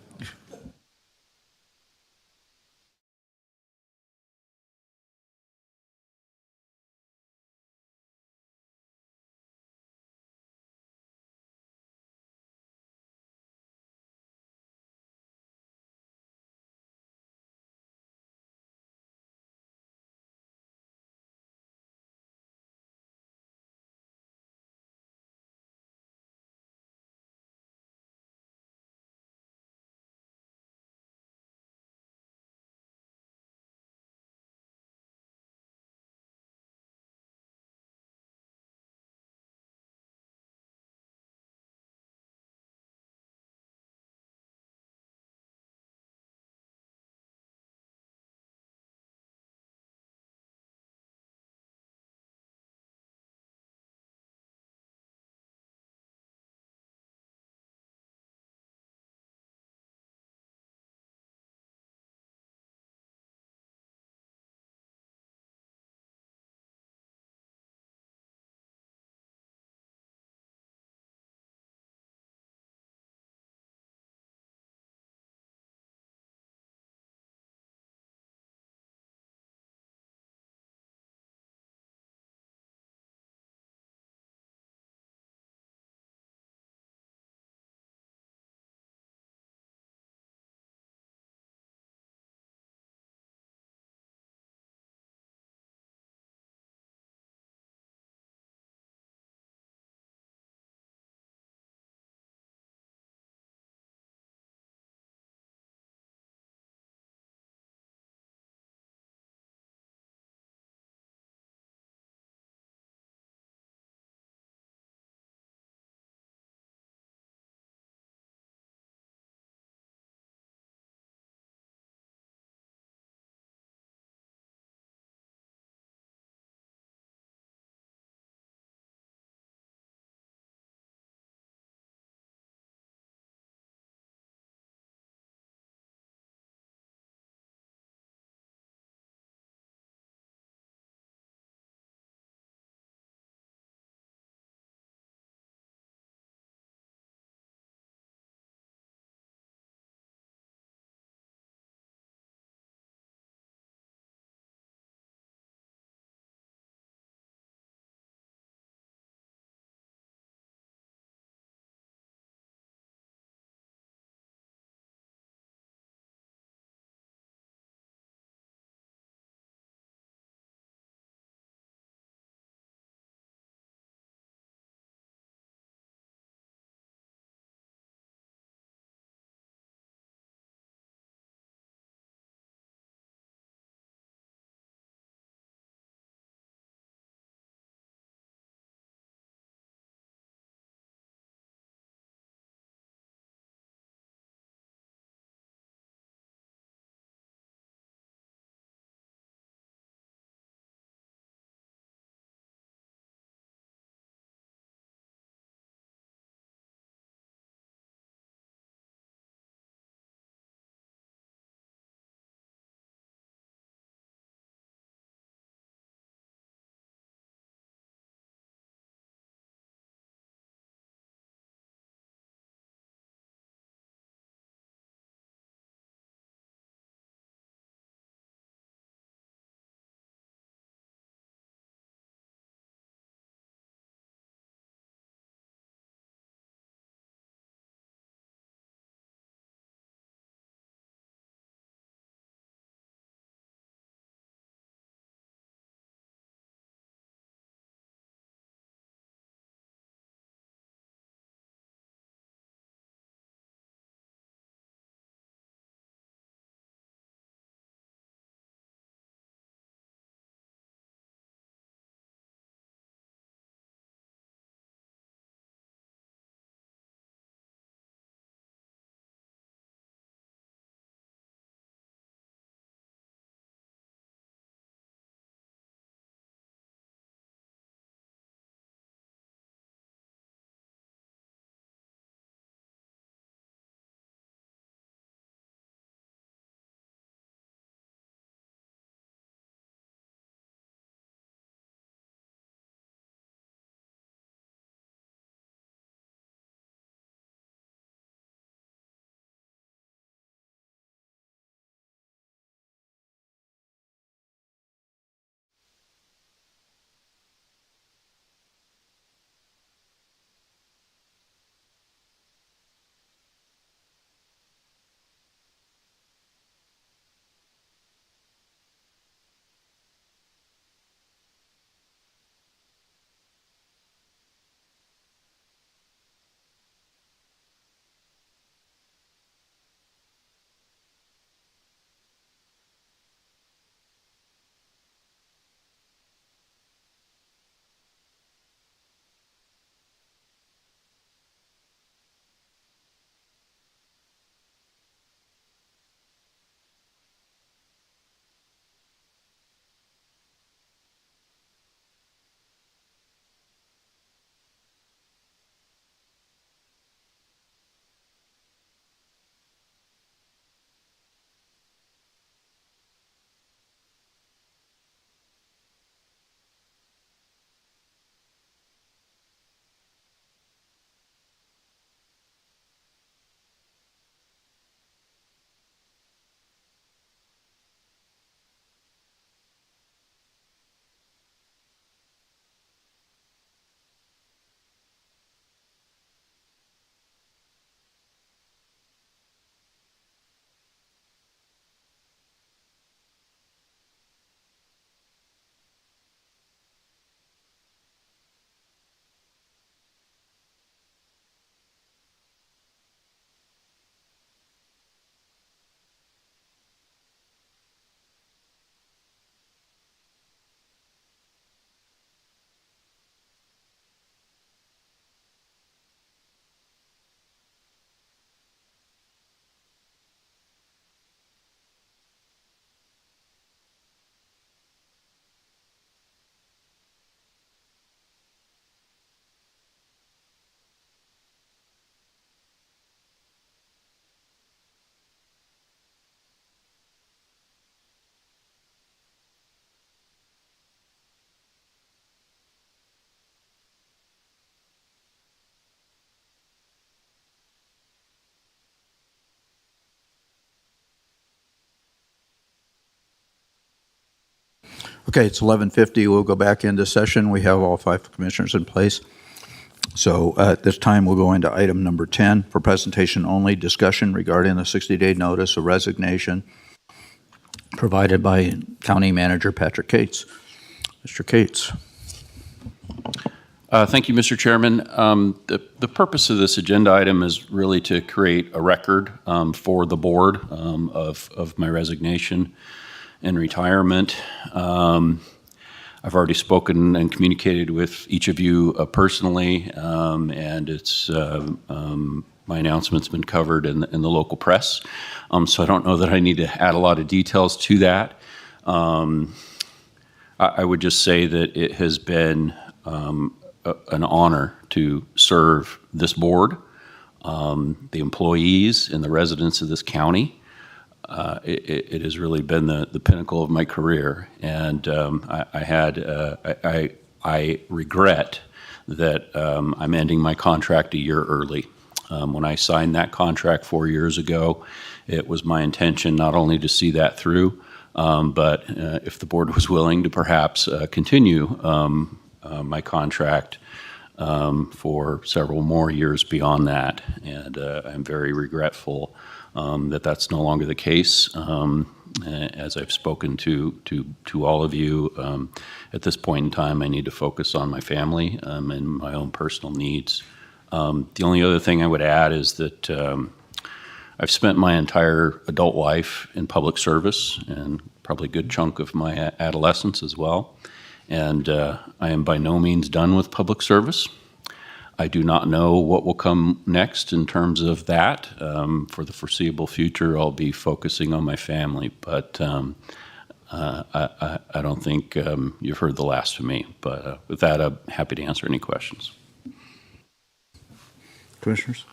Okay, it's 11:50. We'll go back into session. We have all 5 commissioners in place. So at this time, we'll go into item number 10 for presentation only, discussion regarding the 60-day notice of resignation provided by County Manager Patrick Cates. Mr. Cates. Thank you, Mr. Chairman. The purpose of this agenda item is really to create a record for the board of my resignation and retirement. I've already spoken and communicated with each of you personally, and it's my announcement's been covered in the local press. So I don't know that I need to add a lot of details to that. I would just say that it has been an honor to serve this board, the employees and the residents of this county. It has really been the pinnacle of my career, and I regret that I'm ending my contract a year early. When I signed that contract 4 years ago, it was my intention not only to see that through, but if the board was willing to perhaps continue my contract for several more years beyond that. And I'm very regretful that that's no longer the case. As I've spoken to all of you, at this point in time, I need to focus on my family and my own personal needs. The only other thing I would add is that I've spent my entire adult life in public service and probably a good chunk of my adolescence as well. And I am by no means done with public service. I do not know what will come next in terms of that. For the foreseeable future, I'll be focusing on my family, but I don't think you've heard the last of me. But with that, I'm happy to answer any questions. Commissioners?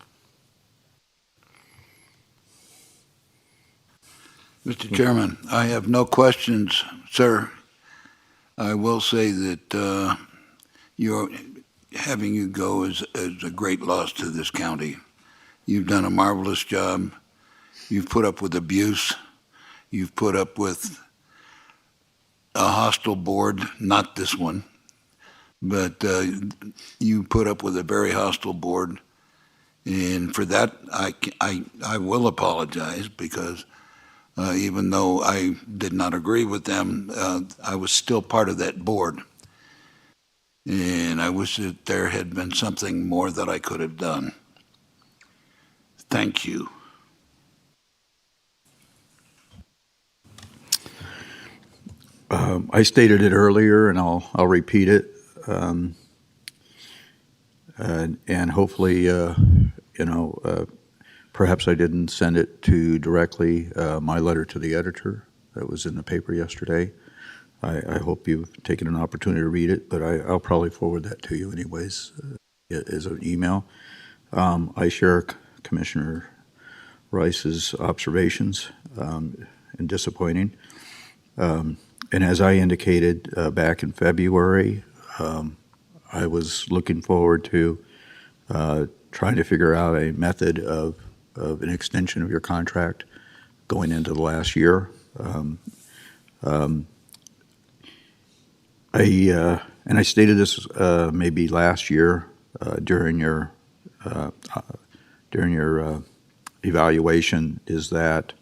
Mr. Chairman, I have no questions, sir. I will say that having you go is a great loss to this county. You've done a marvelous job. You've put up with abuse. You've put up with a hostile board, not this one, but you put up with a very hostile board. And for that, I will apologize, because even though I did not agree with them, I was still part of that board. And I wish that there had been something more that I could have done. Thank you. I stated it earlier, and I'll repeat it. And hopefully, perhaps I didn't send it to directly, my letter to the editor that was in the paper yesterday. I hope you've taken an opportunity to read it, but I'll probably forward that to you anyways as an email. I share Commissioner Rice's observations and disappointing. And as I indicated back in February, I was looking forward to trying to figure out a method of an extension of your contract going into the last year. I stated this maybe last year during your evaluation, is that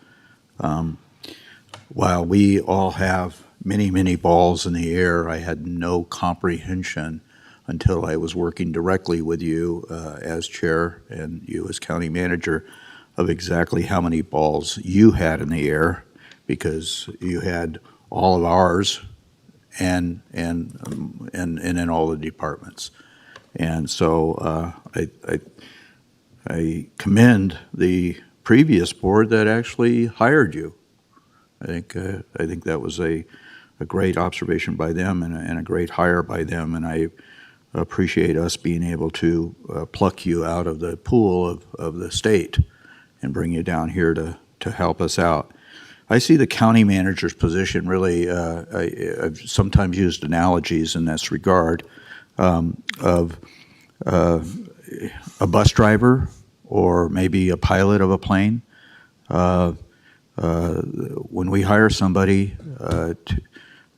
while we all have many balls in the air, I had no comprehension until I was working directly with you as chair and you as county manager of exactly how many balls you had in the air, because you had all of ours and in all the departments. And so I commend the previous board that actually hired you. I think that was a great observation by them and a great hire by them, and I appreciate us being able to pluck you out of the pool of the state and bring you down here to help us out. I see the county manager's position really, I've sometimes used analogies in this regard of a bus driver or maybe a pilot of a plane. When we hire somebody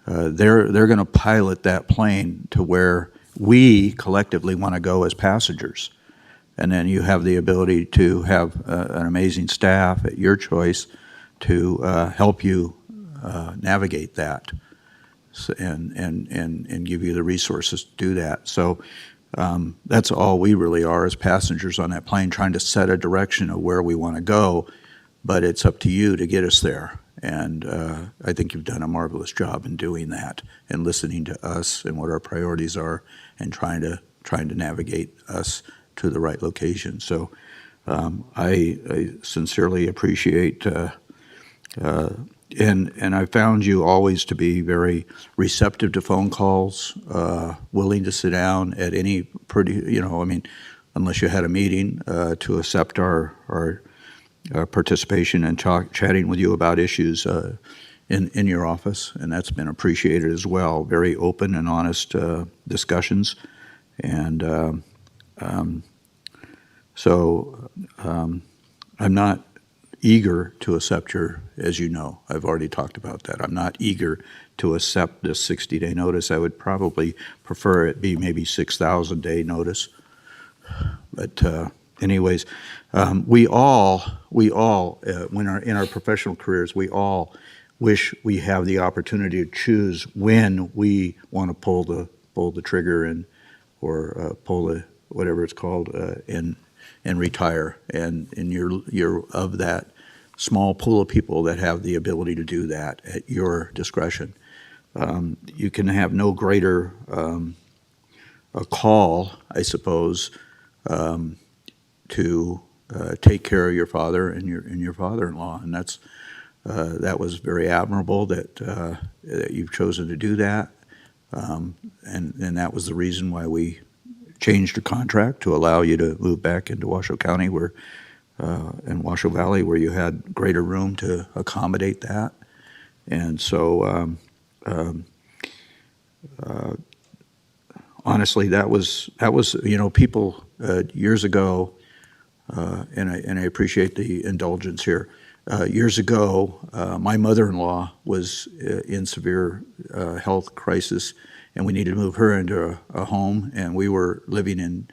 they're going to pilot that plane to where we collectively want to go as passengers. And then you have the ability to have an amazing staff at your choice to help you navigate that and give you the resources to do that. So that's all we really are as passengers on that plane, trying to set a direction of where we want to go, but it's up to you to get us there. And I think you've done a marvelous job in doing that and listening to us and what our priorities are and trying to navigate us to the right location. So I sincerely appreciate and I found you always to be very receptive to phone calls, willing to sit down at any unless you had a meeting, to accept our participation and chatting with you about issues in your office, and that's been appreciated as well. Very open and honest discussions, and so I'm not eager to accept as you know, I've already talked about that. I'm not eager to accept this 60-day notice. I would probably prefer it be maybe 6,000-day notice. But anyways, we all when in our professional careers, we all wish we have the opportunity to choose when we want to pull the trigger or pull the whatever it's called and retire. And you're of that small pool of people that have the ability to do that at your discretion. You can have no greater a call, I suppose, to take care of your father and your father-in-law, and that was very admirable that you've chosen to do that, and that was the reason why we changed the contract to allow you to move back into Washoe County, in Washoe Valley, where you had greater room to accommodate that, and so honestly, that was people years ago, and I appreciate the indulgence here. Years ago, my mother-in-law was in severe health crisis, and we needed to move her into a home, and we were living in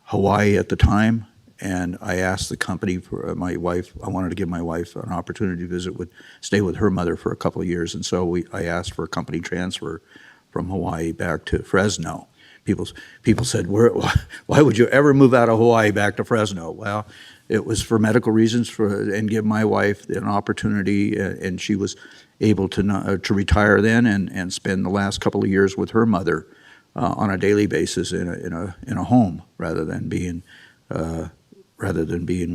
Hawaii at the time, and I asked the company for my wife. I wanted to give my wife an opportunity to stay with her mother for a couple of years, and so I asked for a company transfer from Hawaii back to Fresno. People said, why would you ever move out of Hawaii back to Fresno? Well, it was for medical reasons and give my wife an opportunity, and she was able to retire then and spend the last couple of years with her mother on a daily basis in a home rather than being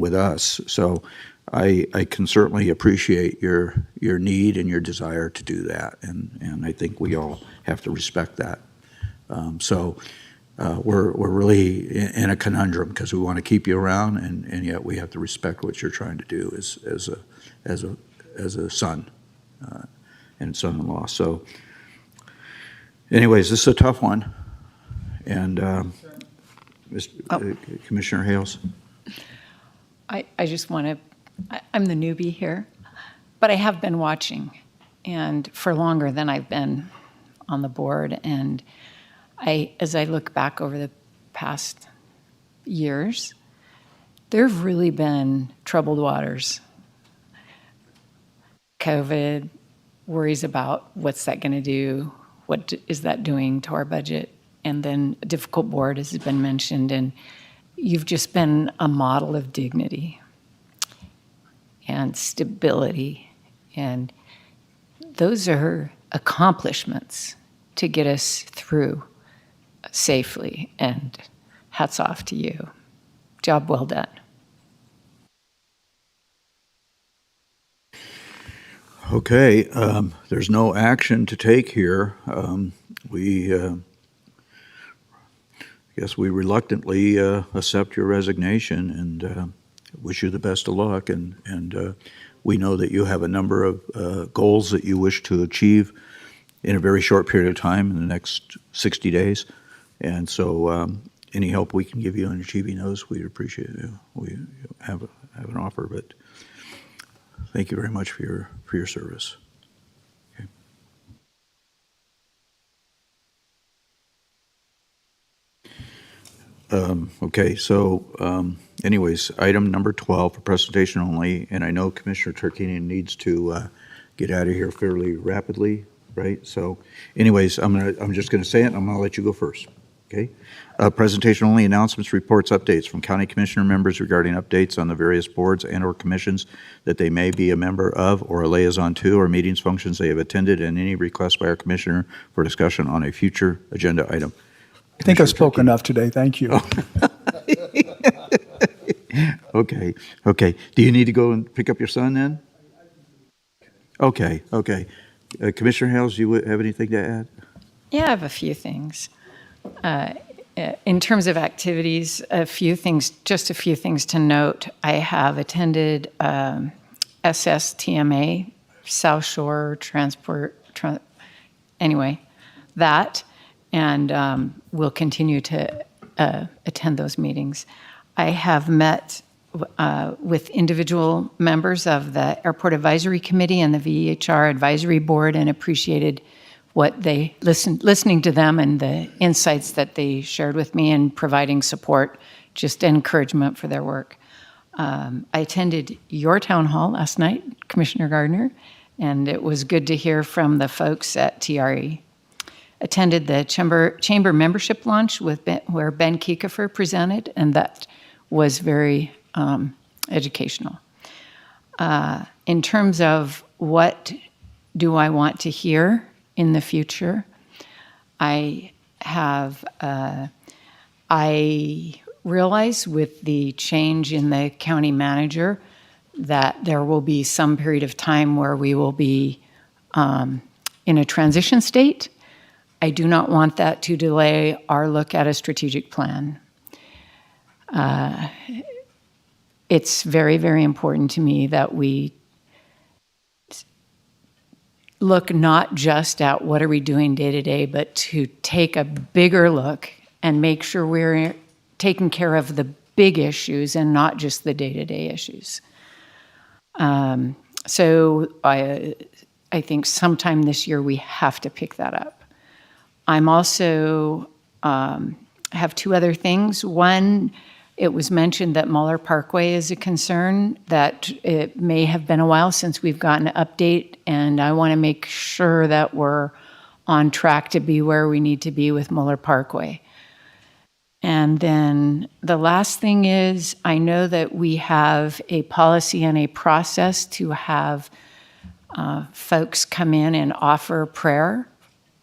with us. So I can certainly appreciate your need and your desire to do that, and I think we all have to respect that. So we're really in a conundrum because we want to keep you around, and yet we have to respect what you're trying to do as a son and son-in-law. So, anyways, this is a tough one, and Commissioner Hales. I just want to. I'm the newbie here, but I have been watching, and for longer than I've been on the board, and as I look back over the past years, there have really been troubled waters. COVID, worries about what's that going to do, what is that doing to our budget, and then a difficult board, as has been mentioned, and you've just been a model of dignity and stability, and those are accomplishments to get us through safely, and hats off to you. Job well done. Okay, there's no action to take here. I guess we reluctantly accept your resignation and wish you the best of luck, and we know that you have a number of goals that you wish to achieve in a very short period of time in the next 60 days. And so any help we can give you in achieving those, we'd appreciate it. We have an offer, but thank you very much for your service. Okay, so anyways, item number 12 for presentation only, and I know Commissioner Turkanian needs to get out of here fairly rapidly, right? So anyways, I'm just going to say it, and I'm going to let you go first, okay? Presentation only, announcements, reports, updates from county commissioner members regarding updates on the various boards and/or commissions that they may be a member of or a liaison to, or meetings, functions they have attended, and any request by our commissioner for discussion on a future agenda item. I think I spoke enough today. Thank you. Okay. Do you need to go and pick up your son then? Okay. Commissioner Hales, you have anything to add? Yeah, I have a few things. In terms of activities, just a few things to note. I have attended SSTMA, South Shore Transport, anyway, that, and we'll continue to attend those meetings. I have met with individual members of the Airport Advisory Committee and the VHR Advisory Board and appreciated what they listening to them and the insights that they shared with me and providing support, just encouragement for their work. I attended your town hall last night, Commissioner Gardner, and it was good to hear from the folks at TRE. Attended the chamber membership launch where Ben Kiekefer presented, and that was very educational. In terms of what do I want to hear in the future, I realize with the change in the county manager that there will be some period of time where we will be in a transition state. I do not want that to delay our look at a strategic plan. It's very, very important to me that we look not just at what are we doing day to day, but to take a bigger look and make sure we're taking care of the big issues and not just the day-to-day issues. So I think sometime this year we have to pick that up. I'm also have two other things. One, it was mentioned that Muller Parkway is a concern, that it may have been a while since we've gotten an update, and I want to make sure that we're on track to be where we need to be with Muller Parkway. And then the last thing is, I know that we have a policy and a process to have folks come in and offer prayer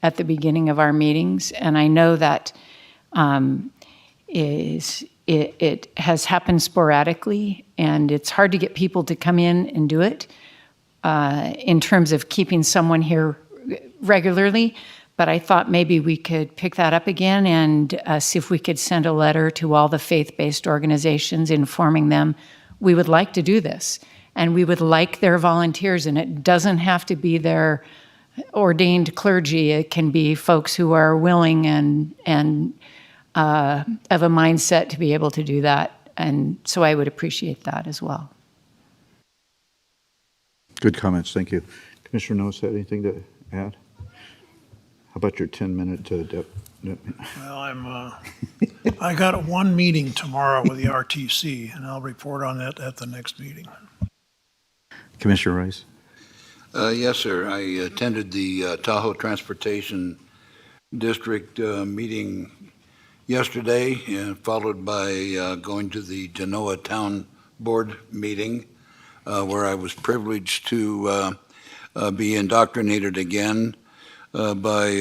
at the beginning of our meetings, and I know that it has happened sporadically, and it's hard to get people to come in and do it in terms of keeping someone here regularly. But I thought maybe we could pick that up again and see if we could send a letter to all the faith-based organizations informing them we would like to do this, and we would like their volunteers, and it doesn't have to be their ordained clergy. It can be folks who are willing and of a mindset to be able to do that. And so I would appreciate that as well. Good comments, thank you. Commissioner Noes, had anything to add? How about your 10-minute Well, I got one meeting tomorrow with the RTC, and I'll report on that at the next meeting. Commissioner Rice? Yes, sir. I attended the Tahoe Transportation District meeting yesterday, followed by going to the Genoa Town Board meeting, where I was privileged to be indoctrinated again by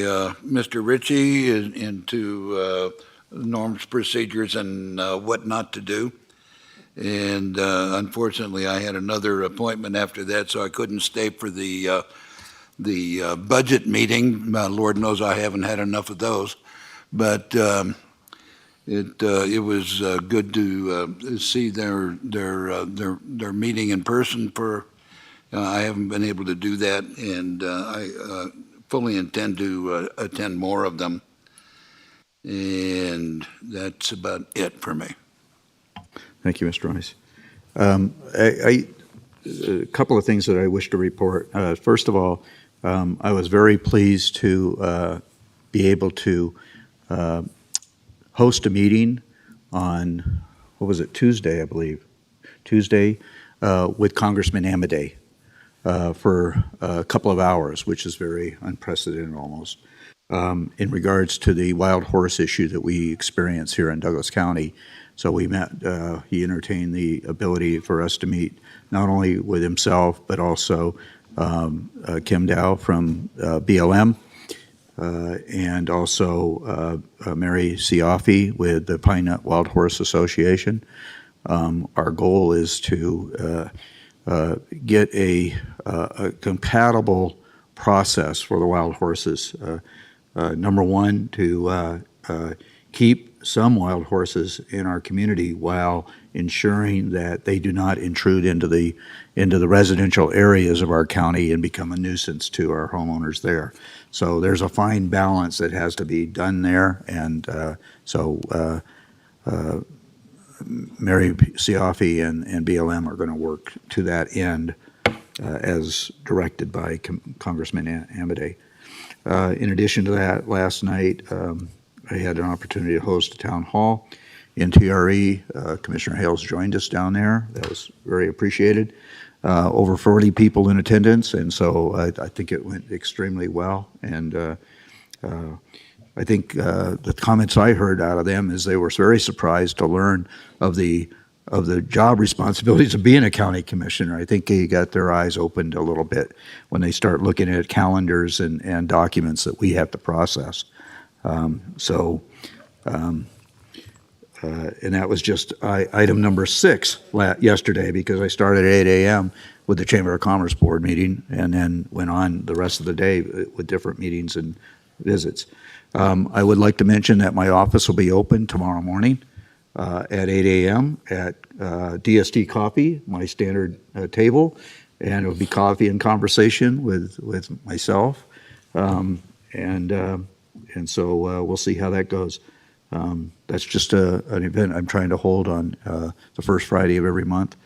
Mr. Ritchie into norms, procedures, and what not to do. And unfortunately, I had another appointment after that, so I couldn't stay for the budget meeting. Lord knows I haven't had enough of those. But it was good to see their meeting in person. I haven't been able to do that, and I fully intend to attend more of them. And that's about it for me. Thank you, Mr. Rice. A couple of things that I wish to report. First of all, I was very pleased to be able to host a meeting on, what was it, Tuesday, I believe, Tuesday, with Congressman Amodei for a couple of hours, which is very unprecedented almost, in regards to the wild horse issue that we experience here in Douglas County. So we met, he entertained the ability for us to meet not only with himself, but also Kim Dow from BLM, and also Mary Siafi with the Pine Nut Wild Horse Association. Our goal is to get a compatible process for the wild horses. Number one, to keep some wild horses in our community while ensuring that they do not intrude into the residential areas of our county and become a nuisance to our homeowners there. So there's a fine balance that has to be done there, and Mary Siafi and BLM are going to work to that end as directed by Congressman Amodei. In addition to that, last night I had an opportunity to host a town hall in TRE. Commissioner Hales joined us down there. That was very appreciated. Over 40 people in attendance, and so I think it went extremely well. And I think the comments I heard out of them is they were very surprised to learn of the job responsibilities of being a county commissioner. I think they got their eyes opened a little bit when they start looking at calendars and documents that we have to process. And that was just item number 6 yesterday, because I started at 8 a.m. with the Chamber of Commerce Board meeting and then went on the rest of the day with different meetings and visits. I would like to mention that my office will be open tomorrow morning at 8 a.m. at DST Coffee, my standard table, and it will be coffee and conversation with myself. And so we'll see how that goes. That's just an event I'm trying to hold on the first Friday of every month,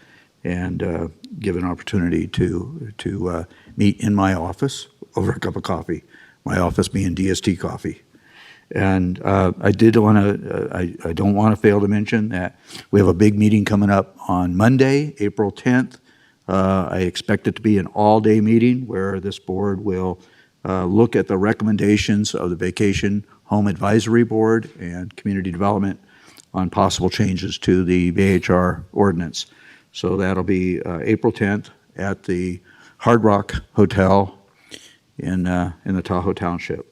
and give an opportunity to meet in my office over a cup of coffee. My office being DST Coffee. And I don't want to fail to mention that we have a big meeting coming up on Monday, April 10th. I expect it to be an all-day meeting where this board will look at the recommendations of the Vacation Home Advisory Board and Community Development on possible changes to the VHR ordinance. So that'll be April 10th at the Hard Rock Hotel in the Tahoe Township.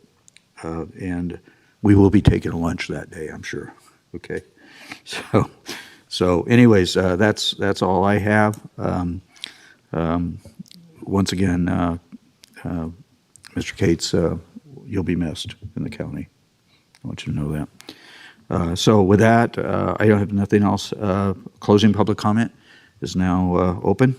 And we will be taking a lunch that day, I'm sure. Okay. So anyways, that's all I have. Once again, Mr. Cates, you'll be missed in the county. I want you to know that. So with that, I don't have nothing else. Closing public comment is now open.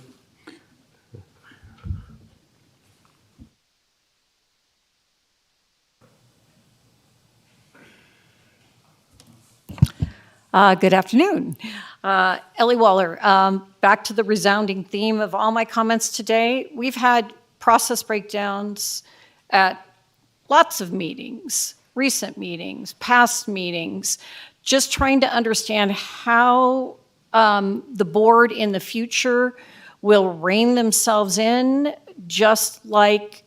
Good afternoon. Ellie Waller, back to the resounding theme of all my comments today. We've had process breakdowns at lots of meetings, recent meetings, past meetings, just trying to understand how the board in the future will rein themselves in, just like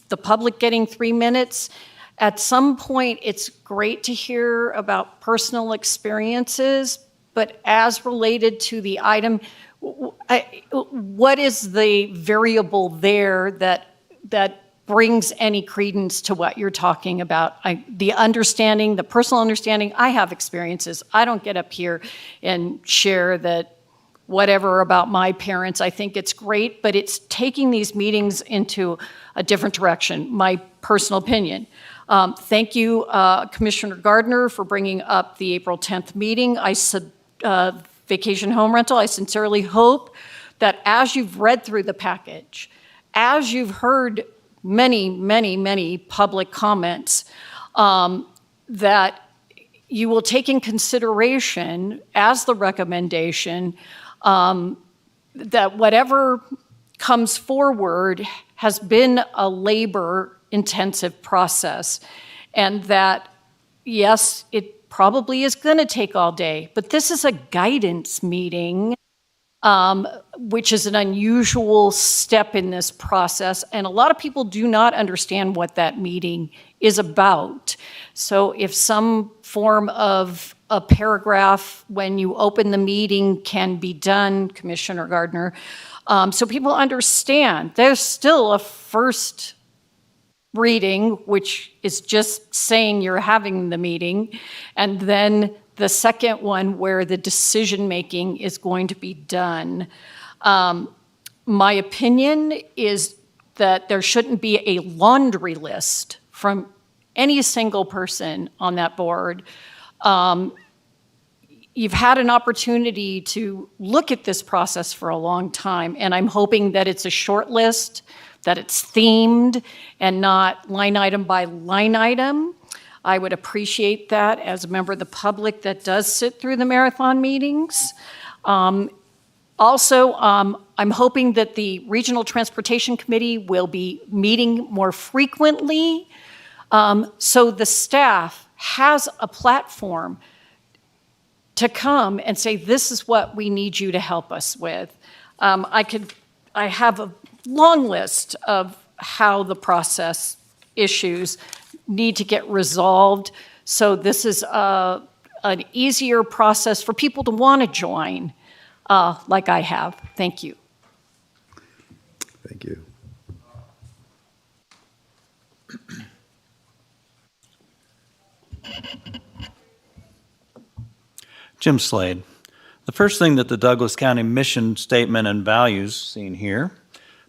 the public getting 3 minutes. At some point, it's great to hear about personal experiences, but as related to the item, what is the variable there that brings any credence to what you're talking about? The understanding, the personal understanding, I have experiences. I don't get up here and share that whatever about my parents. I think it's great, but it's taking these meetings into a different direction, my personal opinion. Thank you, Commissioner Gardner, for bringing up the April 10th meeting. Vacation home rental. I sincerely hope that as you've read through the package, as you've heard many, many, many public comments, that you will take in consideration as the recommendation that whatever comes forward has been a labor-intensive process, and that, yes, it probably is going to take all day, but this is a guidance meeting, which is an unusual step in this process. And a lot of people do not understand what that meeting is about. So if some form of a paragraph when you open the meeting can be done, Commissioner Gardner, so people understand there's still a first reading, which is just saying you're having the meeting, and then the second one where the decision-making is going to be done. My opinion is that there shouldn't be a laundry list from any single person on that board. You've had an opportunity to look at this process for a long time, and I'm hoping that it's a short list, that it's themed, and not line item by line item. I would appreciate that as a member of the public that does sit through the marathon meetings. Also, I'm hoping that the Regional Transportation Committee will be meeting more frequently, so the staff has a platform to come and say, this is what we need you to help us with. I have a long list of how the process issues need to get resolved. So this is an easier process for people to want to join, like I have. Thank you. Thank you. Jim Slade. The first thing that the Douglas County mission statement and values, seen here,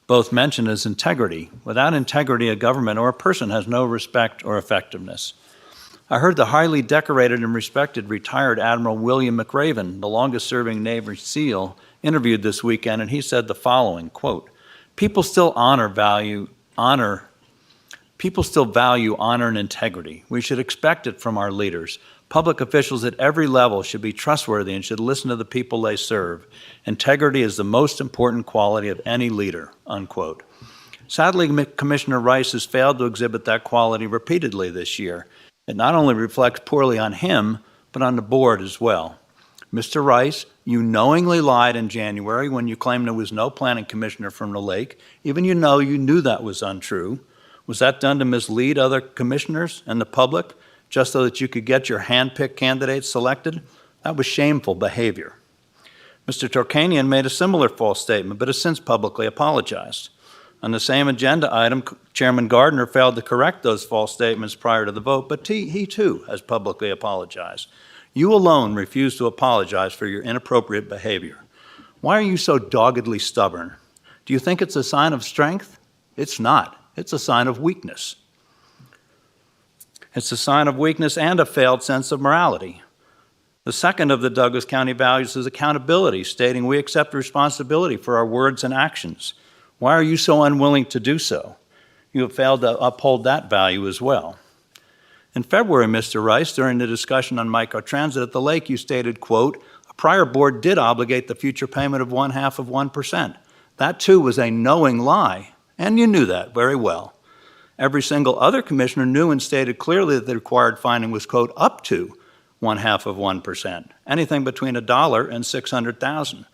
both mention is integrity. Without integrity, a government or a person has no respect or effectiveness. I heard the highly decorated and respected retired Admiral William McRaven, the longest-serving Navy SEAL, interviewed this weekend, and he said the following, quote, people still value honor and integrity. We should expect it from our leaders. Public officials at every level should be trustworthy and should listen to the people they serve. Integrity is the most important quality of any leader, unquote. Sadly, Commissioner Rice has failed to exhibit that quality repeatedly this year. It not only reflects poorly on him, but on the board as well. Mr. Rice, you knowingly lied in January when you claimed there was no planning commissioner from the lake, even you knew that was untrue. Was that done to mislead other commissioners and the public, just so that you could get your hand-picked candidates selected? That was shameful behavior. Mr. Torkanian made a similar false statement, but has since publicly apologized. On the same agenda item, Chairman Gardner failed to correct those false statements prior to the vote, but he too has publicly apologized. You alone refuse to apologize for your inappropriate behavior. Why are you so doggedly stubborn? Do you think it's a sign of strength? It's not. It's a sign of weakness. It's a sign of weakness and a failed sense of morality. The second of the Douglas County values is accountability, stating we accept responsibility for our words and actions. Why are you so unwilling to do so? You have failed to uphold that value as well. In February, Mr. Rice, during the discussion on microtransit at the lake, you stated, quote, a prior board did obligate the future payment of 0.5%. That too was a knowing lie, and you knew that very well. Every single other commissioner knew and stated clearly that the required finding was, quote, up to 0.5%, anything between $1 and $600,000.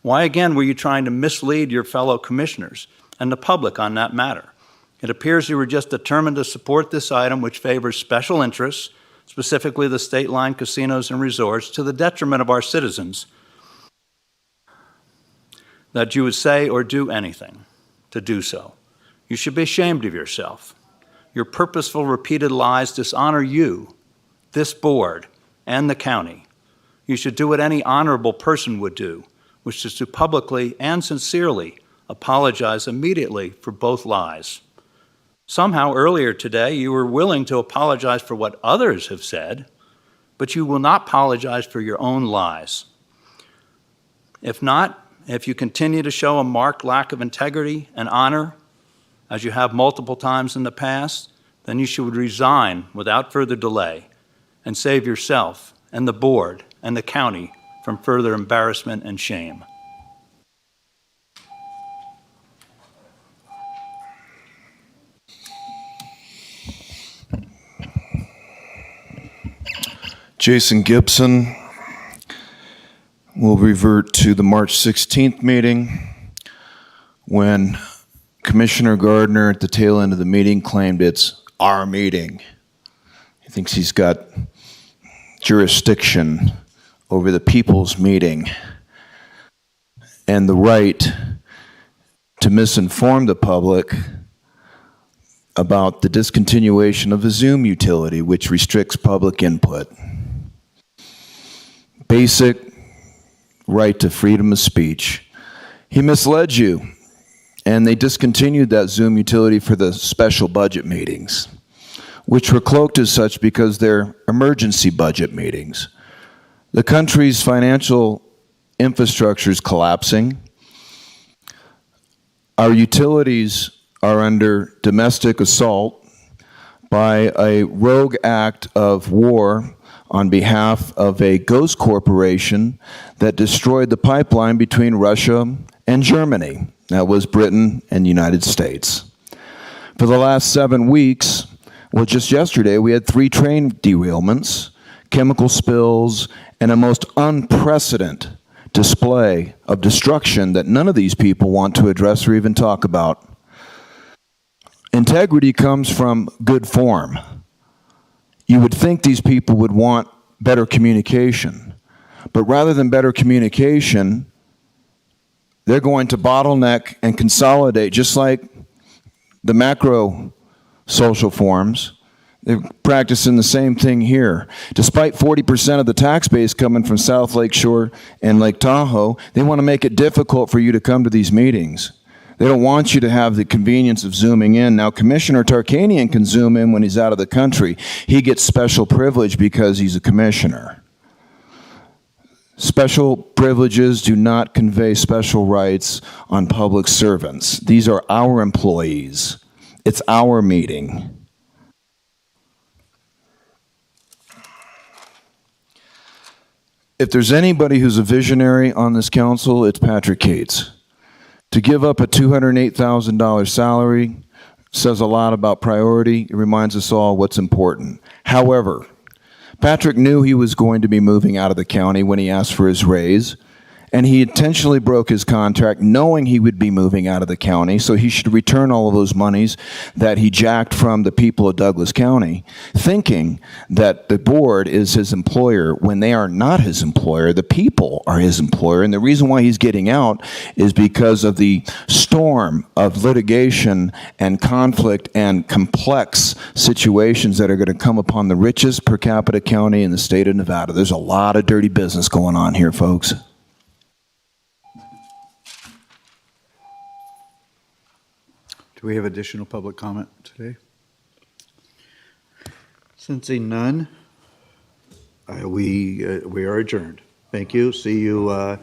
Why again were you trying to mislead your fellow commissioners and the public on that matter? It appears you were just determined to support this item which favors special interests, specifically the state-line casinos and resorts, to the detriment of our citizens, that you would say or do anything to do so. You should be ashamed of yourself. Your purposeful, repeated lies dishonor you, this board, and the county. You should do what any honorable person would do, which is to publicly and sincerely apologize immediately for both lies. Somehow earlier today, you were willing to apologize for what others have said, but you will not apologize for your own lies. If not, if you continue to show a marked lack of integrity and honor, as you have multiple times in the past, then you should resign without further delay and save yourself and the board and the county from further embarrassment and shame. Jason Gibson. We'll revert to the March 16th meeting when Commissioner Gardner at the tail end of the meeting claimed it's our meeting. He thinks he's got jurisdiction over the people's meeting and the right to misinform the public about the discontinuation of the Zoom utility, which restricts public input. Basic right to freedom of speech. He misled you, and they discontinued that Zoom utility for the special budget meetings, which were cloaked as such because they're emergency budget meetings. The country's financial infrastructure is collapsing. Our utilities are under domestic assault by a rogue act of war on behalf of a ghost corporation that destroyed the pipeline between Russia and Germany. That was Britain and the United States. For the last 7 weeks, well, just yesterday, we had 3 train derailments, chemical spills, and a most unprecedented display of destruction that none of these people want to address or even talk about. Integrity comes from good form. You would think these people would want better communication. But rather than better communication, they're going to bottleneck and consolidate, just like the macro social forms. They're practicing the same thing here. Despite 40% of the tax base coming from South Lake Shore and Lake Tahoe, they want to make it difficult for you to come to these meetings. They don't want you to have the convenience of Zooming in. Now, Commissioner Tarkanian can Zoom in when he's out of the country. He gets special privilege because he's a commissioner. Special privileges do not convey special rights on public servants. These are our employees. It's our meeting. If there's anybody who's a visionary on this council, it's Patrick Cates. To give up a $208,000 salary says a lot about priority. It reminds us all what's important. However, Patrick knew he was going to be moving out of the county when he asked for his raise, and he intentionally broke his contract knowing he would be moving out of the county, so he should return all of those monies that he jacked from the people of Douglas County, thinking that the board is his employer when they are not his employer. The people are his employer, and the reason why he's getting out is because of the storm of litigation and conflict and complex situations that are going to come upon the richest per capita county in the state of Nevada. There's a lot of dirty business going on here, folks. Do we have additional public comment today? Sensing none, we are adjourned. Thank you. See you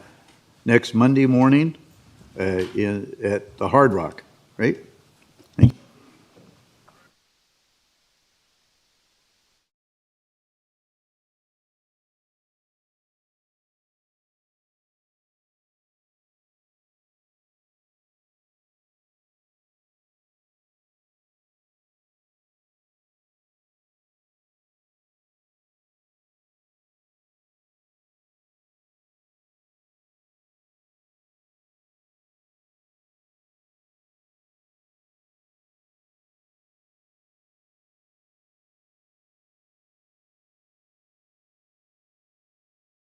next Monday morning at the Hard Rock, right?